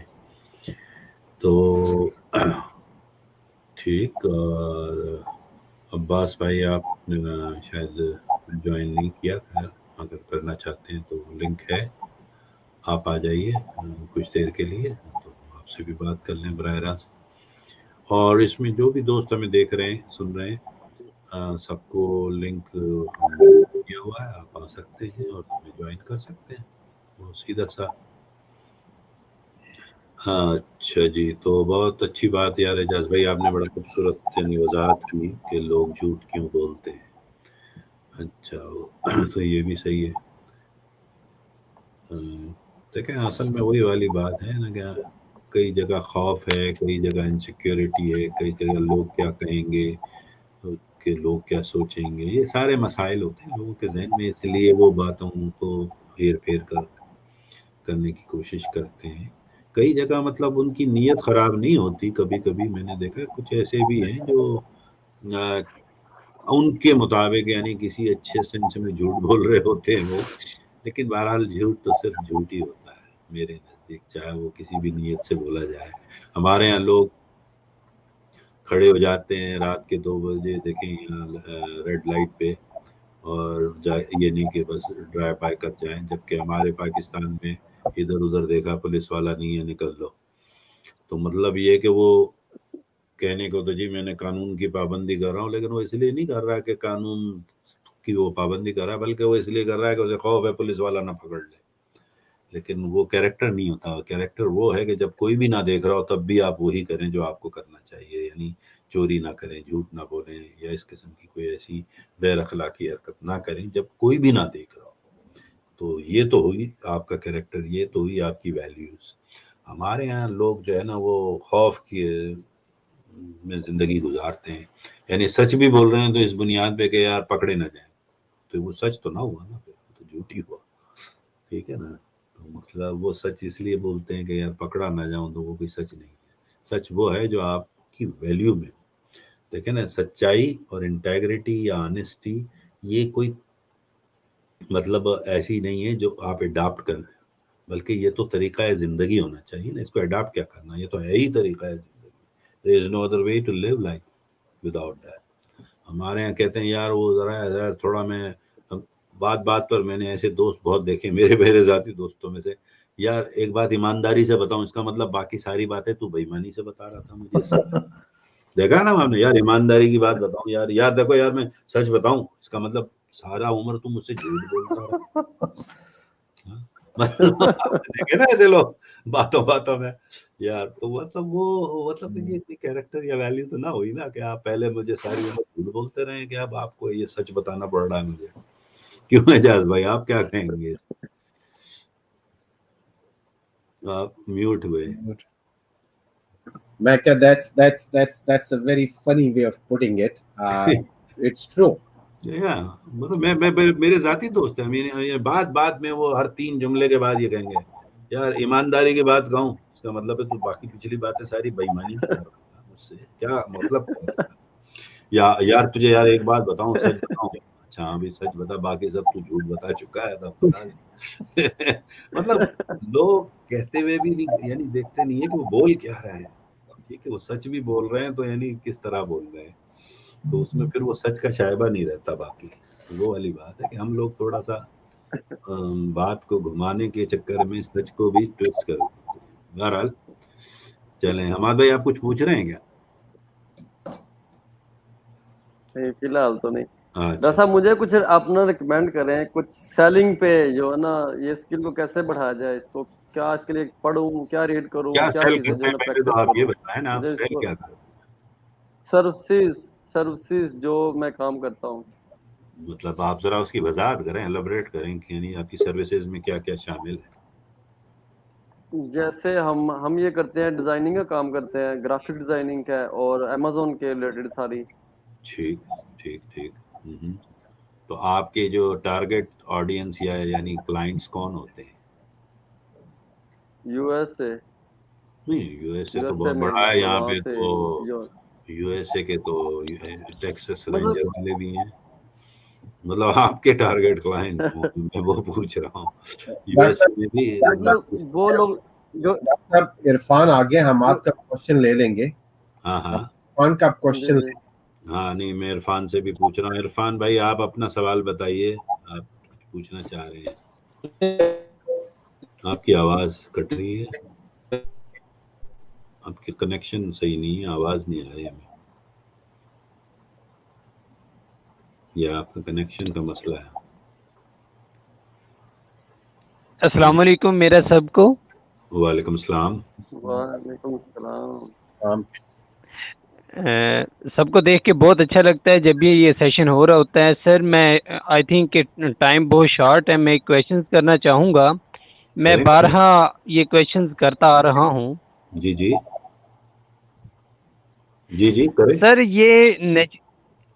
تو ٹھیک، اور عباس بھائی آپ نے شاید جوائن نہیں کیا، خیر اگر کرنا چاہتے ہیں تو لنک ہے، آپ آ جائیے کچھ دیر کے لیے، تو آپ سے بھی بات کر لیں براہ راست. اور اس میں جو بھی دوست ہمیں دیکھ رہے ہیں، سن رہے ہیں، سب کو لنک ہم کیا ہوا ہے، آپ آ سکتے ہیں اور ہمیں جوائن کر سکتے ہیں، وہ سیدھا سا. اچھا جی، تو بہت اچھی بات یار اعجاز بھائی، آپ نے بڑا خوبصورت یعنی وضاحت کی کہ لوگ جھوٹ کیوں بولتے ہیں. اچھا، تو یہ بھی صحیح ہے. دیکھیں اصل میں وہی والی بات ہے نا کہ کئی جگہ خوف ہے، کئی جگہ انسیکیورٹی ہے، کئی جگہ لوگ کیا کہیں گے، کہ لوگ کیا سوچیں گے، یہ سارے مسائل ہوتے ہیں لوگوں کے ذہن میں، اس لیے وہ باتوں کو ہیر پھیر کرنے کی کوشش کرتے ہیں. کئی جگہ مطلب ان کی نیت خراب نہیں ہوتی، کبھی کبھی میں نے دیکھا کچھ ایسے بھی ہیں جو ان کے مطابق یعنی کسی اچھے سینس میں جھوٹ بول رہے ہوتے ہیں وہ، لیکن بہرحال جھوٹ تو صرف جھوٹ ہی ہوتا ہے میرے نزدیک، چاہے وہ کسی بھی نیت سے بولا جائے. ہمارے یہاں لوگ کھڑے ہو جاتے ہیں رات کے 2 بجے، دیکھیں ریڈ لائٹ پہ، اور یہ نہیں کہ بس ڈرائیو بائی کر جائیں، جبکہ ہمارے پاکستان میں ادھر ادھر دیکھا پولیس والا نہیں ہے نکل لو. تو مطلب یہ کہ وہ کہنے کو تو جی میں نے قانون کی پابندی کر رہا ہوں، لیکن وہ اس لیے نہیں کر رہا کہ قانون کی وہ پابندی کر رہا ہے، بلکہ وہ اس لیے کر رہا ہے کہ اسے خوف ہے پولیس والا نہ پکڑ لے. لیکن وہ کیریکٹر نہیں ہوتا، کیریکٹر وہ ہے کہ جب کوئی بھی نہ دیکھ رہا ہو تب بھی آپ وہی کریں جو آپ کو کرنا چاہیے، یعنی چوری نہ کریں، جھوٹ نہ بولیں، یا اس قسم کی کوئی ایسی غیر اخلاقی حرکت نہ کریں جب کوئی بھی نہ دیکھ رہا ہو. تو یہ تو ہوئی آپ کا کیریکٹر، یہ تو ہوئی آپ کی ویلیوز. ہمارے یہاں لوگ جو ہے نا وہ خوف کی میں زندگی گزارتے ہیں، یعنی سچ بھی بول رہے ہیں تو اس بنیاد پہ کہ یار پکڑے نہ جائیں، تو وہ سچ تو نہ ہوا نا، پھر تو جھوٹ ہی ہوا. ٹھیک ہے نا، تو مطلب وہ سچ اس لیے بولتے ہیں کہ یار پکڑا نہ جاؤں، تو وہ کوئی سچ نہیں ہے. سچ وہ ہے جو آپ کی ویلیو میں ہو. دیکھیں نا، سچائی اور انٹیگریٹی یا آنیسٹی یہ کوئی مطلب ایسی نہیں ہے جو آپ اڈاپٹ کر لیں. بلکہ یہ تو طریقہ زندگی ہونا چاہیے نا, اس کو اڈاپٹ کیا کرنا, یہ تو ہے ہی طریقہ زندگی. there is no other way to live life without that. ہمارے یہاں کہتے ہیں یار وہ ذرا تھوڑا, میں بات پر میں نے ایسے دوست بہت دیکھے میرے ذاتی دوستوں میں سے, یار ایک بات ایمانداری سے بتاؤں, اس کا مطلب باقی ساری باتیں تو بے ایمانی سے بتا رہا تھا مجھے. دیکھا نا ہم نے, یار ایمانداری کی بات بتاؤں یار دیکھو یار میں سچ بتاؤں, اس کا مطلب سارا عمر تم مجھ سے جھوٹ بولتا رہا. دیکھے نا ایسے لوگ باتوں میں یار, تو مطلب وہ مطلب یہ کیریکٹر یا ویلیو تو نہ ہوئی نا کہ آپ پہلے مجھے ساری عمر جھوٹ بولتے رہے کہ اب آپ کو یہ سچ بتانا پڑ رہا ہے مجھے. کیوں اعجاز بھائی آپ کیا کہیں گے؟ آپ میوٹ ہوئے. میں کیا that's a very funny way of putting it. It's true. مطلب میں میرے ذاتی دوست ہیں, بات میں وہ ہر 3 جملے کے بعد یہ کہیں گے یار ایمانداری کی بات کہوں, اس کا مطلب ہے تو باقی پچھلی باتیں ساری بے ایمانی کی کر رہا ہے مجھ سے, کیا مطلب یا یار تجھے یار ایک بات بتاؤں, سچ بتاؤں, اچھا ہاں بھی سچ بتا, باقی سب تو جھوٹ بتا چکا ہے تب بتا دیں. مطلب لوگ کہتے ہوئے بھی نہیں, یعنی دیکھتے نہیں ہے کہ وہ بول کیا رہے ہیں, ٹھیک ہے وہ سچ بھی بول رہے ہیں تو یعنی کس طرح بول رہے ہیں, تو اس میں پھر وہ سچ کا شائبہ نہیں رہتا. باقی وہ والی بات ہے کہ ہم لوگ تھوڑا سا بات کو گھمانے کے چکر میں سچ کو بھی ٹویسٹ کر دیتے ہیں. بہرحال چلیں, حماد بھائی آپ کچھ پوچھ رہے ہیں کیا؟ نہیں فی الحال تو نہیں. ویسا مجھے کچھ اپنا ریکمینڈ کریں, کچھ سیلنگ پہ جو ہے نا, یہ اسکل کو کیسے بڑھایا جائے, اس کو کیا اس کے لیے پڑھوں, کیا ریڈ کروں, کیا چیزیں جو ہے نا پریکٹس کروں. سروسز جو میں کام کرتا ہوں. مطلب آپ ذرا اس کی وضاحت کریں, ایلیبریٹ کریں کہ یعنی آپ کی سروسز میں کیا کیا شامل ہے. جیسے ہم یہ کرتے ہیں, ڈیزائننگ کا کام کرتے ہیں, گرافک ڈیزائننگ کا, اور امیزون کے ریلیٹڈ ساری. ٹھیک. تو آپ کے جو ٹارگیٹ آڈینس یا یعنی کلائنٹس کون ہوتے ہیں؟ U S A. نہیں یو ایس اے تو بہت بڑا ہے, یہاں پہ تو یو ایس اے کے تو ٹیکسس رینجر والے بھی ہیں. مطلب آپ کے ٹارگیٹ کلائنٹ میں وہ پوچھ رہا ہوں. یو ایس اے میں بھی وہ لوگ جو عرفان آگے ہم آپ کا کوشچن لے لیں گے. ہاں عرفان کا کوشچن لیں. ہاں نہیں میں عرفان سے بھی پوچھ رہا ہوں. عرفان بھائی آپ اپنا سوال بتائیے, آپ کچھ پوچھنا چاہ رہے ہیں. آپ کی آواز کٹ رہی ہے, آپ کی کنیکشن صحیح نہیں ہے, آواز نہیں آ رہی ہمیں, یا آپ کا کنیکشن کا مسئلہ ہے. السلام علیکم میرا سب کو. وعلیکم السلام. وعلیکم السلام. سب کو دیکھ کے بہت اچھا لگتا ہے جب بھی یہ سیشن ہو رہا ہوتا ہے. سر میں آئی تھنک کہ ٹائم بہت شارٹ ہے, میں کویشچنز کرنا چاہوں گا. میں بارہا یہ کویشچنز کرتا آ رہا ہوں. جی کریں. سر یہ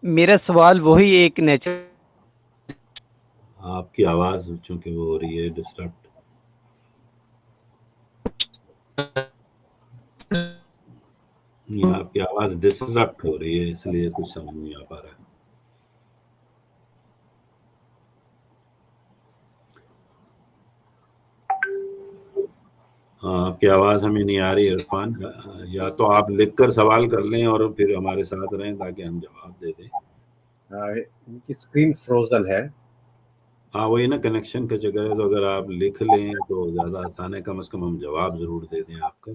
میرا سوال وہی ایک نیچر. آپ کی آواز چونکہ وہ ہو رہی ہے ڈسٹربٹ. آپ کی آواز ڈسٹربٹ ہو رہی ہے, اس لیے کچھ سمجھ نہیں آ پا رہا ہے. آپ کی آواز ہمیں نہیں آ رہی عرفان. یا تو آپ لکھ کر سوال کر لیں اور پھر ہمارے ساتھ رہیں تاکہ ہم جواب دے دیں. ان کی اسکرین فروزن ہے. ہاں وہی نا, کنیکشن کا چکر ہے, تو اگر آپ لکھ لیں تو زیادہ آسان ہے, کم از کم ہم جواب ضرور دے دیں آپ کا.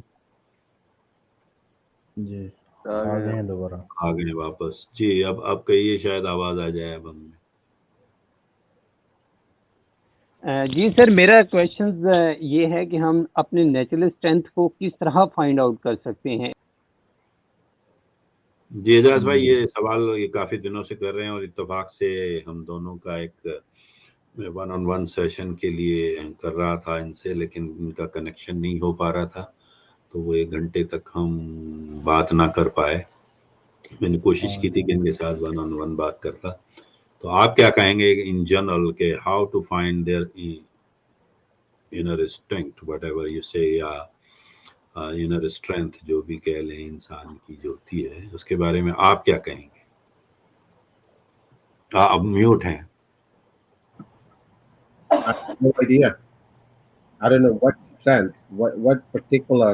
جی آ گئے دوبارہ, آ گئے واپس. جی اب کہیے, شاید آواز آ جائے اب ہمیں. جی سر میرا کویشچن یہ ہے کہ ہم اپنے نیچرل اسٹرینتھ کو کس طرح فائنڈ آؤٹ کر سکتے ہیں. جی اعجاز بھائی یہ سوال یہ کافی دنوں سے کر رہے ہیں, اور اتفاق سے ہم دونوں کا ایک 1-on-1 سیشن کے لیے کر رہا تھا ان سے, لیکن ان کا کنیکشن نہیں ہو پا رہا تھا, تو وہ 1 گھنٹے تک ہم بات نہ کر پائے. میں نے کوشش کی تھی کہ ان کے ساتھ 1-on-1 بات کرتا. تو آپ کیا کہیں گے ان جنرل کہ how to find there inner strength, whatever you say, یا انر اسٹرینتھ جو بھی کہہ لیں انسان کی جو ہوتی ہے, اس کے بارے میں آپ کیا کہیں گے؟ اب میوٹ ہیں. No idea. I don't know what strength, what particular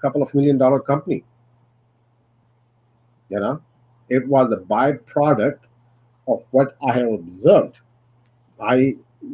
couple of $1 million company, you know. It was a byproduct of what I have observed.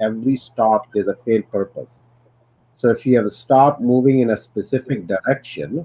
every stop there's a failed purpose. So if you have stopped moving in a specific direction,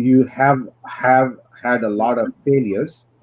you have had a lot of failures,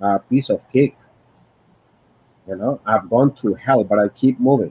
a piece of cake. I've gone through hell, but I keep moving.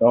So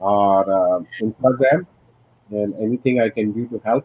or Instagram, and anything I can do to help.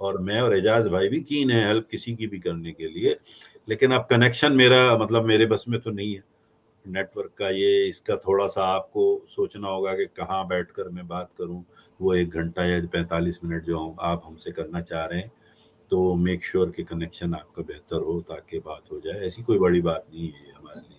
اور میں اور اعجاز بھائی بھی can ہے help کسی کی بھی کرنے کے لیے، لیکن اب کنیکشن میرا مطلب میرے بس میں تو نہیں ہے نیٹ ورک کا، یہ اس کا تھوڑا سا آپ کو سوچنا ہوگا کہ کہاں بیٹھ کر میں بات کروں، وہ 1 گھنٹہ یا 45 منٹ جو آپ ہم سے کرنا چاہ رہے ہیں، تو میک شیور کہ کنیکشن آپ کا بہتر ہو تاکہ بات ہو جائے. ایسی کوئی بڑی بات نہیں ہے ہمارے لیے.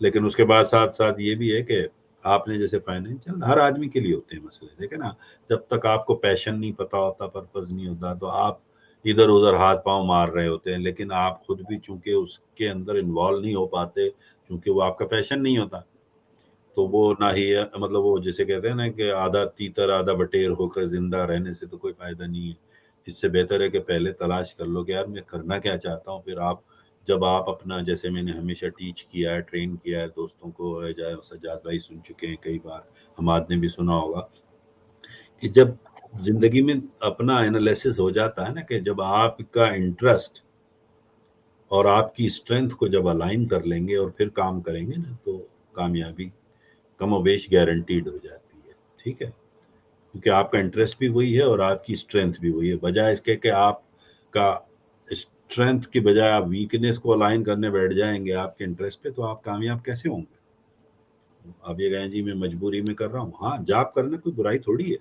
لیکن اس کے بعد ساتھ ساتھ یہ بھی ہے کہ آپ نے جیسے فائنینشیل ہر آدمی کے لیے ہوتے ہیں مسئلے، دیکھیں نا، جب تک آپ کو پیشن نہیں پتا ہوتا، پرپز نہیں ہوتا، تو آپ ادھر ادھر ہاتھ پاؤں مار رہے ہوتے ہیں، لیکن آپ خود بھی چونکہ اس کے اندر انوالو نہیں ہو پاتے چونکہ وہ آپ کا پیشن نہیں ہوتا، تو وہ نہ ہی مطلب وہ جسے کہتے ہیں نا کہ آدھا تیتر آدھا بٹیر ہو کر زندہ رہنے سے تو کوئی فائدہ نہیں ہے. اس سے بہتر ہے کہ پہلے تلاش کر لو کہ یار میں کرنا کیا چاہتا ہوں. پھر آپ جب آپ اپنا، جیسے میں نے ہمیشہ ٹیچ کیا ہے، ٹرین کیا ہے دوستوں کو، سجاد بھائی سن چکے ہیں کئی بار، حماد نے بھی سنا ہوگا، کہ جب زندگی میں اپنا انالیسس ہو جاتا ہے نا کہ جب آپ کا انٹرسٹ اور آپ کی اسٹرینتھ کو جب الائن کر لیں گے اور پھر کام کریں گے نا، تو کامیابی کم و بیش گارنٹیڈ ہو جاتی ہے. ٹھیک ہے، کیونکہ آپ کا انٹرسٹ بھی وہی ہے اور آپ کی اسٹرینتھ بھی وہی ہے. بجائے اس کے کہ آپ کا اسٹرینتھ کی بجائے آپ ویکنیس کو الائن کرنے بیٹھ جائیں گے آپ کے انٹرسٹ پہ، تو آپ کامیاب کیسے ہوں گے؟ آپ یہ کہیں جی میں مجبوری میں کر رہا ہوں. ہاں، جاب کرنا کوئی برائی تھوڑی ہے،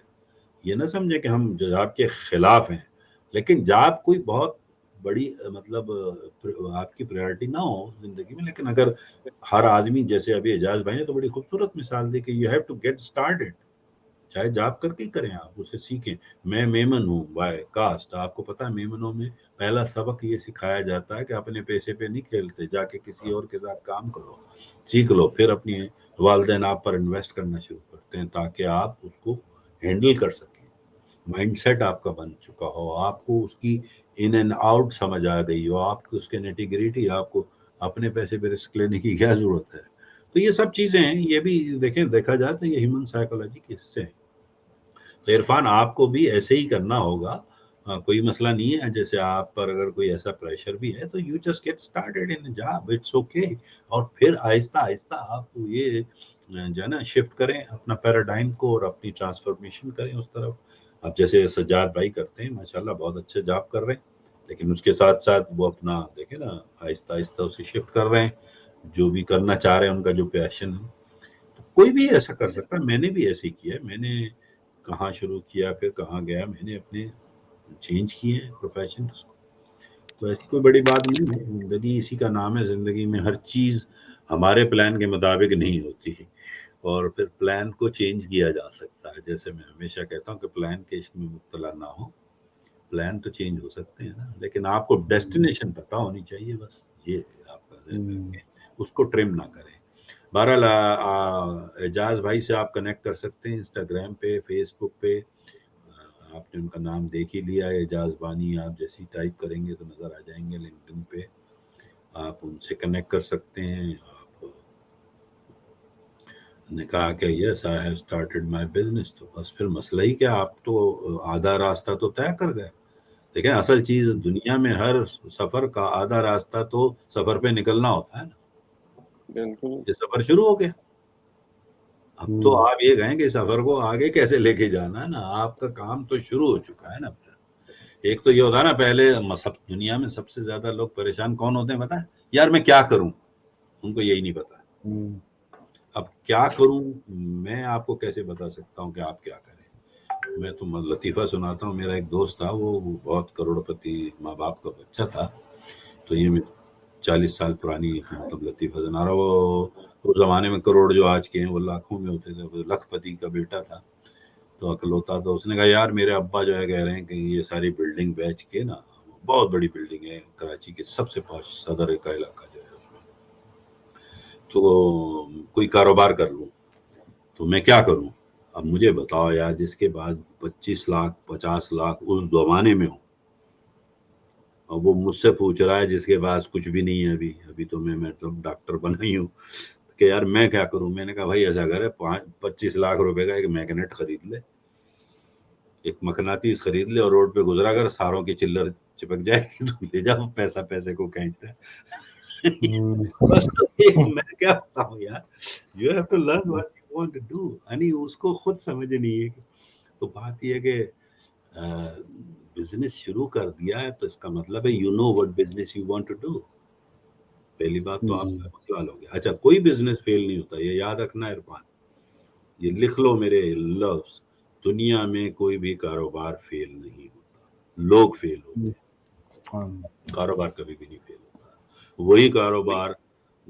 یہ نہ سمجھے کہ ہم جاب کے خلاف ہیں، لیکن جاب کوئی بہت بڑی مطلب آپ کی پریورٹی نہ ہو زندگی میں. لیکن اگر ہر آدمی، جیسے ابھی اعجاز بھائی نے تو بڑی خوبصورت مثال دی کہ you have to get started, چاہے جاب کر کے ہی کریں، آپ اسے سیکھیں. میں میمن ہوں بائی کاسٹ، آپ کو پتا ہے میمنوں میں پہلا سبق یہ سکھایا جاتا ہے کہ اپنے پیسے پہ نہیں کھیلتے، جا کے کسی اور کے ساتھ کام کرو، سیکھ لو، پھر اپنی والدین آپ پر انویسٹ کرنا شروع کرتے ہیں تاکہ آپ اس کو ہینڈل کر سکیں. مائنڈ سیٹ آپ کا بن چکا ہو، آپ کو اس کی ان اینڈ آؤٹ سمجھ آ گئی ہو، آپ کو اس کے نیٹی گریٹی، آپ کو اپنے پیسے پہ رسک لینے کی کیا ضرورت ہے. تو یہ سب چیزیں ہیں، یہ بھی دیکھیں، دیکھا جائے تو یہ ہیومن سائیکولوجی کے حصے ہیں. تو عرفان آپ کو بھی ایسے ہی کرنا ہوگا، کوئی مسئلہ نہیں ہے. جیسے آپ پر اگر کوئی ایسا پریشر بھی ہے تو you just get started in job, it's okay. اور پھر آہستہ آہستہ آپ یہ جو ہے نا شفٹ کریں اپنا پیراڈائم کو اور اپنی ٹرانسفارمیشن کریں اس طرف. اب جیسے سجاد بھائی کرتے ہیں ماشاءاللہ، بہت اچھے جاب کر رہے ہیں، لیکن اس کے ساتھ ساتھ وہ اپنا دیکھیں نا آہستہ آہستہ اسے شفٹ کر رہے ہیں، جو بھی کرنا چاہ رہے ہیں ان کا جو پیشن ہے. تو کوئی بھی ایسا کر سکتا ہے، میں نے بھی ایسے ہی کیا ہے. میں نے کہاں شروع کیا پھر کہاں گیا، میں نے اپنے چینج کیے ہیں پروفیشنز کو. تو ایسی کوئی بڑی بات نہیں ہے، زندگی اسی کا نام ہے. زندگی میں ہر چیز ہمارے پلان کے مطابق نہیں ہوتی، اور پھر پلان کو چینج کیا جا سکتا ہے. جیسے میں ہمیشہ کہتا ہوں کہ پلان کے عشق میں مبتلا نہ ہو. پلان تو چینج ہو سکتے ہیں نا، لیکن آپ کو ڈیسٹینیشن پتہ ہونی چاہیے، بس یہ آپ کا ذہن میں رکھیں، اس کو ٹرم نہ کریں. بہرحال اعجاز بھائی سے آپ کنیکٹ کر سکتے ہیں انسٹاگرام پہ، فیس بک پہ. آپ نے ان کا نام دیکھ ہی لیا ہے، اعجاز بانی. آپ جیسے ٹائپ کریں گے تو نظر آ جائیں گے. لنکڈن پہ آپ ان سے کنیکٹ کر سکتے ہیں. آپ نے کہا کہ yes I have started my business, تو بس پھر مسئلہ ہی کیا، آپ تو آدھا راستہ تو طے کر گئے. دیکھیں اصل چیز دنیا میں ہر سفر کا آدھا راستہ تو سفر پہ نکلنا ہوتا ہے نا. بالکل، یہ سفر شروع ہو گیا، اب تو آپ یہ کہیں کہ سفر کو آگے کیسے لے کے جانا ہے نا. آپ کا کام تو شروع ہو چکا ہے نا. ایک تو یہ ہوتا ہے نا، پہلے دنیا میں سب سے زیادہ لوگ پریشان کون ہوتے ہیں پتہ ہے؟ یار میں کیا کروں، ان کو یہی نہیں پتا. اب کیا کروں، میں آپ کو کیسے بتا سکتا ہوں کہ آپ کیا کریں. میں تو لطیفہ سناتا ہوں. میرا ایک دوست تھا، وہ بہت کروڑ پتی ماں باپ کا بچہ تھا. تو یہ 40 سال پرانی مطلب لطیفہ سنا رہا. وہ اس زمانے میں کروڑ جو آج کے ہیں وہ لاکھوں میں ہوتے تھے. وہ لکھ پتی کا بیٹا تھا، تو عقل ہوتا. تو اس نے کہا یار میرے ابا جو ہے کہہ رہے ہیں کہ یہ ساری بلڈنگ بیچ کے نا، بہت بڑی بلڈنگ ہے کراچی کے سب سے پاش صدر کا علاقہ جو ہے اس میں، تو کوئی کاروبار کر لوں. تو میں کیا کروں؟ اب مجھے بتاؤ یار، جس کے بعد 25 لاکھ 50 لاکھ اس زمانے میں ہو، اور وہ مجھ سے پوچھ رہا ہے جس کے پاس کچھ بھی نہیں ہے. ابھی تو میں مطلب ڈاکٹر بنا ہی ہوں کہ یار میں کیا کروں. میں نے کہا بھائی ایسا کرے 25 لاکھ روپے کا ایک میگنیٹ خرید لے، ایک مقناطیس خرید لے، اور روڈ پہ گزرا کر ساروں کی چلر چپک جائے گی تو لے جاؤ، پیسہ پیسے کو کھینچتا ہے. میں کیا بتاؤں یار، you have to learn what you want to do. یعنی اس کو خود سمجھ نہیں ہے. تو بات یہ ہے کہ بزنس شروع کر دیا ہے تو اس کا مطلب ہے you know what business you want to do. پہلی بات تو آپ کا مسئلہ حل ہو گیا. اچھا کوئی بزنس فیل نہیں ہوتا, یہ یاد رکھنا عرفان, یہ لکھ لو میرے لفظ, دنیا میں کوئی بھی کاروبار فیل نہیں ہوتا, لوگ فیل ہوتے ہیں, کاروبار کبھی بھی نہیں فیل ہوتا. وہی کاروبار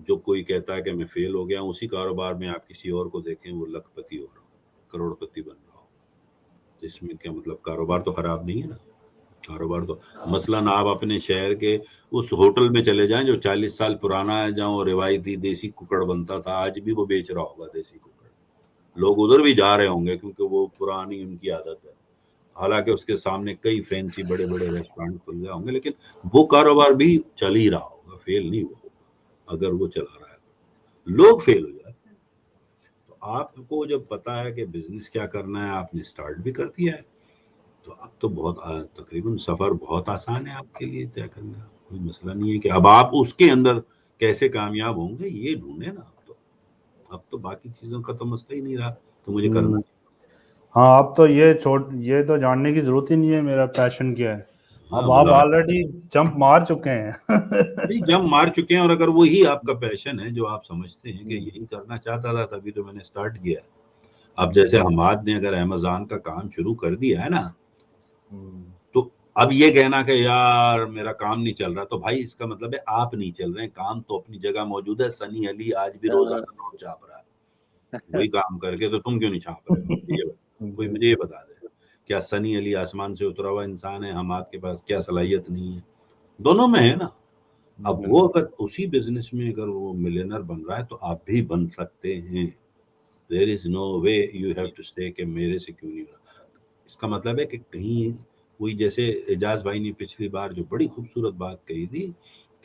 جو کوئی کہتا ہے کہ میں فیل ہو گیا ہوں, اسی کاروبار میں آپ کسی اور کو دیکھیں وہ لکھ پتی ہو رہا ہو, کروڑ پتی بن رہا ہو, تو اس میں کیا مطلب, کاروبار تو خراب نہیں ہے نا. کاروبار تو مثلاً آپ اپنے شہر کے اس ہوٹل میں چلے جائیں جو 40 سال پرانا ہے, جہاں روایتی دیسی ککڑ بنتا تھا, آج بھی وہ بیچ رہا ہوگا دیسی ککڑ. لوگ ادھر بھی جا رہے ہوں گے کیونکہ وہ پرانی ان کی عادت ہے. حالانکہ اس کے سامنے کئی فینسی بڑے بڑے ریسٹورینٹ کھل گئے ہوں گے, لیکن وہ کاروبار بھی چل ہی رہا ہوگا, فیل نہیں ہوا اگر وہ چلا رہا ہے. لوگ فیل ہو جاتے ہیں. تو آپ کو جب پتا ہے کہ بزنس کیا کرنا ہے, آپ نے اسٹارٹ بھی کر دیا ہے, تو اب تو بہت تقریباً سفر بہت آسان ہے آپ کے لیے طے کرنا. کوئی مسئلہ نہیں ہے کہ اب آپ اس کے اندر کیسے کامیاب ہوں گے, یہ ڈھونڈے نا. اب تو باقی چیزوں کا تو مسئلہ ہی نہیں رہا تو مجھے کرنا. ہاں اب تو یہ تو جاننے کی ضرورت ہی نہیں ہے میرا پیشن کیا ہے. اب آپ آلریڈی جمپ مار چکے ہیں. جمپ مار چکے ہیں, اور اگر وہی آپ کا پیشن ہے جو آپ سمجھتے ہیں کہ یہی کرنا چاہتا تھا تبھی تو میں نے اسٹارٹ کیا. اب جیسے حماد نے اگر امیزون کا کام شروع کر دیا ہے نا, تو اب یہ کہنا کہ یار میرا کام نہیں چل رہا, تو بھائی اس کا مطلب ہے آپ نہیں چل رہے ہیں, کام تو اپنی جگہ موجود ہے. سنی علی آج بھی روزانہ نوٹ چھاپ رہا ہے, وہی کام کر کے, تو تم کیوں نہیں چھاپ رہے ہو؟ کوئی مجھے یہ بتا دے, کیا سنی علی آسمان سے اترا ہوا انسان ہے؟ حماد کے پاس کیا صلاحیت نہیں ہے؟ دونوں میں ہے نا. اب وہ اگر اسی بزنس میں اگر وہ ملینر بن رہا ہے تو آپ بھی بن سکتے ہیں. There is no way you have to say کہ میرے سے کیوں نہیں ہو رہا. اس کا مطلب ہے کہ کہیں کوئی, جیسے اعجاز بھائی نے پچھلی بار جو بڑی خوبصورت بات کہی تھی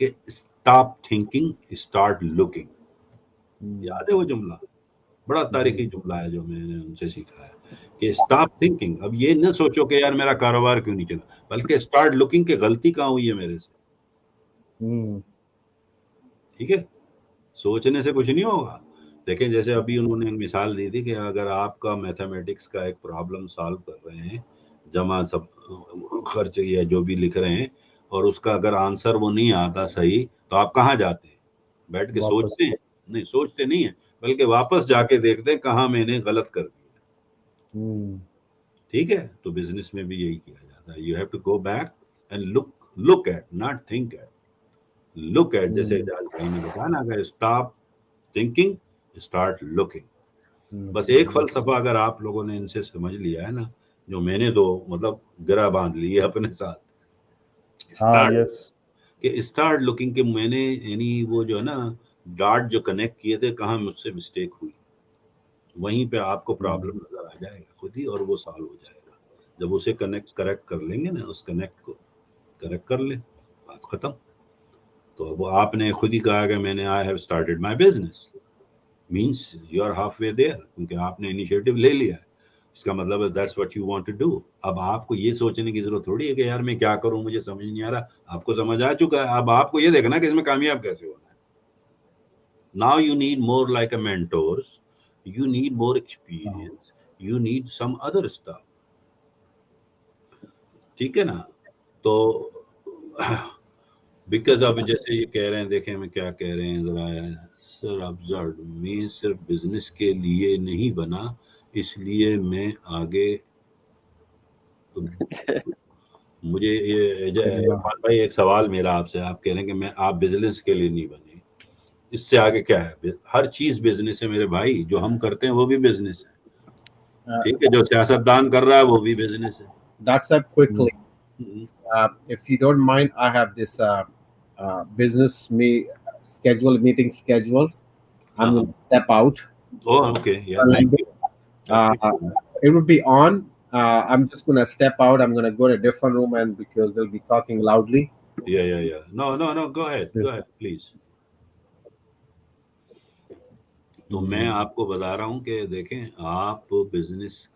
کہ اسٹاپ تھنکنگ اسٹارٹ لوکنگ. یاد ہے وہ جملہ؟ بڑا تاریخی جملہ ہے جو میں نے ان سے سیکھا ہے کہ اسٹاپ تھنکنگ. اب یہ نہ سوچو کہ یار میرا کاروبار کیوں نہیں چلا, بلکہ اسٹارٹ لوکنگ کہ غلطی کہاں ہوئی ہے میرے سے. ٹھیک ہے, سوچنے سے کچھ نہیں ہوگا. دیکھیں جیسے ابھی انہوں نے مثال دی تھی کہ اگر آپ کا میتھمیٹکس کا ایک پرابلم سالو کر رہے ہیں, جمع سب خرچ یا جو بھی لکھ رہے ہیں, اور اس کا اگر آنسر وہ نہیں آتا صحیح, تو آپ کہاں جاتے ہیں؟ بیٹھ کے سوچتے ہیں؟ نہیں, سوچتے نہیں ہیں, بلکہ واپس جا کے دیکھتے ہیں کہاں میں نے غلط کر دیا. ٹھیک ہے, تو بزنس میں بھی یہی کیا جاتا ہے. You have to go back and look at, not think at, look at. جیسے اعجاز بھائی نے بتایا نا, اگر اسٹاپ تھنکنگ اسٹارٹ لوکنگ. بس ایک فلسفہ اگر آپ لوگوں نے ان سے سمجھ لیا ہے نا, جو میں نے تو مطلب گرا باندھ لی ہے اپنے ساتھ, کہ اسٹارٹ لوکنگ کے میں نے یعنی وہ جو ہے نا ڈاٹ جو کنیکٹ کیے تھے, کہاں مجھ سے مسٹیک ہوئی, وہیں پہ آپ کو پرابلم نظر آ جائے گا خود ہی, اور وہ سالو ہو جائے گا. جب اسے کریکٹ کر لیں گے نا, اس کنیکٹ کو کریکٹ کر لیں, بات ختم. تو اب آپ نے خود ہی کہا کہ میں نے I have started my business, means you are halfway there, کیونکہ آپ نے انیشیٹو لے لیا ہے. اس کا مطلب ہے that's what you want to do. اب آپ کو یہ سوچنے کی ضرورت تھوڑی ہے کہ یار میں کیا کروں, مجھے سمجھ نہیں آ رہا. آپ کو سمجھ آ چکا ہے, اب آپ کو یہ دیکھنا کہ اس میں کامیاب کیسے ہونا ہے. Now you need more like a mentors, you need more experience, you need some other stuff. ٹھیک ہے نا. تو بیکاز اب جیسے یہ کہہ رہے ہیں, دیکھیں میں کیا کہہ رہے ہیں ذرا. سر ابزرڈ میں صرف بزنس کے لیے نہیں بنا, اس لیے میں آگے. مجھے یہ عرفان بھائی ایک سوال میرا آپ سے, آپ کہہ رہے ہیں کہ آپ بزنس کے لیے نہیں بنے, اس سے آگے کیا ہے؟ ہر چیز بزنس ہے میرے بھائی, جو ہم کرتے ہیں وہ بھی بزنس ہے. ٹھیک ہے, جو سیاستدان کر رہا ہے وہ بھی بزنس ہے. That's up quickly. If you don't mind, I have this business meeting scheduled. I'm going to step out. Oh, okay. Yeah, thank you. It will be on. I'm just going to step out. I'm going to go to a different room, and because they'll be talking loudly. Yeah. No. Go ahead, please. تو میں آپ کو بتا رہا ہوں کہ دیکھیں, آپ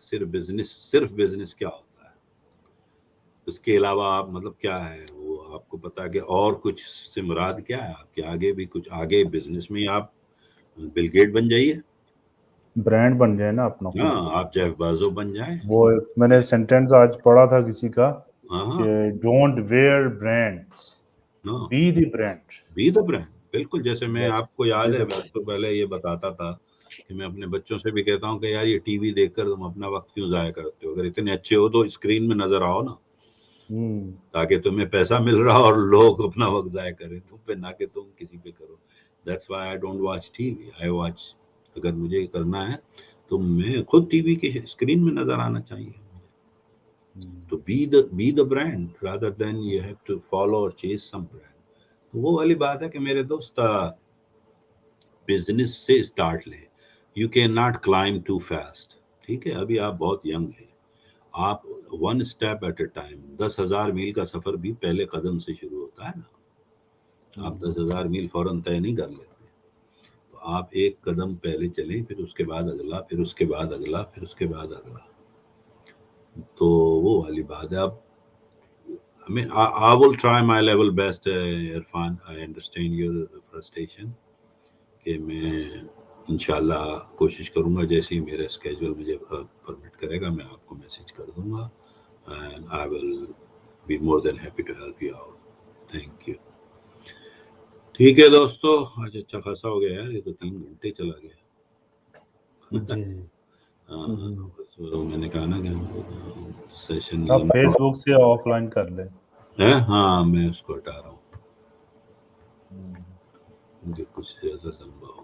صرف بزنس کیا ہوتا ہے, اس کے علاوہ آپ مطلب کیا ہے وہ آپ کو پتا کہ اور کچھ سے مراد کیا ہے آپ کے آگے بھی کچھ, آگے بزنس میں آپ بل گیٹ بن جائیے, برانڈ بن جائے نا اپنا. ہاں, آپ جیف بیزوس بن جائیں. وہ میں نے سینٹینس آج پڑھا تھا کسی کا کہ don't wear brands, be the brand. بالکل. جیسے میں آپ کو یاد ہے میں تو پہلے یہ بتاتا تھا کہ میں اپنے بچوں سے بھی کہتا ہوں کہ یار یہ ٹی وی دیکھ کر تم اپنا وقت کیوں ضائع کرتے ہو, اگر اتنے اچھے ہو تو اسکرین میں نظر آؤ نا, تاکہ تمہیں پیسہ مل رہا اور لوگ اپنا وقت ضائع کریں تم پہ, نہ کہ تم کسی پہ کرو. That's why I don't watch T V. I watch, اگر مجھے کرنا ہے تو میں خود ٹی وی کی اسکرین میں نظر آنا چاہیے. تو be the brand rather than you have to follow or chase some brand. تو وہ والی بات ہے کہ میرے دوست بزنس سے اسٹارٹ لیں. You can not climb too fast. ٹھیک ہے, ابھی آپ بہت ینگ ہیں, آپ 1 step at a time. 10,000 mile کا سفر بھی پہلے قدم سے شروع ہوتا ہے نا. آپ 10,000 میل فوراً طے نہیں کر لیتے. تو آپ ایک قدم پہلے چلیں, پھر اس کے بعد اگلا, پھر اس کے بعد اگلا, پھر اس کے بعد اگلا. تو وہ والی بات ہے. اب I mean, I will try my level best, Irfan. I understand your frustration. کہ میں انشاءاللہ کوشش کروں گا, جیسے ہی میرا اسکیجول مجھے پرمٹ کرے گا میں آپ کو میسج کر دوں گا. And I will be more than happy to help you out. Thank you. ٹھیک ہے دوستو, آج اچھا خاصا ہو گیا یار, یہ تو 3 گھنٹے چلا گیا. میں نے کہا نا کہ سیشن آپ فیس بک سے آف لائن کر لیں. ہاں میں اس کو ہٹا رہا ہوں, مجھے کچھ زیادہ لمبا ہو